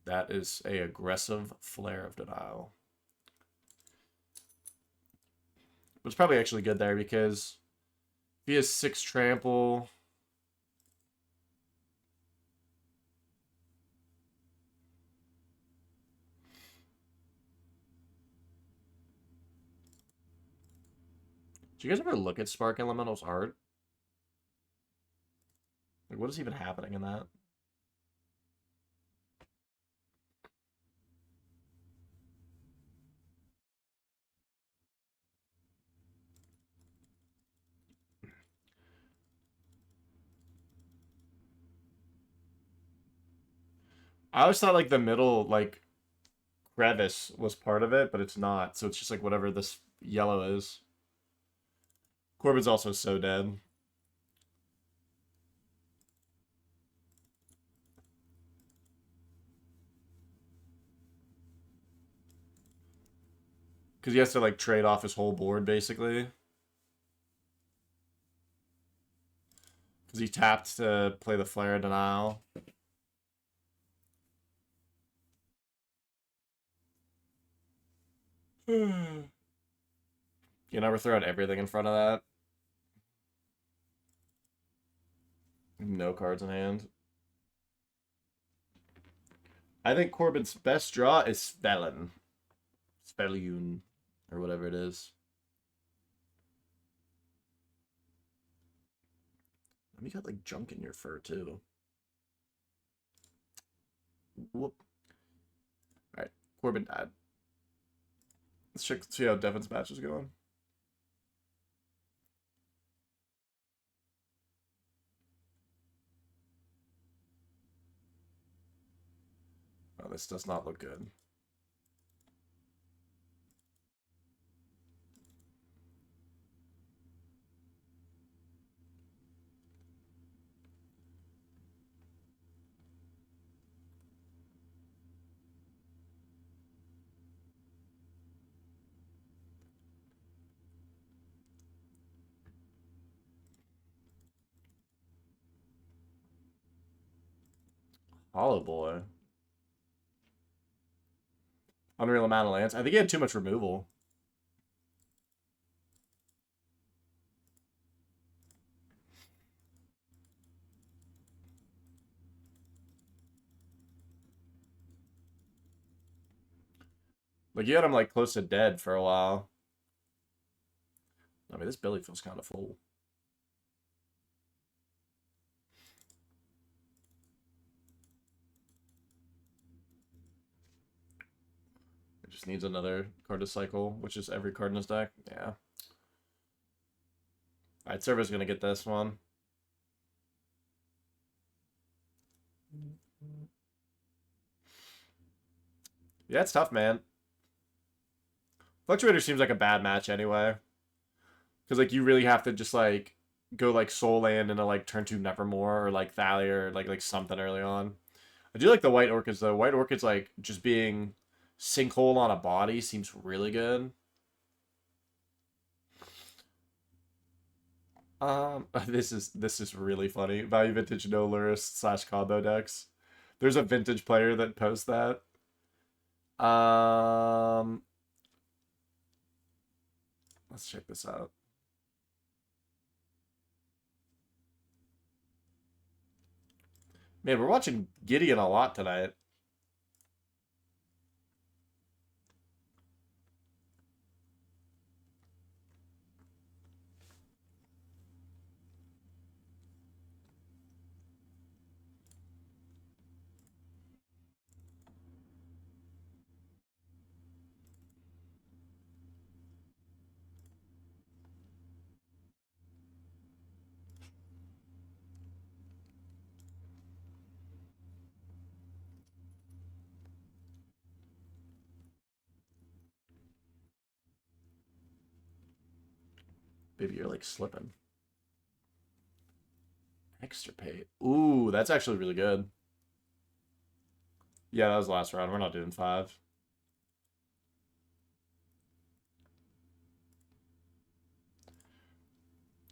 S1: That is a aggressive Flare of Denial. But it's probably actually good there because if he has 6 trample... Do you guys ever look at Spark Elemental's art? Like, what is even happening in that? I always thought like the middle like crevice was part of it, but it's not. So it's just like whatever this yellow is. Corbin's also so dead. Because he has to like trade off his whole board basically. Because he tapped to play the Flare Denial. You never throw out everything in front of that. No cards in hand. I think Corbin's best draw is Spellin. Spellune. Or whatever it is. You got like junk in your fur too. Whoop. Alright, Corbin died. Let's check see how Devin's match is going. Oh, this does not look good. Hollow Boy. Unreal amount of lands. I think he had too much removal. Like, you had him, like, close to dead for a while. I mean, this belly feels kind of full. It just needs another card to cycle, which is every card in his deck. Yeah. Alright, Server's gonna get this one. Yeah, it's tough, man. Fluctuator seems like a bad match anyway. Because, like, you really have to just, like, go, like, Soul Land into, like, turn 2 Nevermore or, like, Thalia or, like something early on. I do like the White Orchids, though. White Orchids, like, just being Sinkhole on a body seems really good. This is really funny. Value Vintage No Lurist / combo decks. There's a vintage player that posts that. Um, let's check this out. Man, we're watching Gideon a lot tonight. Baby, you're like slipping. Extirpate. Ooh, that's actually really good. Yeah, that was the last round. We're not doing 5.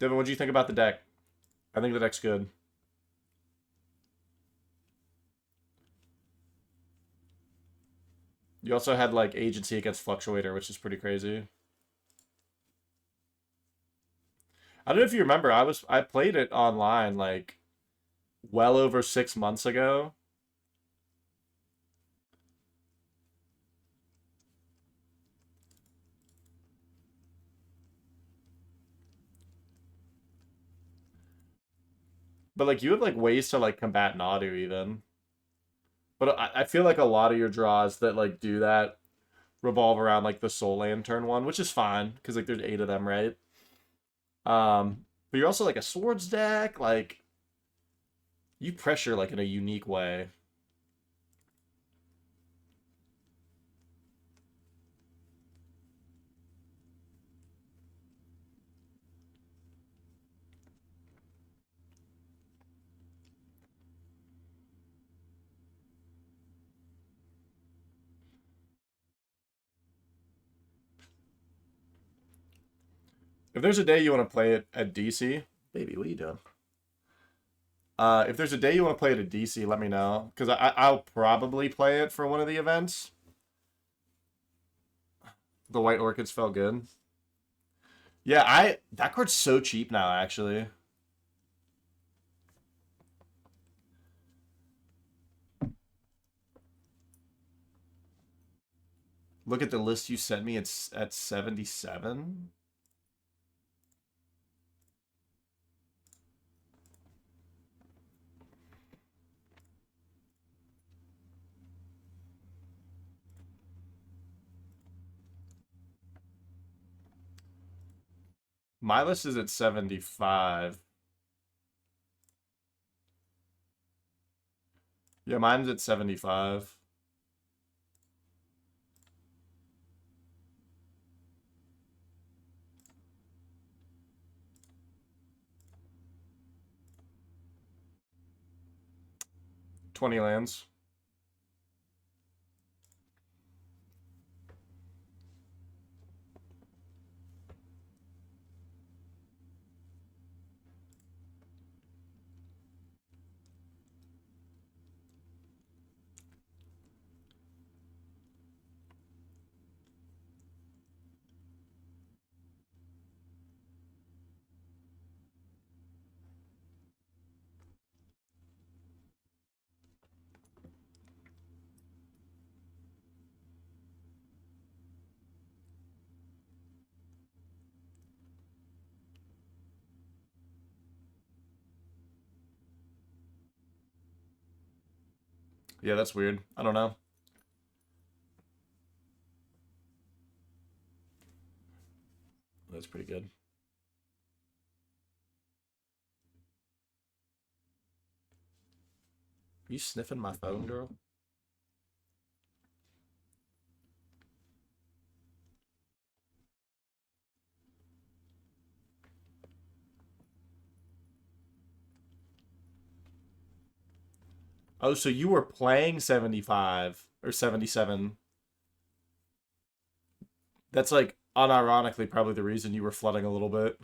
S1: Devin, what do you think about the deck? I think the deck's good. You also had like agency against Fluctuator, which is pretty crazy. I don't know if you remember, I played it online like well over 6 months ago. But like you have like ways to like combat Nadu even. But I feel like a lot of your draws that like do that revolve around like the Soul Land turn 1, which is fine because like there's 8 of them, right? But you're also like a swords deck, like you pressure like in a unique way. If there's a day you want to play it at DC, baby, what are you doing? If there's a day you want to play it at DC, let me know. Because I'll probably play it for one of the events. The White Orchids felt good. Yeah, that card's so cheap now, actually. Look at the list you sent me. It's at 77. My list is at 75. Yeah, mine's at 75. $20 lands. Yeah, that's weird. I don't know. That's pretty good. Are you sniffing my phone, girl? Oh, so you were playing 75 or 77. That's like unironically probably the reason you were flooding a little bit.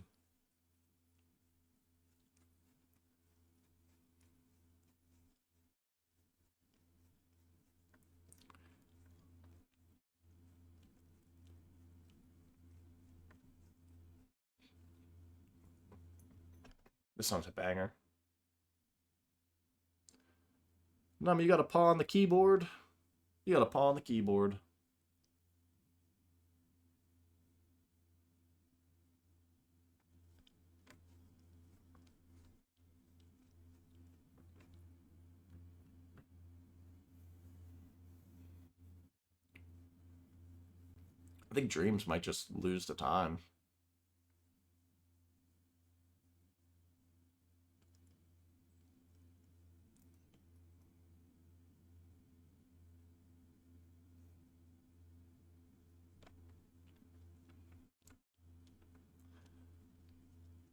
S1: This song's a banger. No, you got a paw on the keyboard. You got a paw on the keyboard. I think Dreams might just lose the time.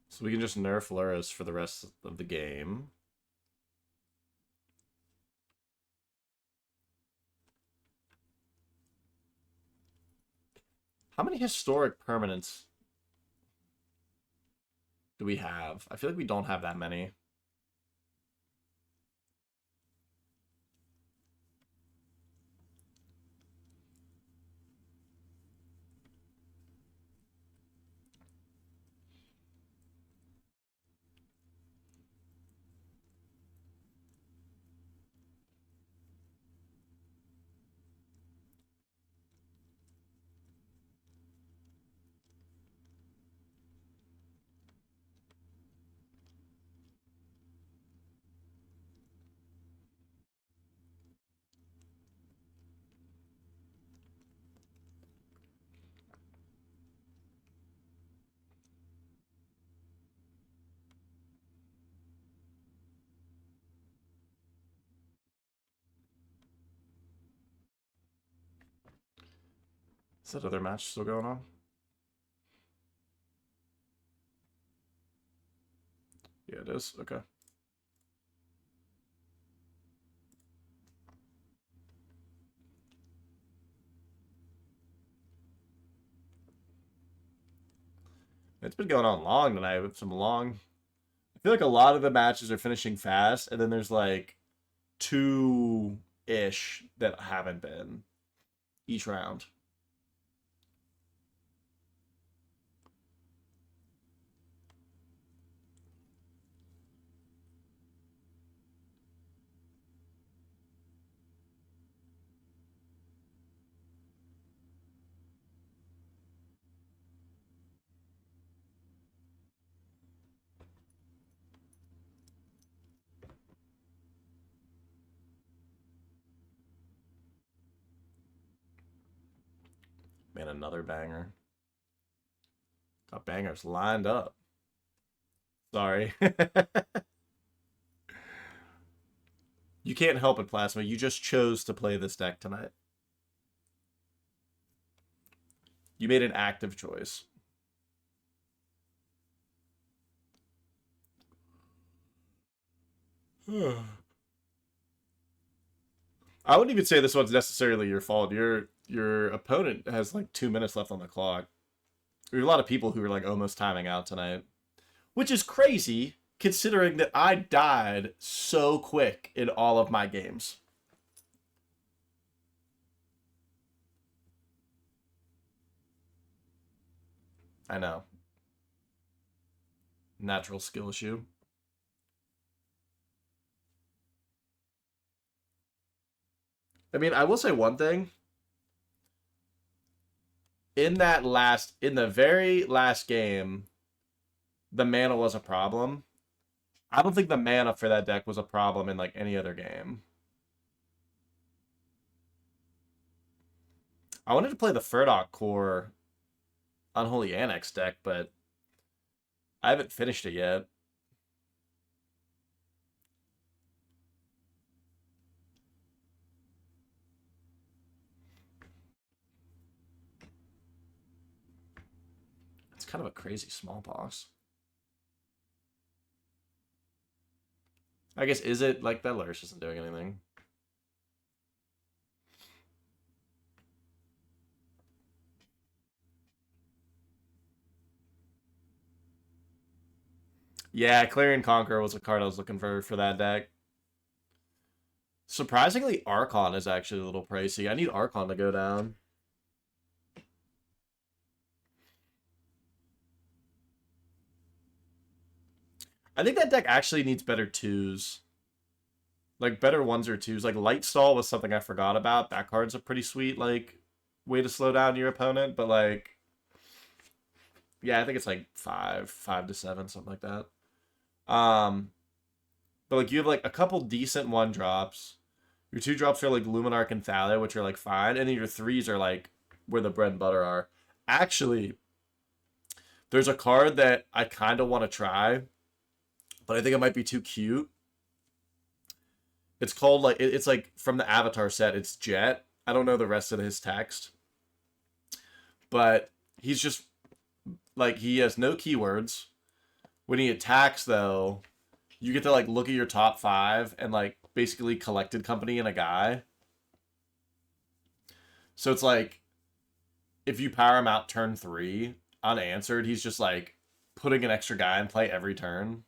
S1: So we can just nerf Luris for the rest of the game. How many historic permanents do we have? I feel like we don't have that many. Is that other match still going on? Yeah, it is. Okay. It's been going on long tonight with some long. I feel like a lot of the matches are finishing fast, and then there's like two-ish that haven't been each round. Man, another banger. Got bangers lined up. Sorry. You can't help it, Plasma. You just chose to play this deck tonight. You made an active choice. I wouldn't even say this one's necessarily your fault. Your opponent has like 2 minutes left on the clock. There are a lot of people who are like almost timing out tonight, which is crazy considering that I died so quick in all of my games. I know. Natural skill issue. I mean, I will say one thing. In the very last game, the mana was a problem. I don't think the mana for that deck was a problem in like any other game. I wanted to play the Furdock Core Unholy Annex deck, but I haven't finished it yet. It's kind of a crazy smallpox. I guess, is it? Like, that Lurch isn't doing anything. Yeah, Clarion Conqueror was a card I was looking for that deck. Surprisingly, Archon is actually a little pricey. I need Archon to go down. I think that deck actually needs better twos. Like, better ones or twos. Like, Light Stall was something I forgot about. That card's a pretty sweet, like, way to slow down your opponent. But, like, yeah, I think it's like 5 to 7, something like that. But, like, you have, like, a couple decent 1-drops. Your 2-drops are, like, Luminarch and Thalia, which are, like, fine. And then your 3s are, like, where the bread and butter are. Actually, there's a card that I kind of want to try, but I think it might be too cute. It's called, like, it's like from the Avatar set, it's Jet. I don't know the rest of his text. But he's just, like, he has no keywords. When he attacks, though, you get to, like, look at your top 5 and, like, basically collected company in a guy. So it's like, if you power him out turn 3, unanswered, he's just, like, putting an extra guy in play every turn.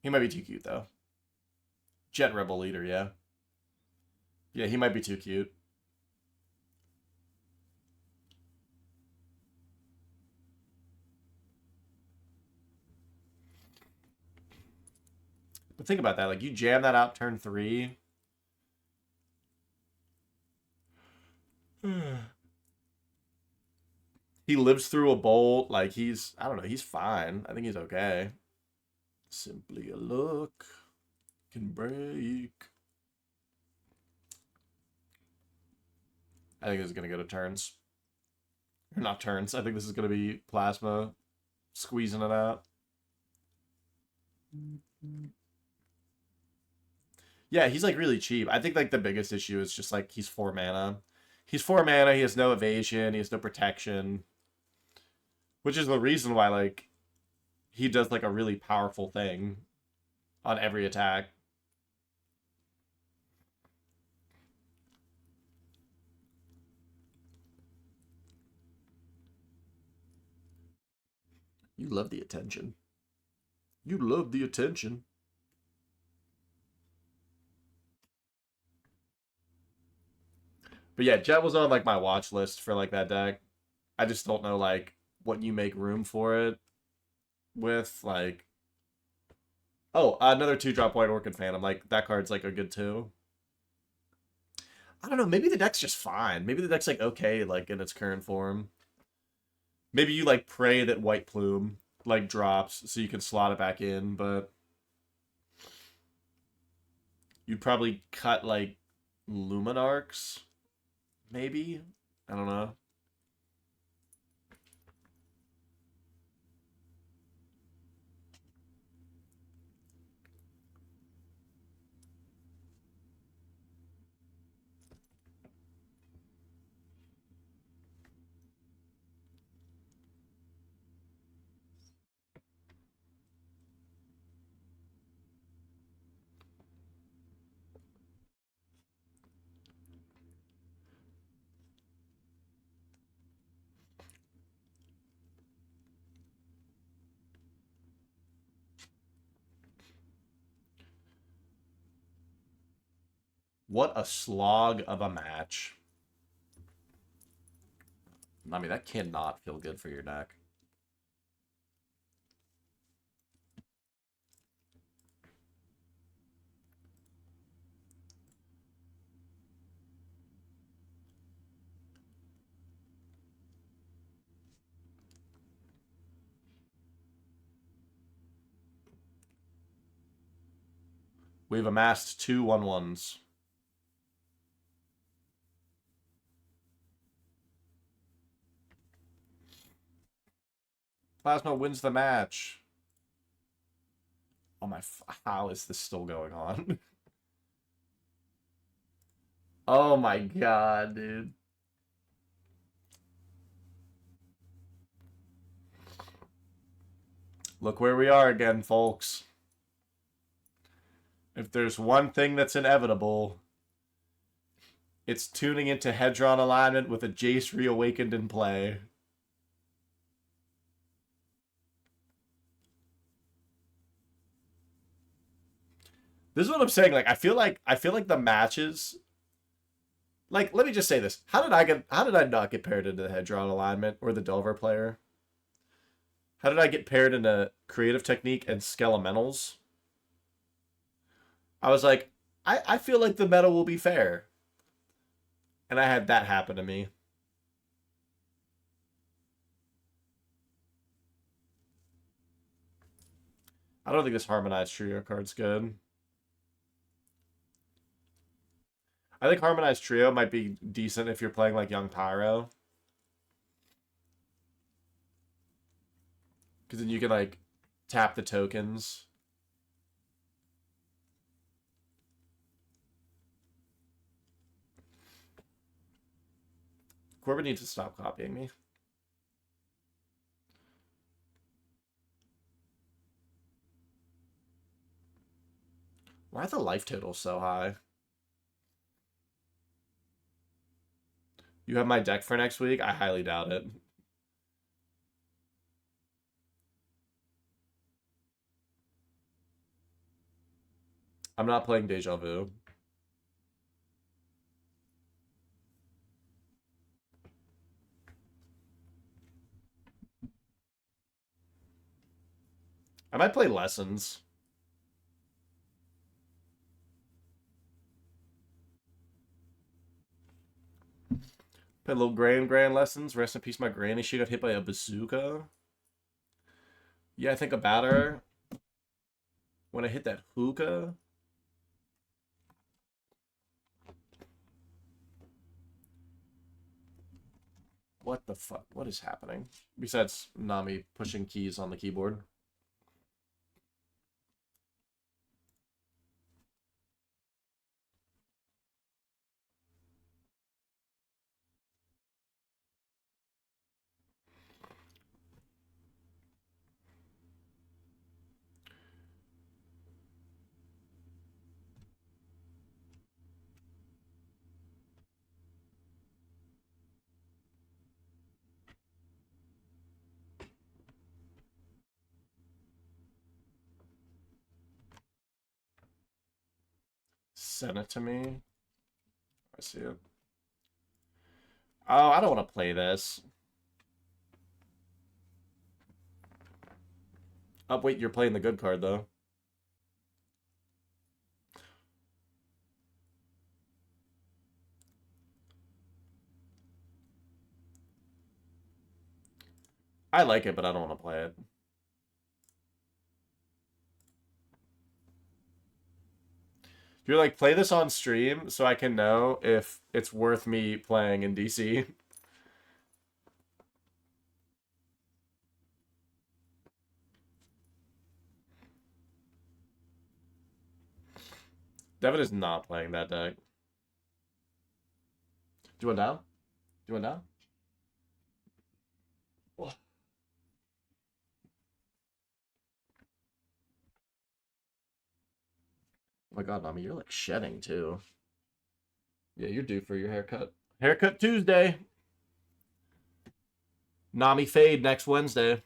S1: He might be too cute, though. Jet Rebel Leader, yeah. Yeah, he might be too cute. But think about that. Like, you jam that out turn 3. He lives through a bolt. Like, he's, I don't know, he's fine. I think he's okay. Simply a look can break. I think this is going to go to turns. Or not turns. I think this is going to be Plasma squeezing it out. Yeah, he's, like, really cheap. I think, like, the biggest issue is just, like, he's 4 mana. He's 4 mana, he has no evasion, he has no protection. Which is the reason why, like, he does, like, a really powerful thing on every attack. You love the attention. You love the attention. But yeah, Jet was on like my watch list for like that deck. I just don't know like what you make room for it with. Like, oh, another 2-drop White Orchid Phantom. Like that card's like a good 2. I don't know. Maybe the deck's just fine. Maybe the deck's like okay, like in its current form. Maybe you like pray that White Plume like drops so you can slot it back in, but you'd probably cut like Luminarchs, maybe. I don't know. What a slog of a match. I mean, that cannot feel good for your neck. We've amassed 2 1/1s. Plasma wins the match. Oh my, how is this still going on? Oh my god, dude. Look where we are again, folks. If there's one thing that's inevitable, it's tuning into Hedron alignment with a Jace Reawakened in play. This is what I'm saying. Like, I feel like the matches. Like, let me just say this: how did I not get paired into the Hedron alignment or the Delver player? How did I get paired into Creative Technique and Skelementals? I was like, I feel like the meta will be fair, and I had that happen to me. I don't think this Harmonized Trio card's good. I think Harmonized Trio might be decent if you're playing like Young Pyro. Because then you can like tap the tokens. Corbin needs to stop copying me. Why are the life totals so high? You have my deck for next week? I highly doubt it. I'm not playing Deja Vu. I might play Lessons. Play a little Grand Lessons. Rest in peace, my granny. She got hit by a bazooka. Yeah, I think about her. When I hit that hookah. What the fuck? What is happening? Besides Nami pushing keys on the keyboard. Send it to me. I see it. Oh, I don't want to play this. Oh, wait, you're playing the good card, though. I like it, but I don't want to play it. You're like, play this on stream so I can know if it's worth me playing in DC. Devin is not playing that deck. Do you want down? Do you want down? What? Oh my god, Nami, you're like shedding too. Yeah, you're due for your haircut. Haircut Tuesday. Nami fade next Wednesday.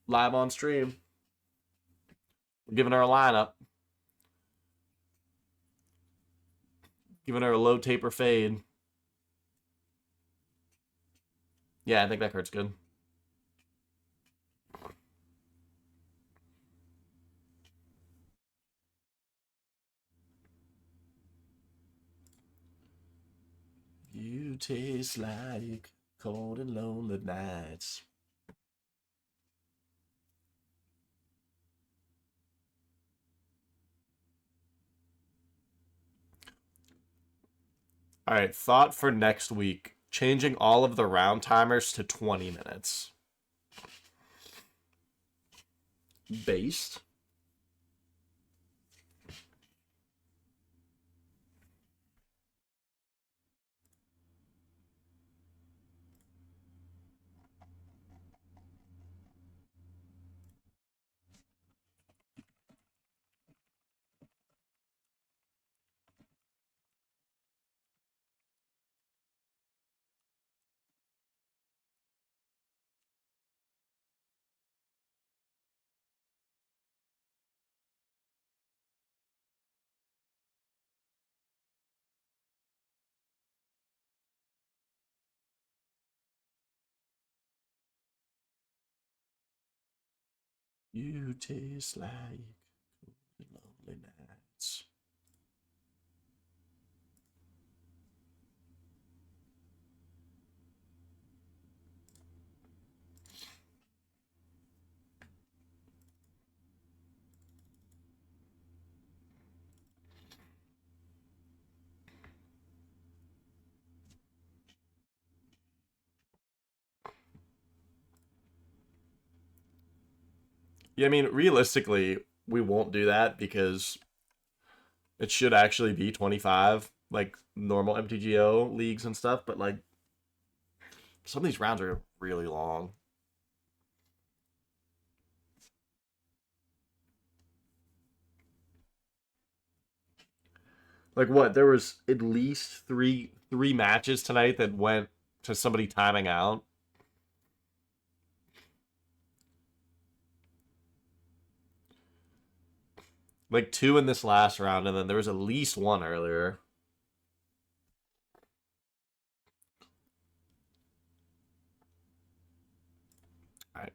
S1: Live on stream. We're giving her a lineup. Giving her a low taper fade. Yeah, I think that card's good. You taste like cold and lonely nights. All right, thought for next week. Changing all of the round timers to 20 minutes. Based. You taste like lonely nights. Yeah, I mean, realistically, we won't do that because it should actually be 25, like normal MTGO leagues and stuff, but like some of these rounds are really long. Like what? There was at least three matches tonight that went to somebody timing out. Like two in this last round, and then there was at least one earlier. All right.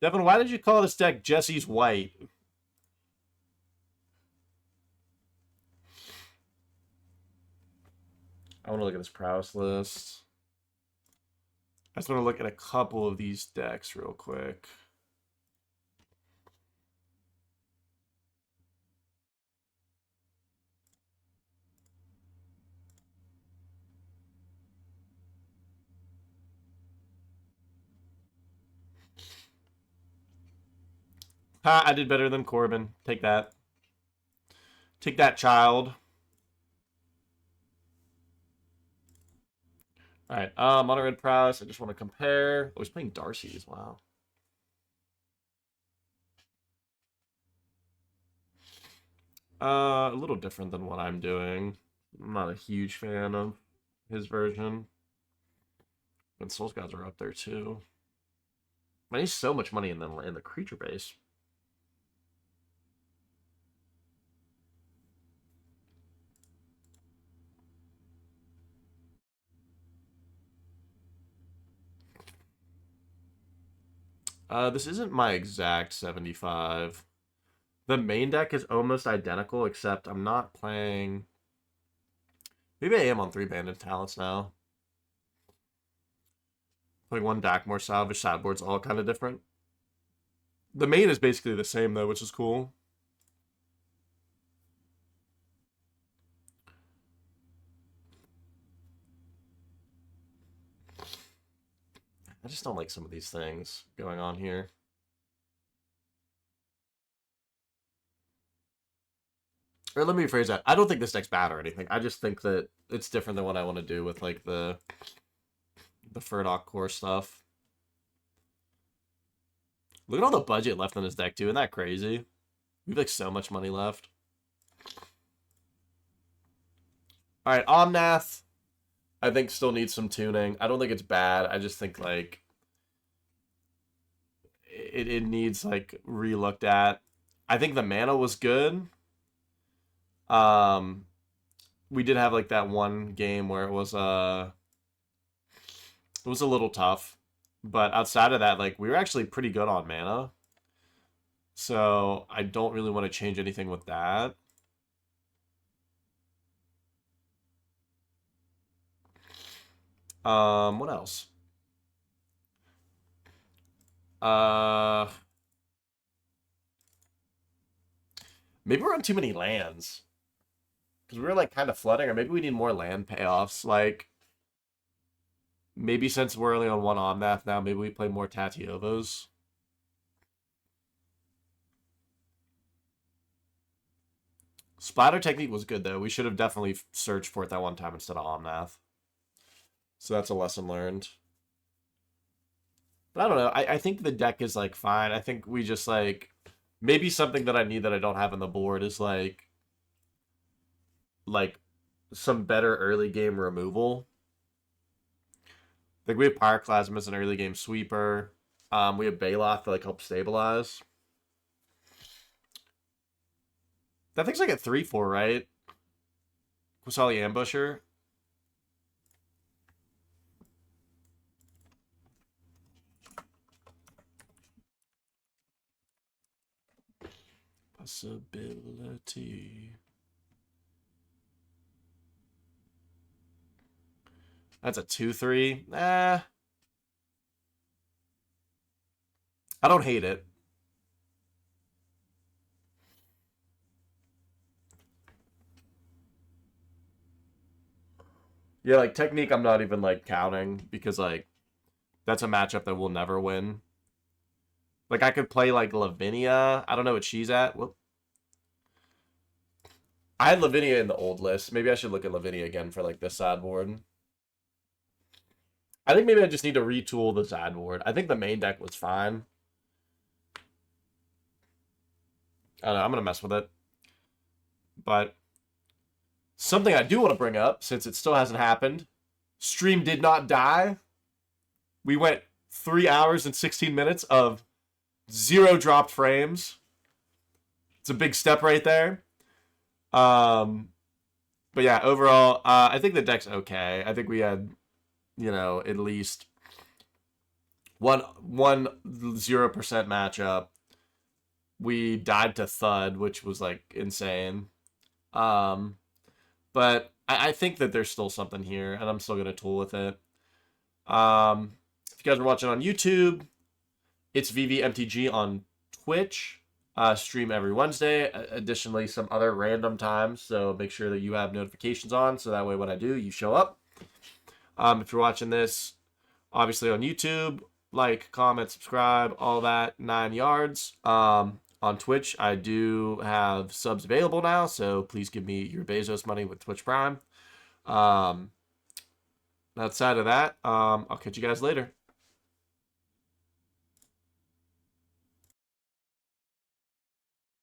S1: Devin, why did you call this deck Jesse's White? I want to look at his prowess list. I just want to look at a couple of these decks real quick. Ha, I did better than Corbin. Take that. Take that, child. Alright, Mono Red Prowess. I just want to compare. Oh, he's playing Darcy's. Wow. A little different than what I'm doing. I'm not a huge fan of his version. And Souls Gods are up there too. Man, he's so much money in the creature base. This isn't my exact 75. The main deck is almost identical, except I'm not playing... Maybe I am on 3 Banded Talents now. Playing 1 Dakmor Salvage, sideboard's all kind of different. The main is basically the same, though, which is cool. I just don't like some of these things going on here. Or let me rephrase that. I don't think this deck's bad or anything. I just think that it's different than what I want to do with, like, the Furdock core stuff. Look at all the budget left in this deck, too. Isn't that crazy? We have, like, so much money left. Alright, Omnath, I think still needs some tuning. I don't think it's bad. I just think, like, it needs, like, re-looked at. I think the mana was good. We did have, like, that one game where it was a little tough. But outside of that, like, we were actually pretty good on mana. So I don't really want to change anything with that. What else? Maybe we're on too many lands. Because we were, like, kind of flooding, or maybe we need more land payoffs. Like, maybe since we're only on 1 Omnath now, maybe we play more Tatiovos. Splatter technique was good, though. We should have definitely searched for it that one time instead of Omnath. So that's a lesson learned. But I don't know. I think the deck is, like, fine. I think we just, like... Maybe something that I need that I don't have on the board is, like some better early game removal. Like, we have Pyroclasm as an early game sweeper. We have Baloth to, like, help stabilize. That thing's like a 3/4, right? Kusali Ambusher. Possibility. That's a 2/3. I don't hate it. Yeah, like, technique I'm not even, like, counting because, like, that's a matchup that we'll never win. Like, I could play, like, Lavinia. I don't know what she's at. Whoop. I had Lavinia in the old list. Maybe I should look at Lavinia again for, like, this sideboard. I think maybe I just need to retool the sideboard. I think the main deck was fine. I don't know. I'm going to mess with it. But something I do want to bring up, since it still hasn't happened, stream did not die. We went 3 hours and 16 minutes of 0 dropped frames. It's a big step right there. But yeah, overall, I think the deck's okay. I think we had, you know, at least one 0% matchup. We died to Thud, which was, like, insane. But I think that there's still something here, and I'm still gonna tool with it. you guys are watching on YouTube, it's VVMTG on Twitch. Stream every Wednesday. Additionally, some other random times. So make sure that you have notifications on, so that way when I do, you show up. If you're watching this, obviously on YouTube, like, comment, subscribe, all that 9 yards. On Twitch, I do have subs available now, so please give me your Bezos money with Twitch Prime. Outside of that, I'll catch you guys later.